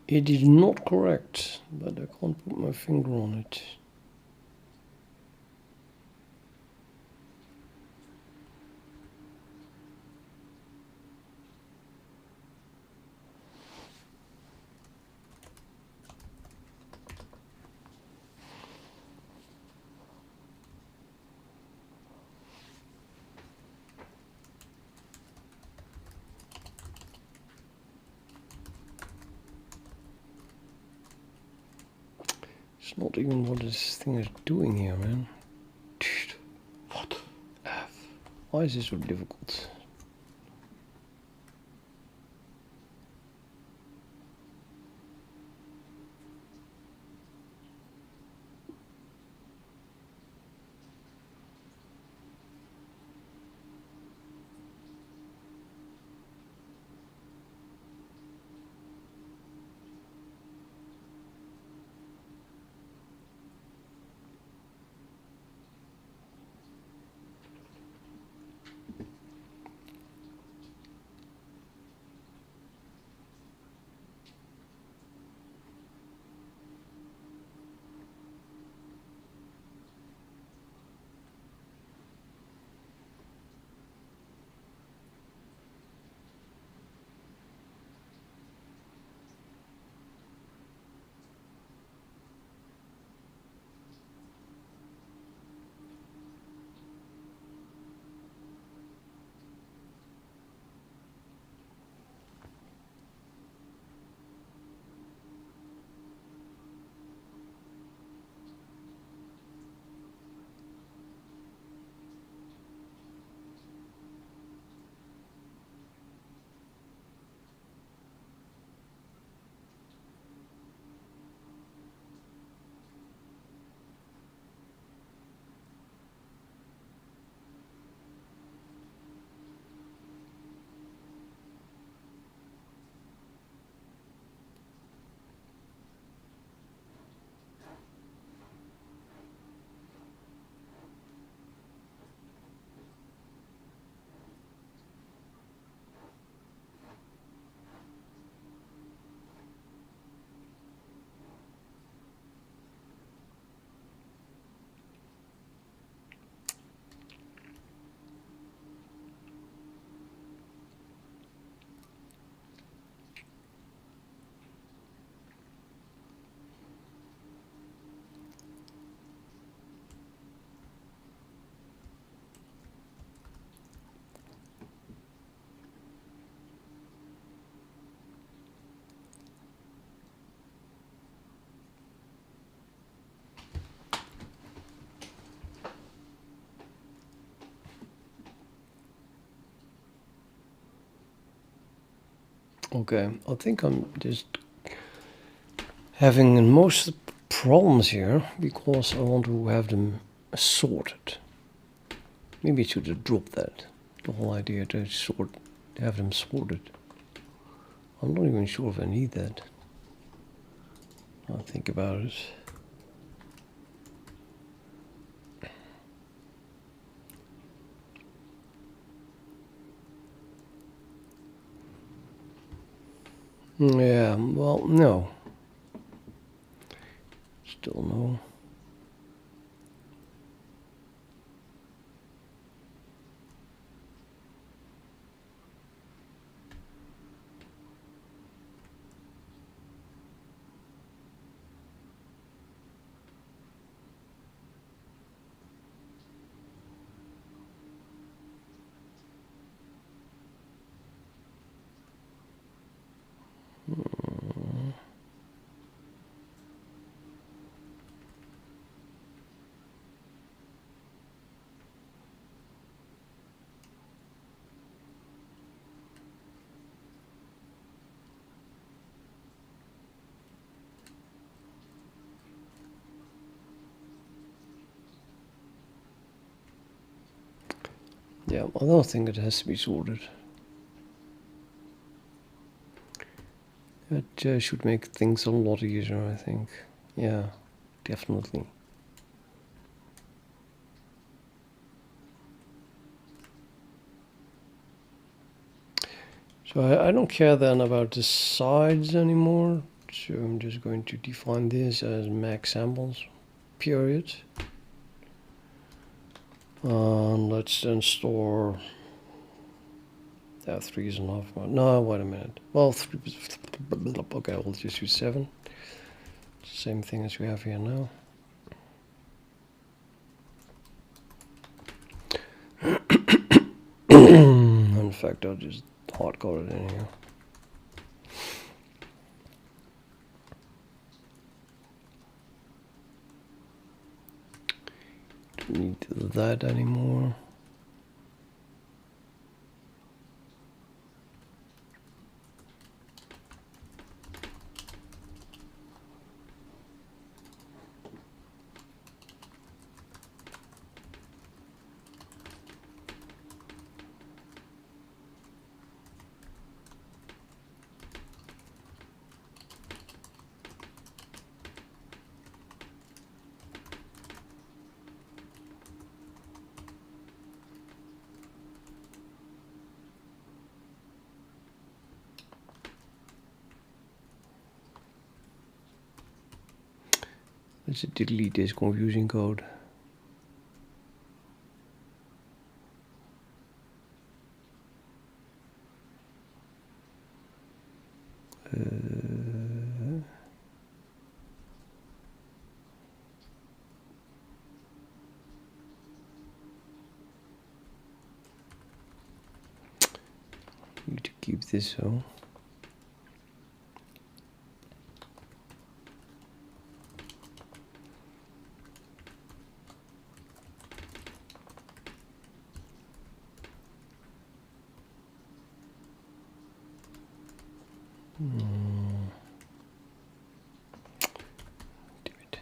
It is not correct, but I can't put my finger on it. It's not even what this thing is doing here, man. What? Why is this so difficult? Okay, I think I'm just having most problems here because I want to have them sorted. Maybe I should have dropped that. The whole idea to have them sorted. I'm not even sure if I need that. I'll think about it. Yeah, well, no. Still no. Yeah, I don't think it has to be sorted. That should make things a lot easier, I think. Yeah, definitely. So I don't care then about the sides anymore. So I'm just going to define this as max samples period. And let's then store, yeah, 3 is enough. No, wait a minute. Well, 3, okay, we'll just use 7. Same thing as we have here now. In fact, I'll just hardcode it in here. Don't need that anymore. Let's delete this confusing code. Need to keep this so. Damn it.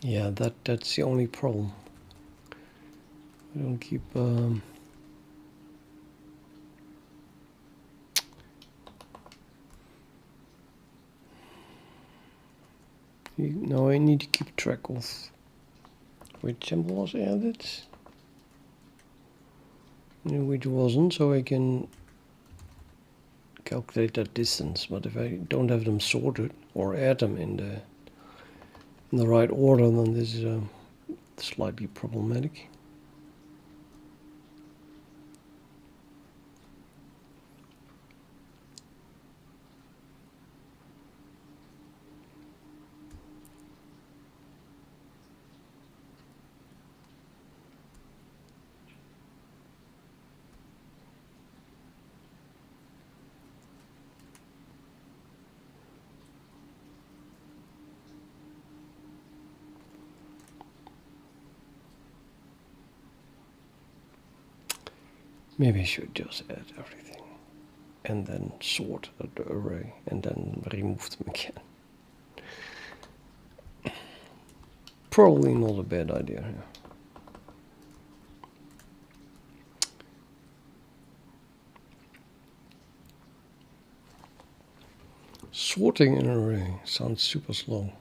Yeah, that's the only problem. I don't keep now I need to keep track of which symbol was added and which wasn't, so I can calculate that distance. But if I don't have them sorted or add them in the right order, then this is slightly problematic. Maybe I should just add everything and then sort the array and then remove them again. Probably not a bad idea. Yeah. Sorting an array sounds super slow.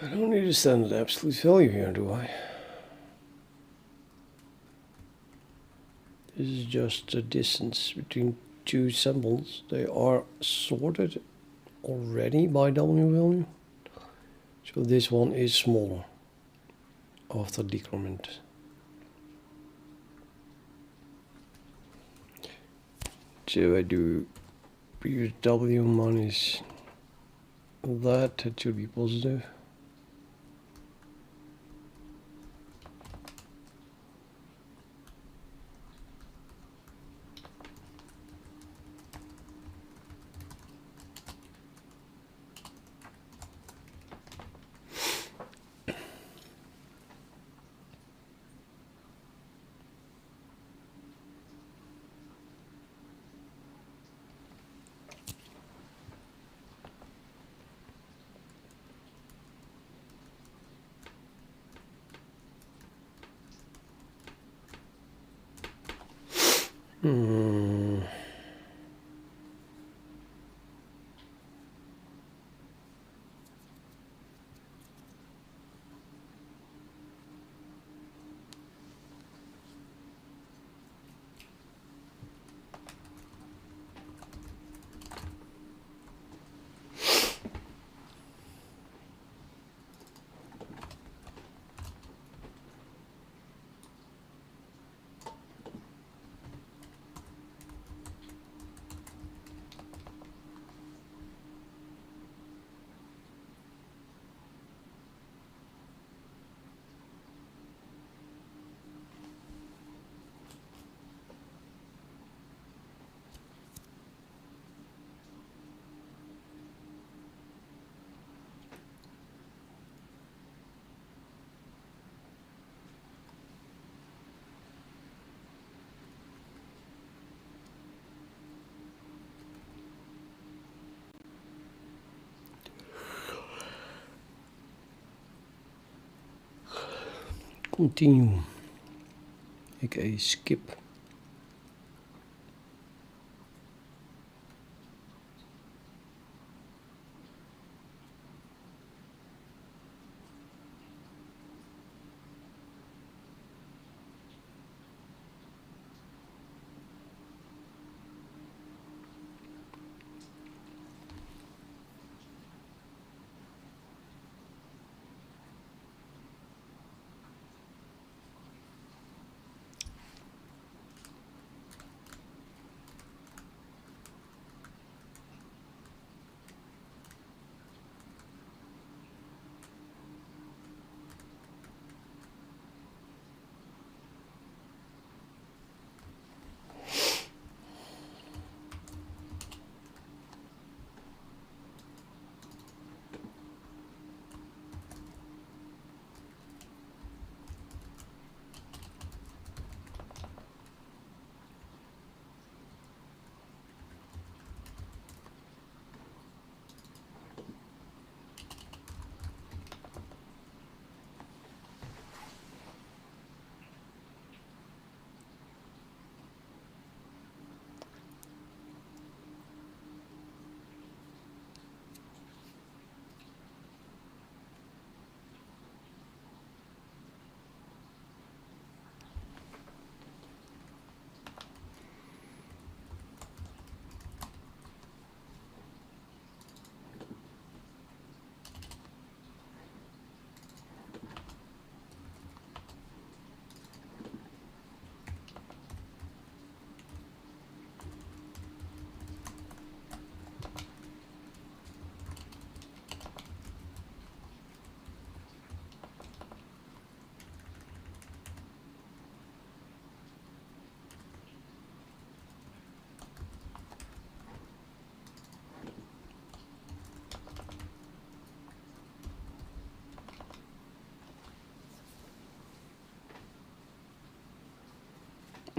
I don't need a standard absolute value here, do I? This is just the distance between two samples. They are sorted already by W value. So this one is smaller after decrement. So I do previous W minus that should be positive. Continue, aka skip.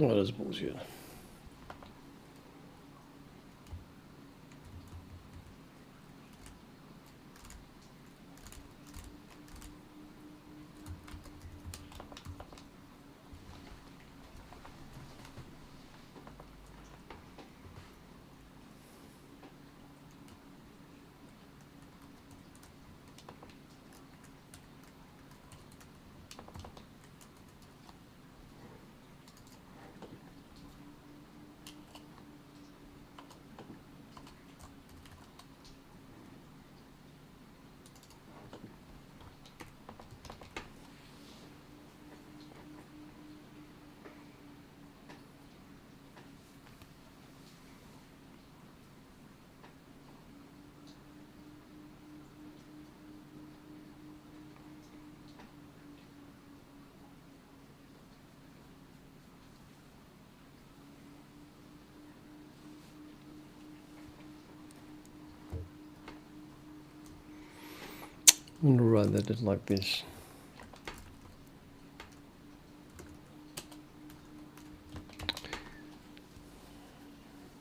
Oh, that's bullshit. I'm gonna write it like this.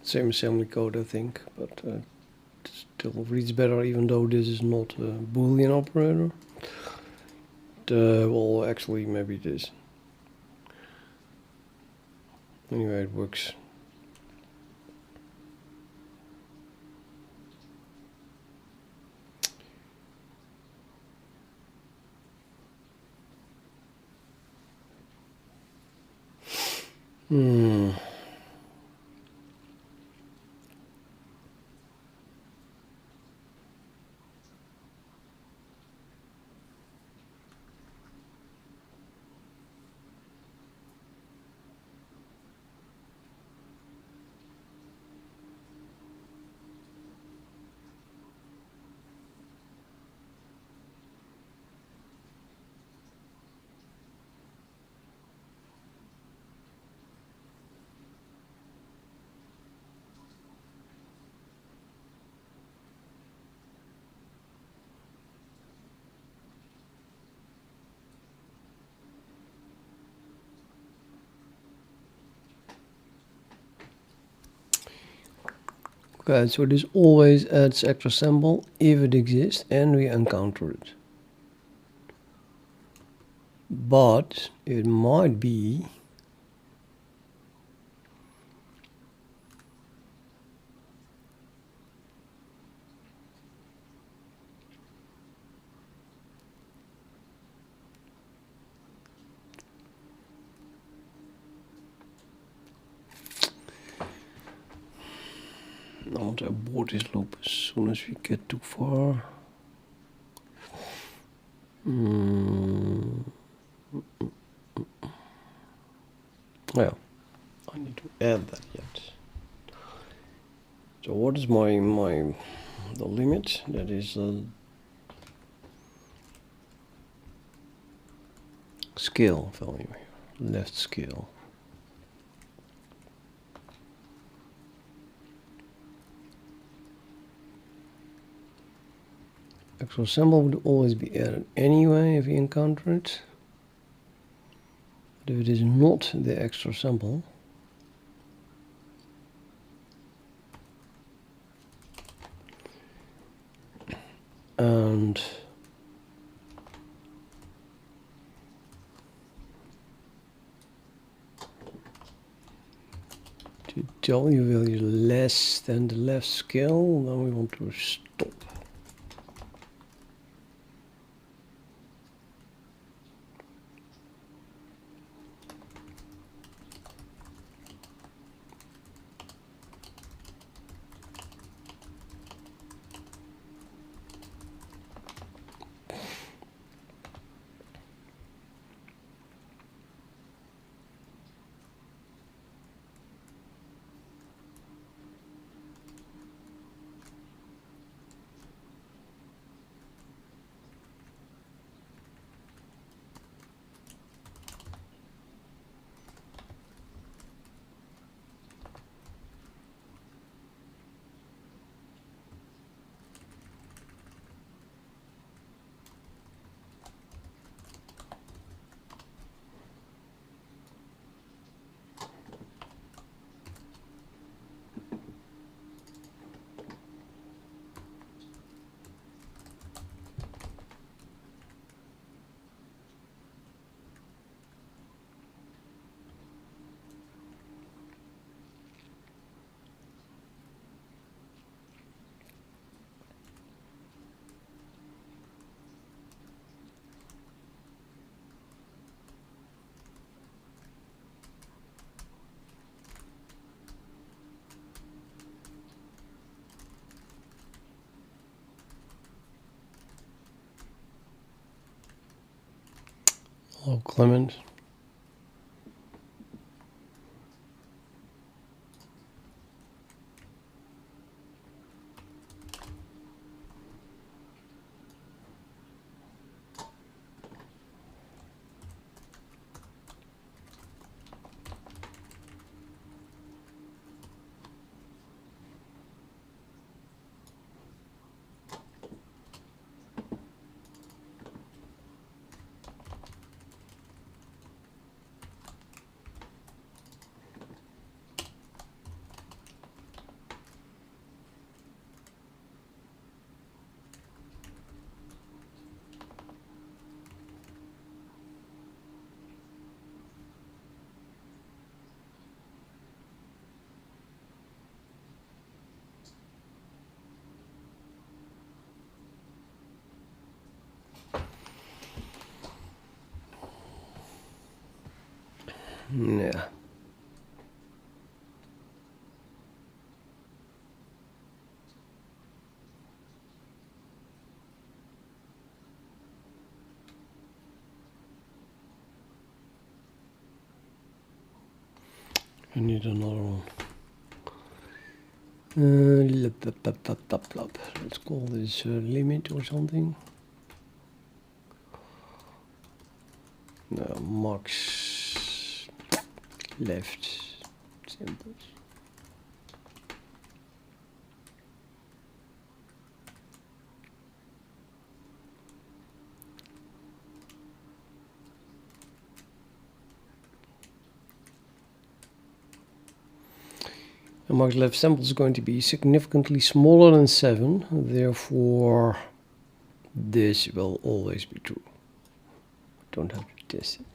Same assembly code, I think, but it still reads better, even though this is not a Boolean operator. Well, actually, maybe it is. Anyway, it works. Okay, so this always adds extra symbol if it exists and we encounter it. But it might be I want to abort this loop as soon as we get too far. Yeah, I need to add that yet. So what is the limit? That is scale value, left scale. Extra symbol would always be added anyway if you encounter it. But if it is not the extra symbol, and the W value is less than the left scale, then we want to stop. Hello, Clement. Yeah. I need another one. Let's call this limit or something. No, max left symbols. And max left sample is going to be significantly smaller than 7, therefore this will always be true. Don't have to test it.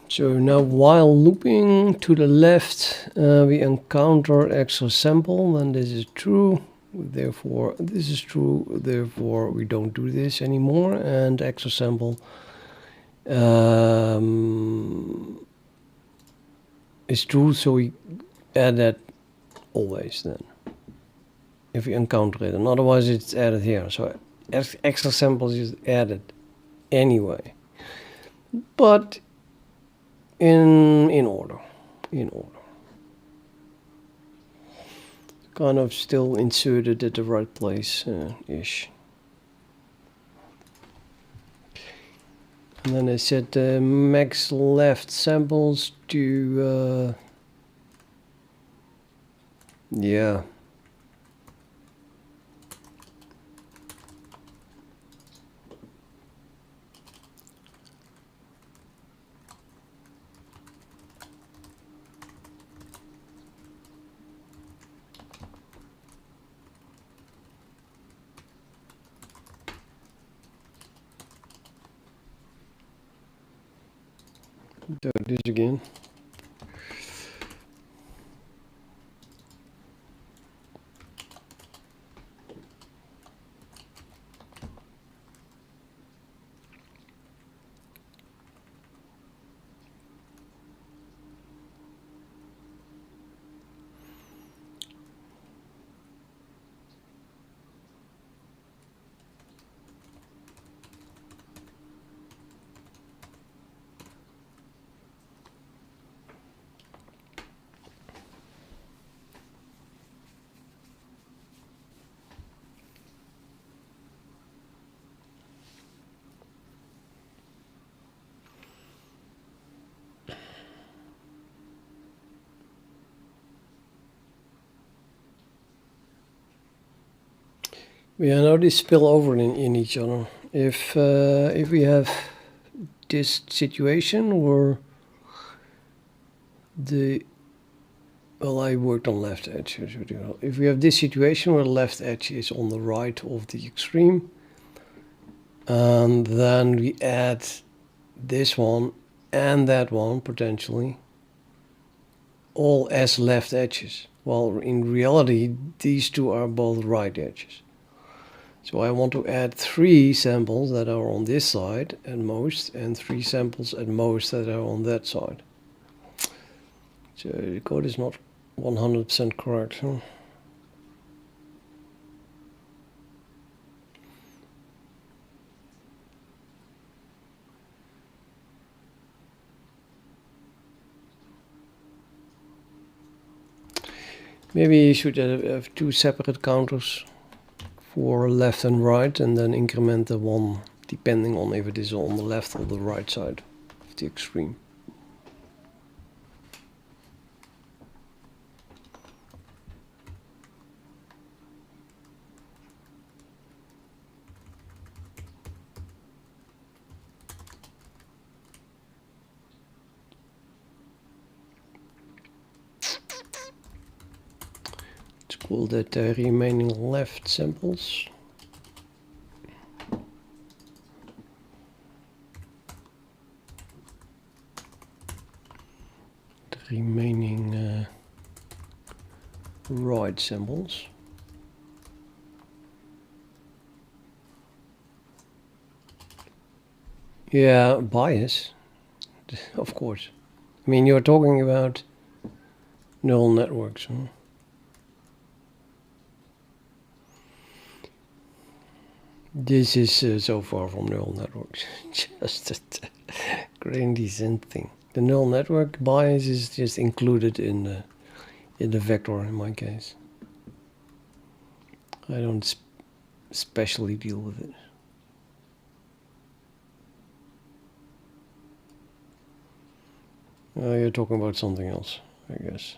So now while looping to the left, we encounter extra sample, then this is true, therefore this is true, therefore we don't do this anymore, and extra sample is true, so we add that always then, if we encounter it, and otherwise it's added here, so extra samples is added anyway, but in order. Kind of still inserted at the right place ish. And then I set max left samples to yeah. Do this again. Yeah, now they spill over in each other. If we have this situation where well, I worked on left edge. If we have this situation where the left edge is on the right of the extreme, and then we add this one and that one potentially, all as left edges. Well, in reality, these two are both right edges. So I want to add 3 samples that are on this side at most, and 3 samples at most that are on that side. So the code is not 100% correct. Huh? Maybe you should have 2 separate counters for left and right, and then increment the one depending on if it is on the left or the right side of the extreme. Let's call that the remaining left samples. remaining right samples. Yeah, bias, of course. I mean, you're talking about neural networks, huh? This is so far from neural networks. Just a grain descent thing. The neural network bias is just included in the vector in my case. I don't especially deal with it. You're talking about something else, I guess.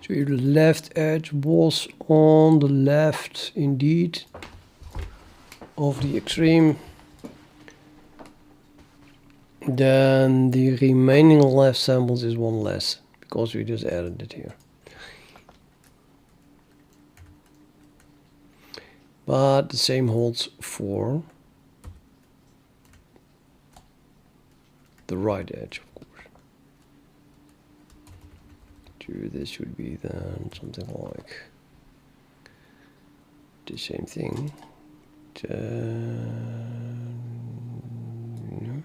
So the left edge was on the left, indeed, of the extreme. Then the remaining left samples is one less, because we just added it here. But the same holds for the right edge, of course. So this should be then something like the same thing. No.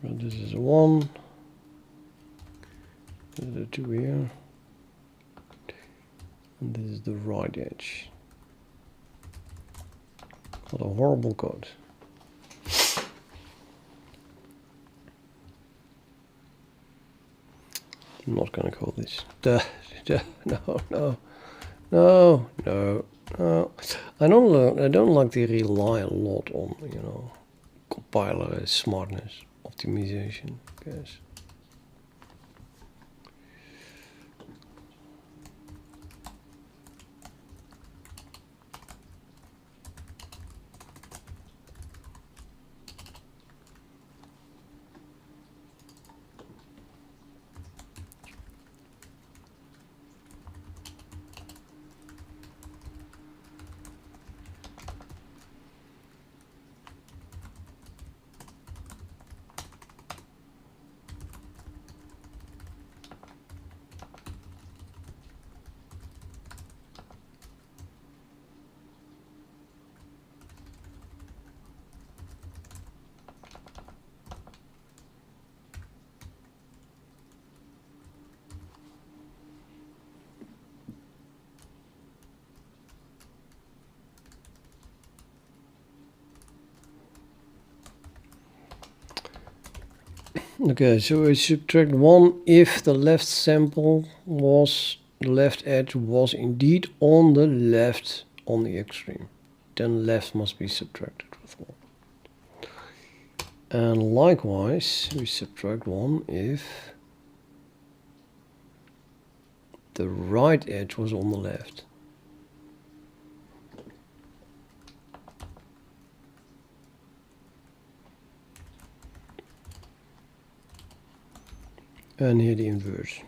Well, this is a 1. This is a 2 here. And this is the right edge. What a horrible code. I'm not gonna call this. No. I don't like to rely a lot on, you know, compiler smartness optimization, I guess. Okay, so I subtract 1 if the left sample was, the left edge was indeed on the left on the extreme. Then left must be subtracted with 1. And likewise, we subtract 1 if the right edge was on the left. And here the inverse.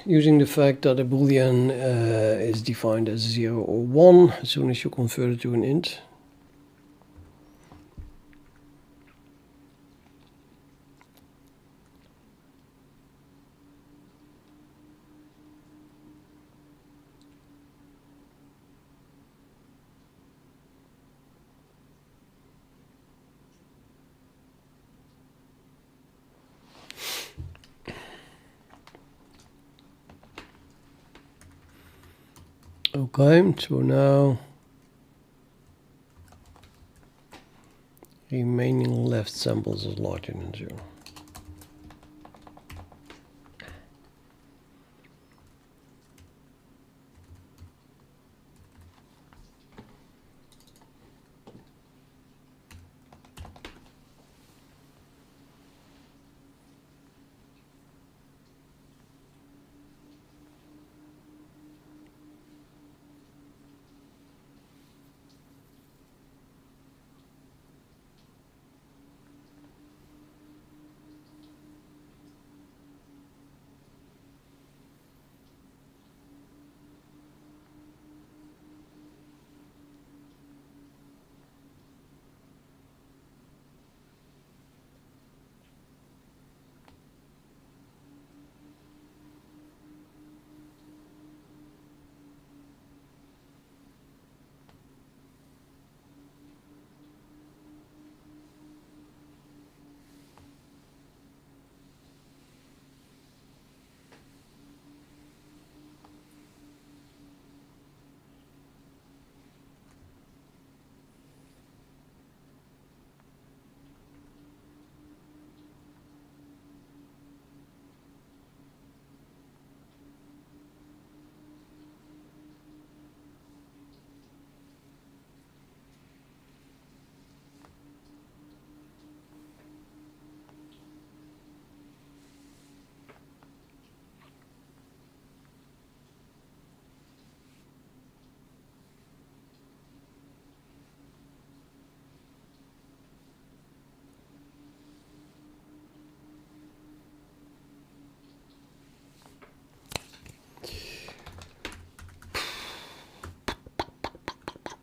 using the fact that a boolean is defined as 0 or 1 as soon as you convert it to an int. Okay, so now remaining left samples is larger than 0.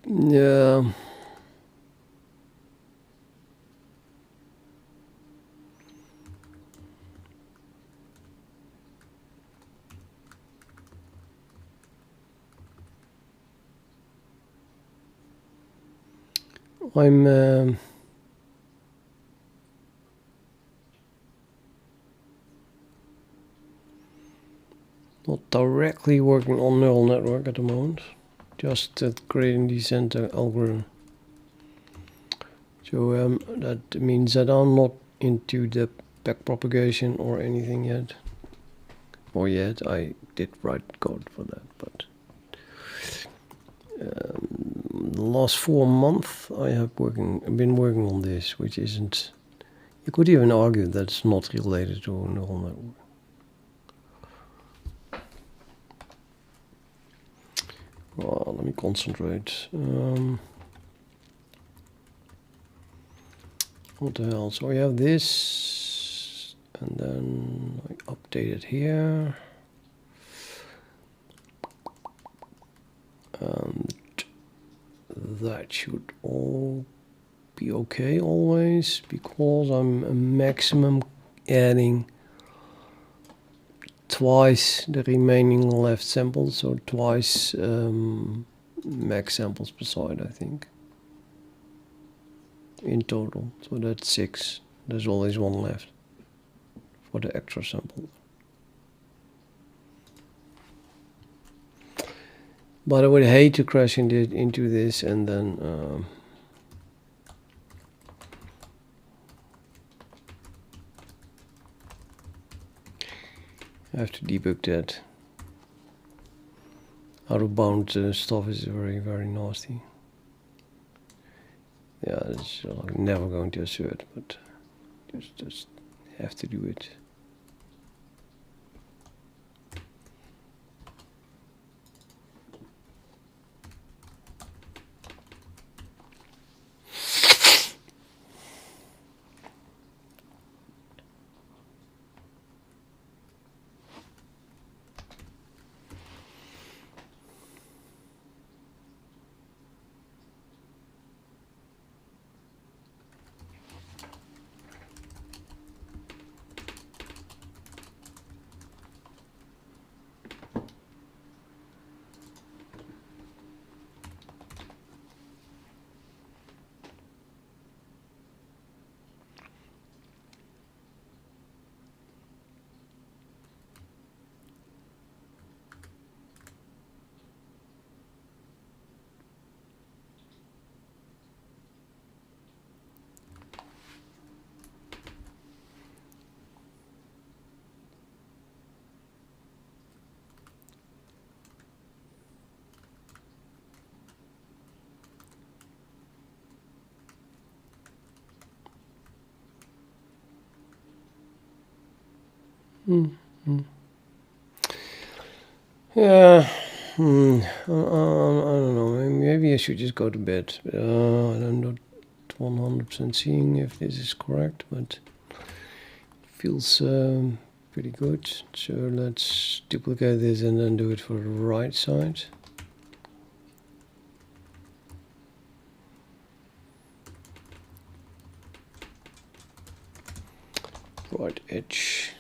Yeah. I'm not directly working on neural network at the moment, just creating the center algorithm. So that means that I'm not into the backpropagation or anything yet. Or yet, I did write code for that, but the last 4 months I have been working on this, which isn't. You could even argue that's not related to a neural network. Well, let me concentrate. What the hell? So we have this, and then I update it here. And that should all be okay always, because I'm a maximum adding twice the remaining left samples, so twice max samples per side, I think, in total. So that's 6. There's always 1 left for the extra sample. But I would hate to crash into this and then I have to debug that. Out of bound stuff is very, very nasty. Yeah, it's never going to assert, but just have to do it. Yeah. I don't know. Maybe I should just go to bed. I'm not 100% seeing if this is correct, but it feels pretty good. So let's duplicate this and then do it for the right side. Right edge.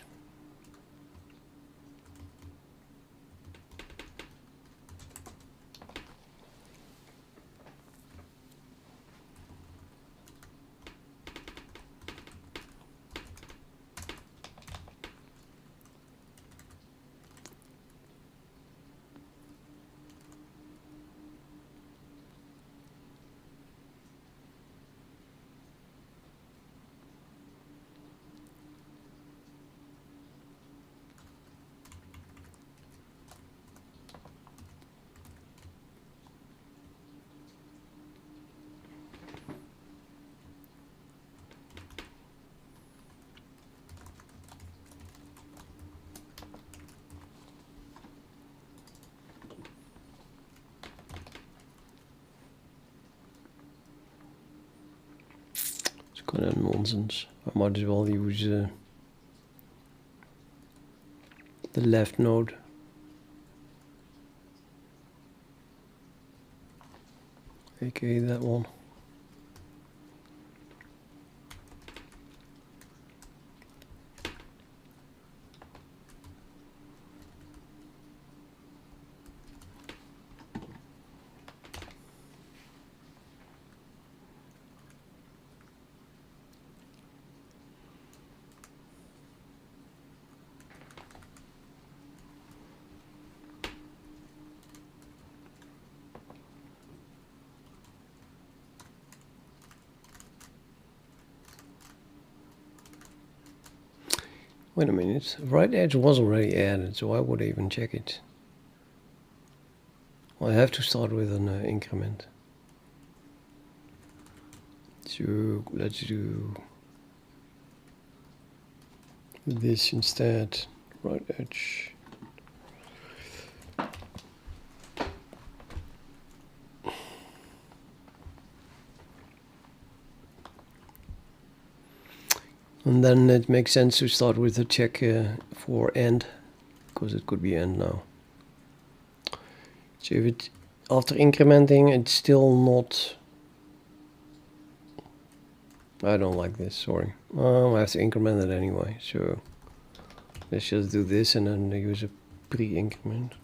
Kind of nonsense. I might as well use the left node. AKA that one. Wait a minute, right edge was already added, so I would even check it. Well, I have to start with an increment. So let's do this instead, right edge. And then it makes sense to start with a check for end, because it could be end now. So if it, after incrementing, it's still not... I don't like this, sorry. I have to increment it anyway, so let's just do this and then use a pre-increment.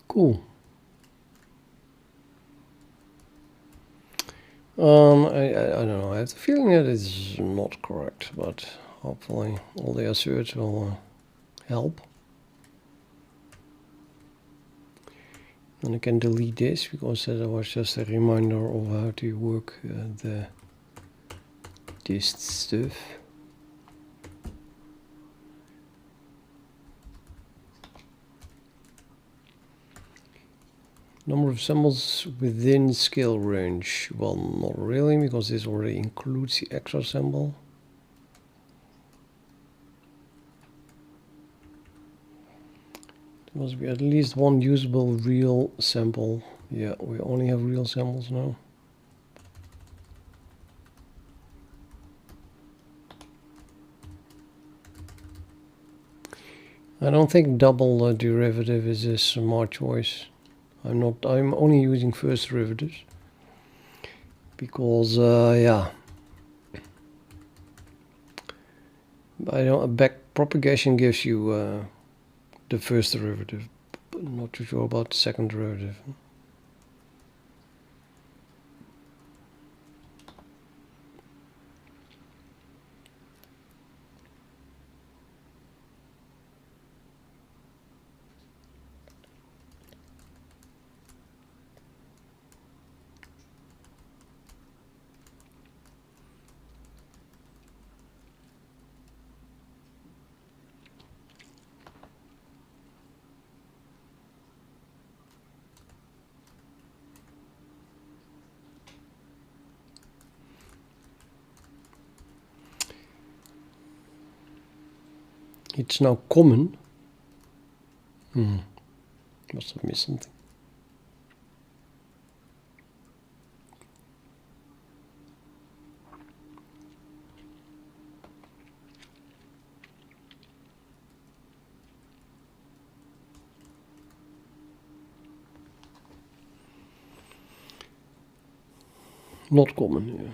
Cool. I don't know. I have the feeling that it's not correct, but hopefully all the asserts will help. And I can delete this because that was just a reminder of how to work the dist stuff. Number of symbols within scale range. Well, not really, because this already includes the extra symbol. Must be at least one usable real sample. Yeah, we only have real samples now. I don't think double derivative is a smart choice. I'm only using first derivatives. Because, yeah. Back propagation gives you the first derivative, but I'm not too sure about the second derivative. It's now common. Must have missed something. Not common, yeah.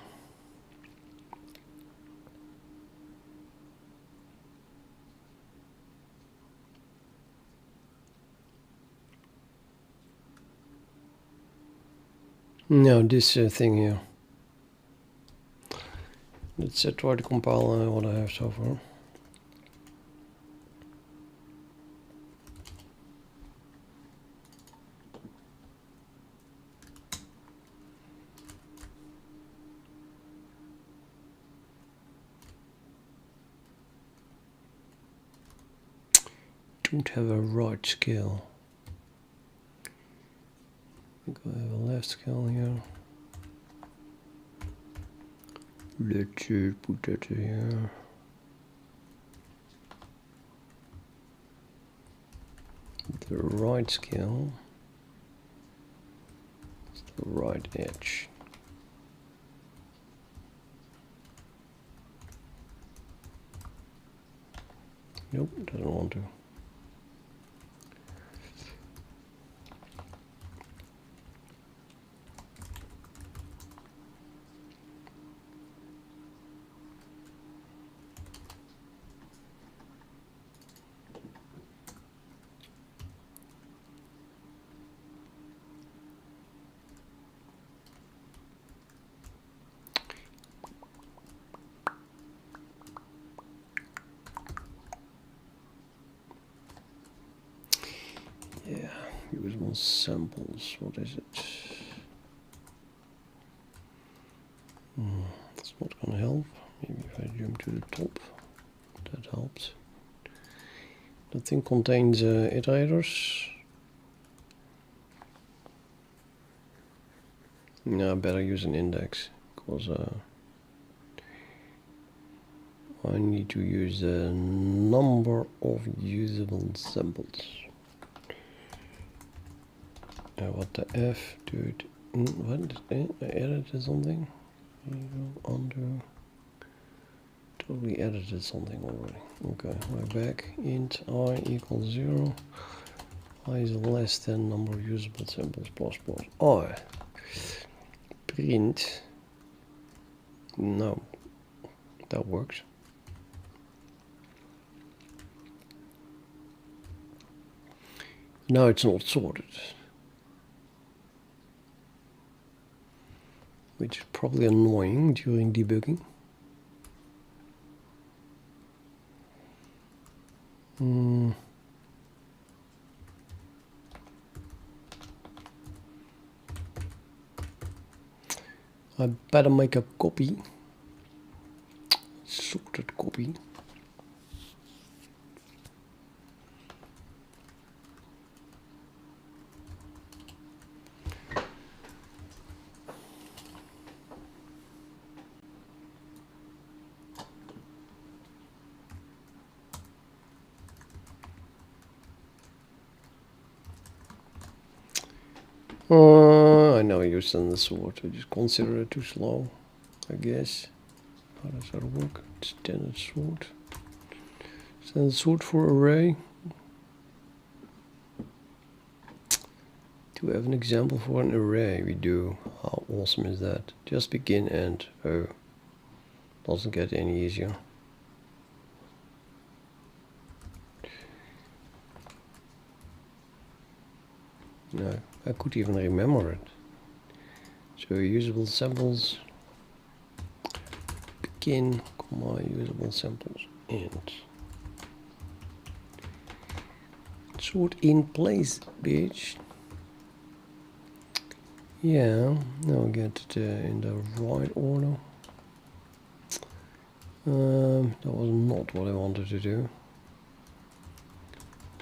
No, this thing here. Let's try to compile what I have so far. Don't have a right scale. I think I have a left scale here. Let's put that here. The right scale is the right edge. Nope, doesn't want to. Yeah, usable samples. What is it? That's not gonna help. Maybe if I jump to the top, that helps. The thing contains iterators. No, better use an index because I need to use the number of usable samples. What the F, dude? What? I edited something? Undo. Totally edited something already. Okay, we're back. Int I equals 0. I is less than number of usable samples plus plus I. Print. No, that works. Now it's not sorted, which is probably annoying during debugging. I better make a copy, sorted copy. I never use standard sort. I just consider it too slow, I guess. How does that work? Standard sort. Standard sort for array. Do we have an example for an array? We do. How awesome is that? Just begin and oh, doesn't get any easier. No, I could even remember it. So usable samples, begin, comma, usable samples, and sort in place, bitch. Yeah, now we get it in the right order. That was not what I wanted to do.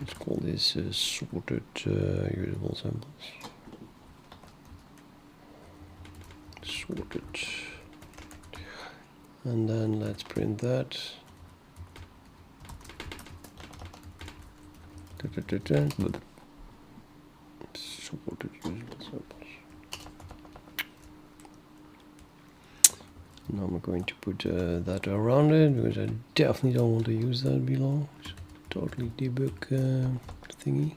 Let's call this sorted usable samples. Sorted. And then let's print that. Sorted usable samples. Now I'm going to put that around it because I definitely don't want to use that below. So totally debug thingy.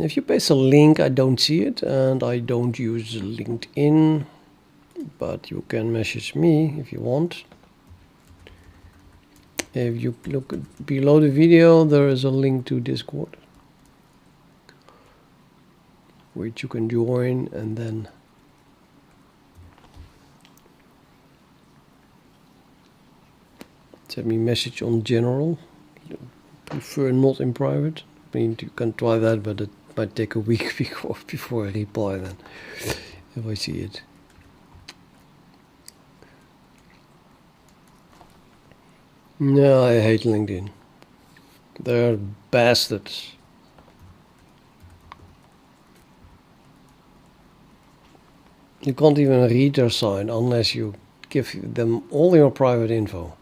If you paste a link, I don't see it, and I don't use LinkedIn, but you can message me if you want. If you look below the video, there is a link to Discord, which you can join and then send me a message on general. Prefer not in private. I mean, you can try that, but it might take a week before I reply then, if I see it. No, I hate LinkedIn. They're bastards. You can't even read their sign unless you give them all your private info.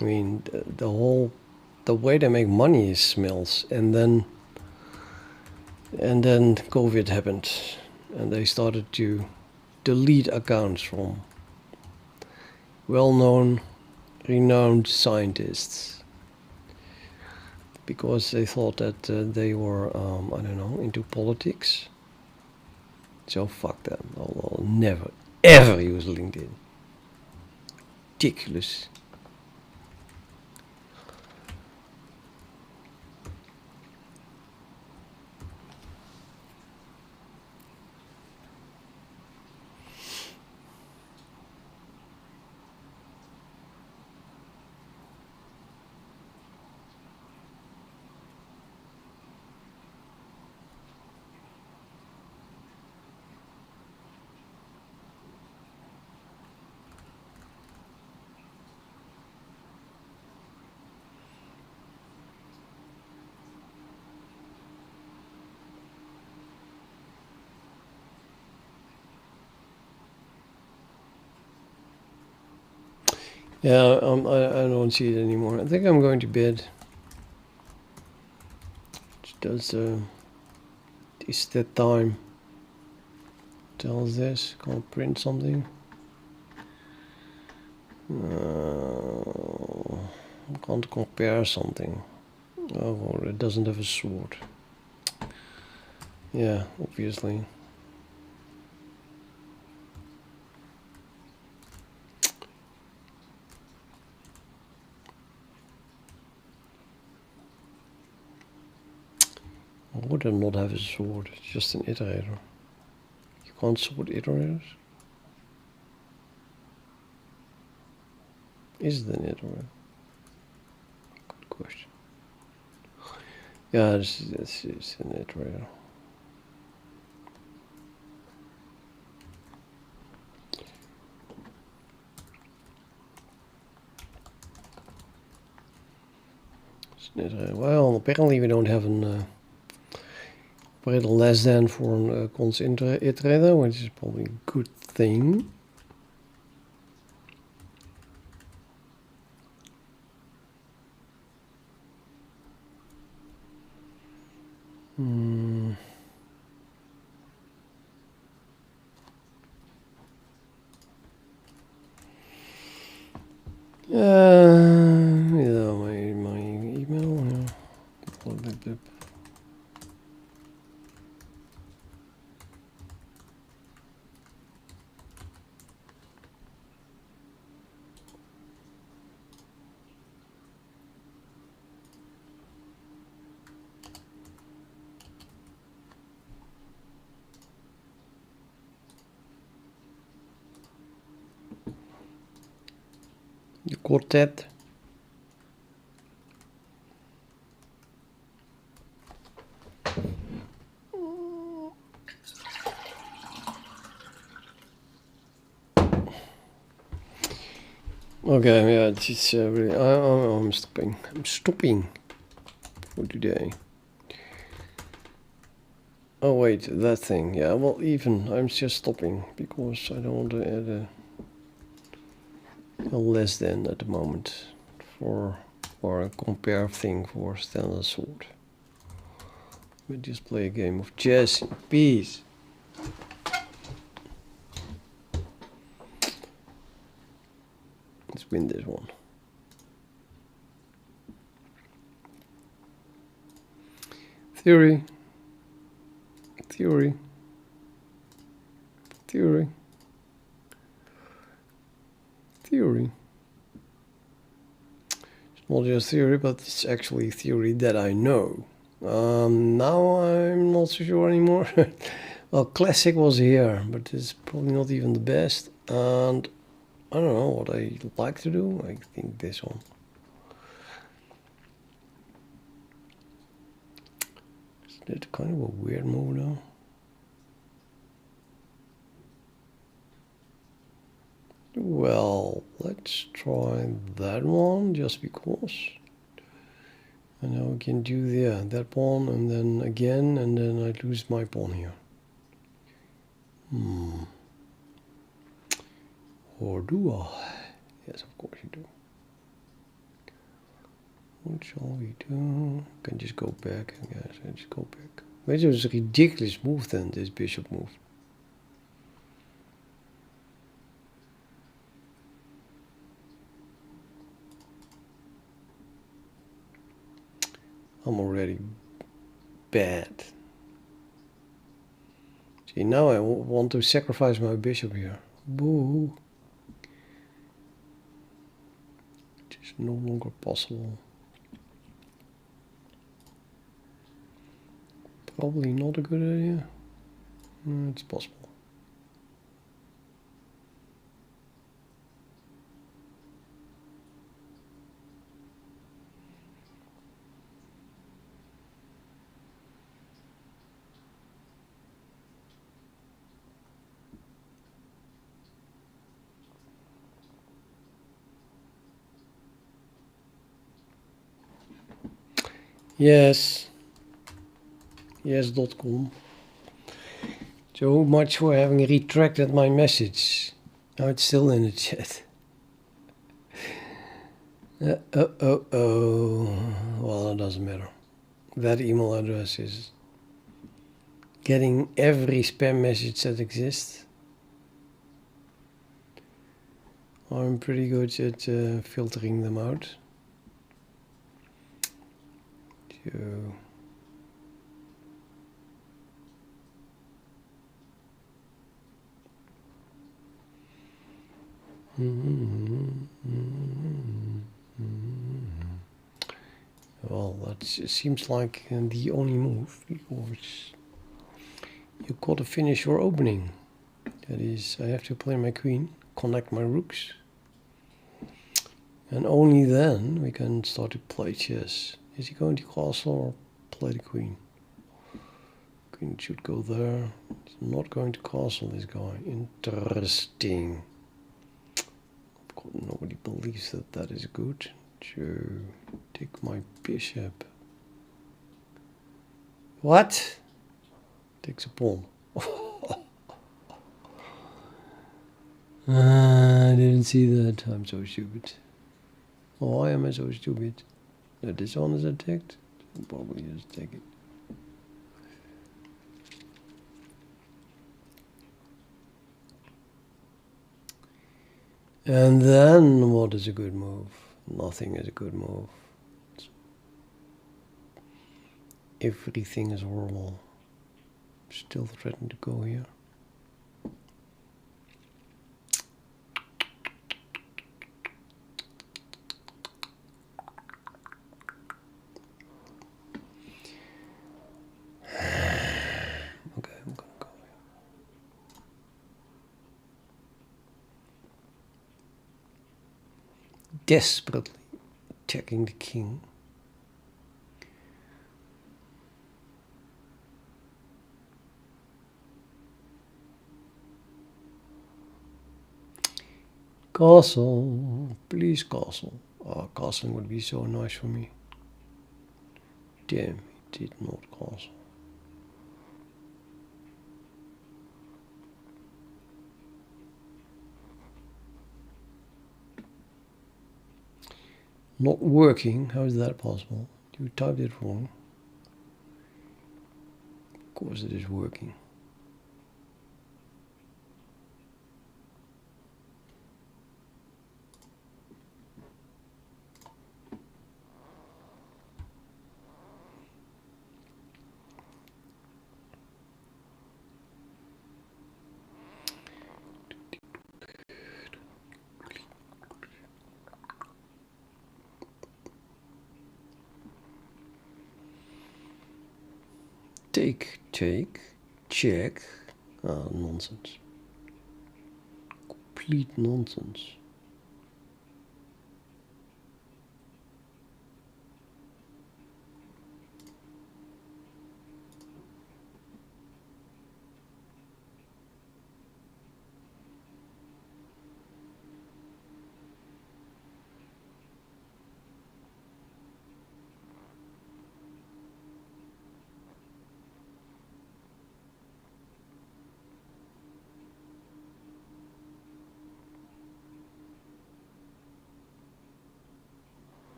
I mean, the way they make money smells, and then COVID happened, and they started to delete accounts from well-known, renowned scientists because they thought that they were, I don't know, into politics. So fuck them. I'll never, ever use LinkedIn. Ridiculous. Yeah, I don't see it anymore. I think I'm going to bed. It's that time. Tells this. Can't print something. Can't compare something. Oh, well, it doesn't have a sword. Yeah, obviously. Why would it not have a sword? It's just an iterator. You can't sort iterators? Is it an iterator? Good question. Yeah, it's an iterator. Well, apparently we don't have an operator less than for a const iterator, which is probably a good thing. Hmm. Yeah, my email. Yeah. The quartet. Okay, yeah, it's really. I'm stopping. I'm stopping for today. Oh wait, that thing. Yeah, well, even I'm just stopping because I don't want to add a less than at the moment for or a compare thing for standard sword. We just play a game of chess in peace. Let's win this one. Theory. Theory. Theory. Theory. It's not just theory, but it's actually theory that I know. Now I'm not so sure anymore. Well, classic was here, but it's probably not even the best. And I don't know what I like to do. I think this one. Is that kind of a weird move though? Well, let's try that one just because. And now we can do that pawn and then again, and then I lose my pawn here. Or do I? Yes, of course you do. What shall we do? I can just go back, I guess. I just go back. Which is a ridiculous move then, this bishop move. I'm already bad. See, now I want to sacrifice my bishop here. Boo. It's no longer possible. Probably not a good idea. It's possible. Yes. Yes.com. So much for having retracted my message. Now it's still in the chat. Well, it doesn't matter. That email address is getting every spam message that exists. I'm pretty good at filtering them out. So well, that seems like the only move, because you gotta finish your opening. That is, I have to play my queen, connect my rooks, and only then we can start to play chess. Is he going to castle or play the queen? Queen should go there. He's not going to castle, this guy. Interesting. Nobody believes that that is good. So, take my bishop. What? Takes a pawn. I didn't see that. I'm so stupid. Why am I so stupid? That this one is attacked? I'll probably just take it. And then what is a good move? Nothing is a good move. Everything is horrible. Still threatening to go here. Okay, I'm gonna go here. Desperately attacking the king. Castle, please castle. Oh, castling would be so nice for me. Damn, he did not castle. Not working, how is that possible? You typed it wrong. Of course it is working. Take, check. Ah, nonsense. Complete nonsense.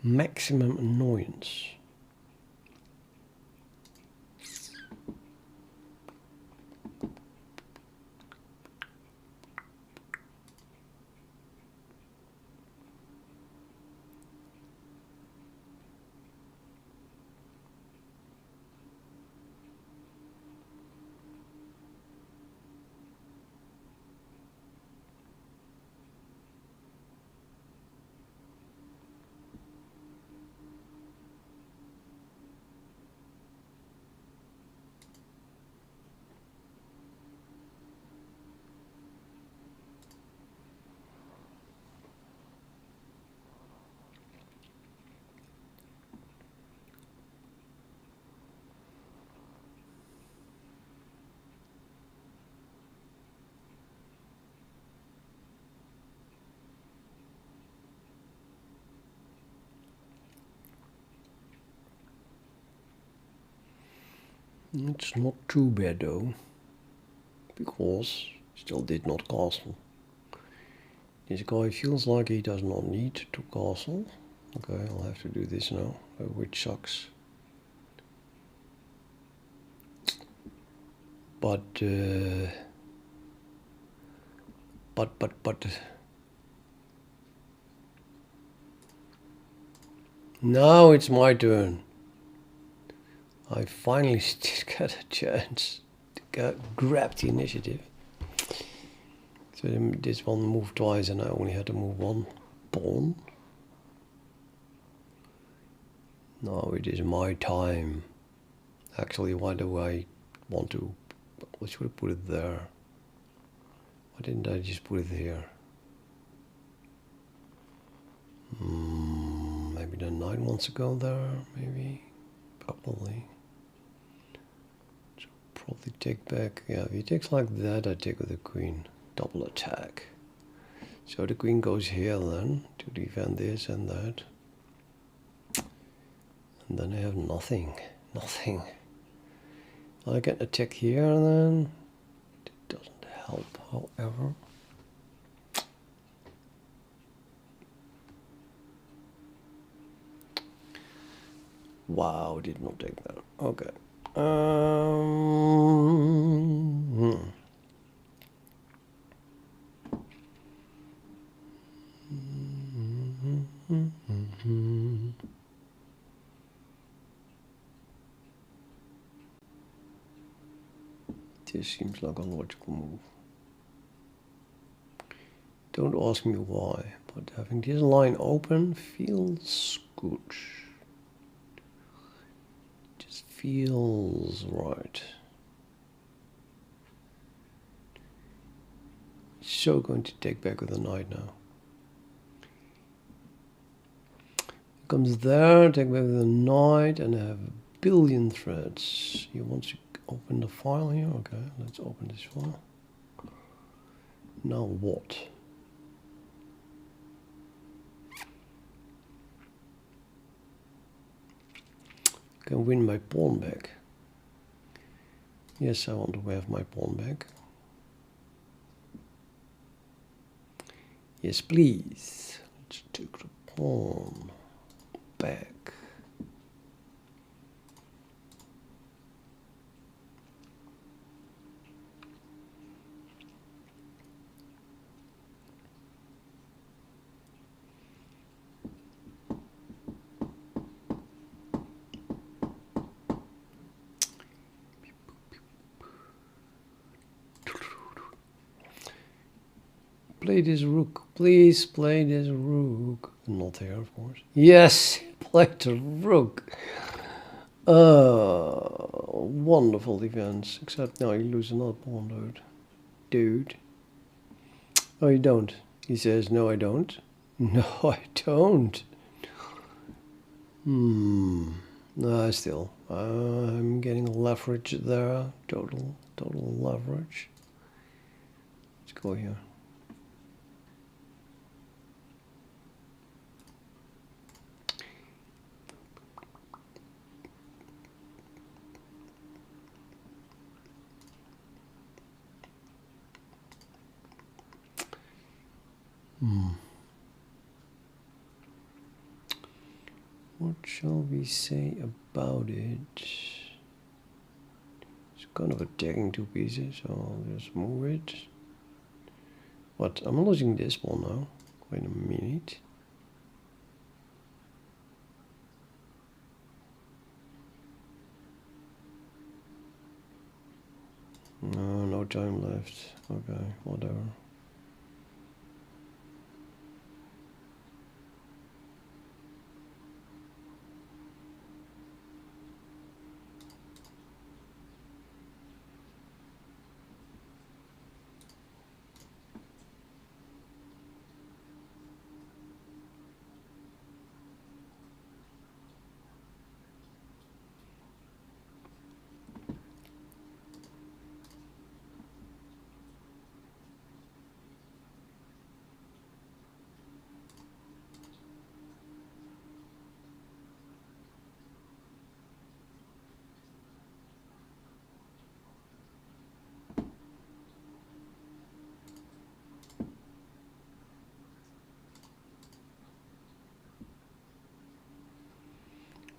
Maximum annoyance. It's not too bad though, because still did not castle. This guy feels like he does not need to castle. Okay, I'll have to do this now, which sucks. But now it's my turn. I finally got a chance to grab the initiative. So this one moved twice and I only had to move one pawn. Now it is my time. Actually, why do I want to... I should have put it there. Why didn't I just put it here? Maybe the knight wants to go there, maybe. Probably. So probably take back. Yeah, if he takes like that, I take with the queen. Double attack. So the queen goes here then to defend this and that. And then I have nothing. Nothing. I can attack here then. It doesn't help, however. Wow, did not take that. Okay. This seems like a logical move. Don't ask me why, but having this line open feels good. Just feels right. So going to take back with the knight now. Comes there, take back with the knight, and I have a billion threads. He wants to open the file here. Okay, let's open this file. Now what? Can win my pawn back. Yes, I want to have my pawn back. Yes, please. Let's take the pawn back. Play this rook. Please play this rook. Not here, of course. Yes, play the rook. Wonderful defense. Except now you lose another pawn, dude. Oh, you don't. He says, no, I don't. No, I don't. No, still. I'm getting leverage there. Total leverage. Let's go here. What shall we say about it? It's kind of attacking two pieces, so I'll just move it. What? I'm losing this pawn now. Wait a minute. No, no time left. Okay, whatever.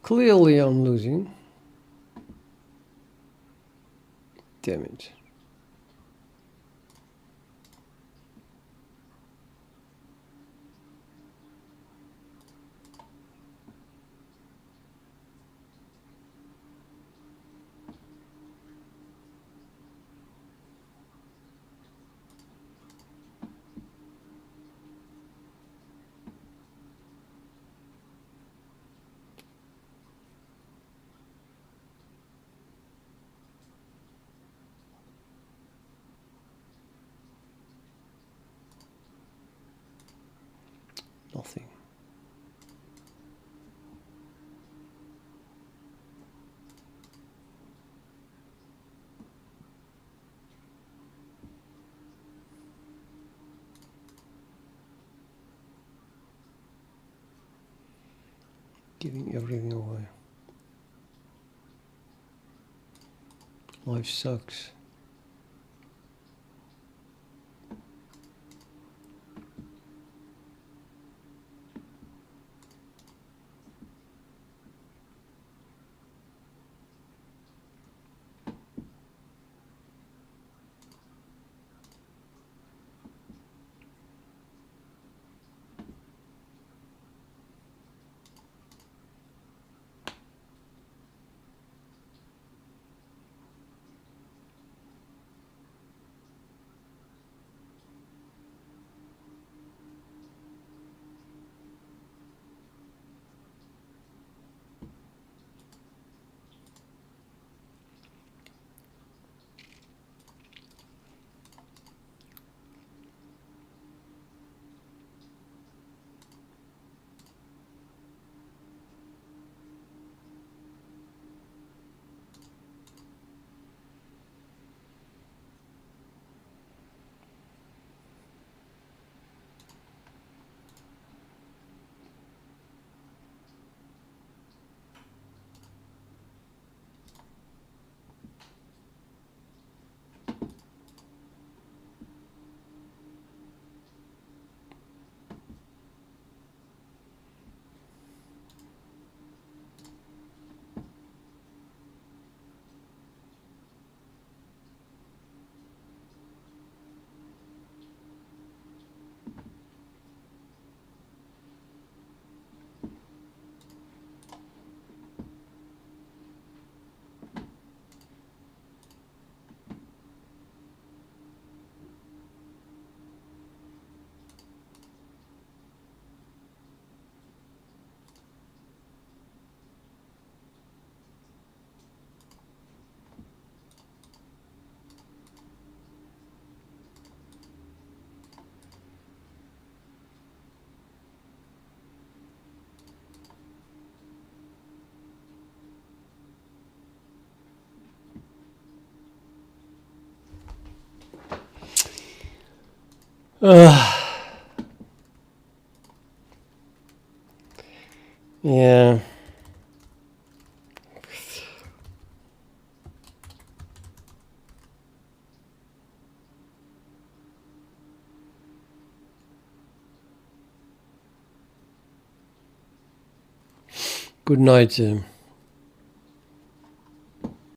Clearly I'm losing. Damn it. Nothing. Giving everything away. Life sucks. Yeah. Good night.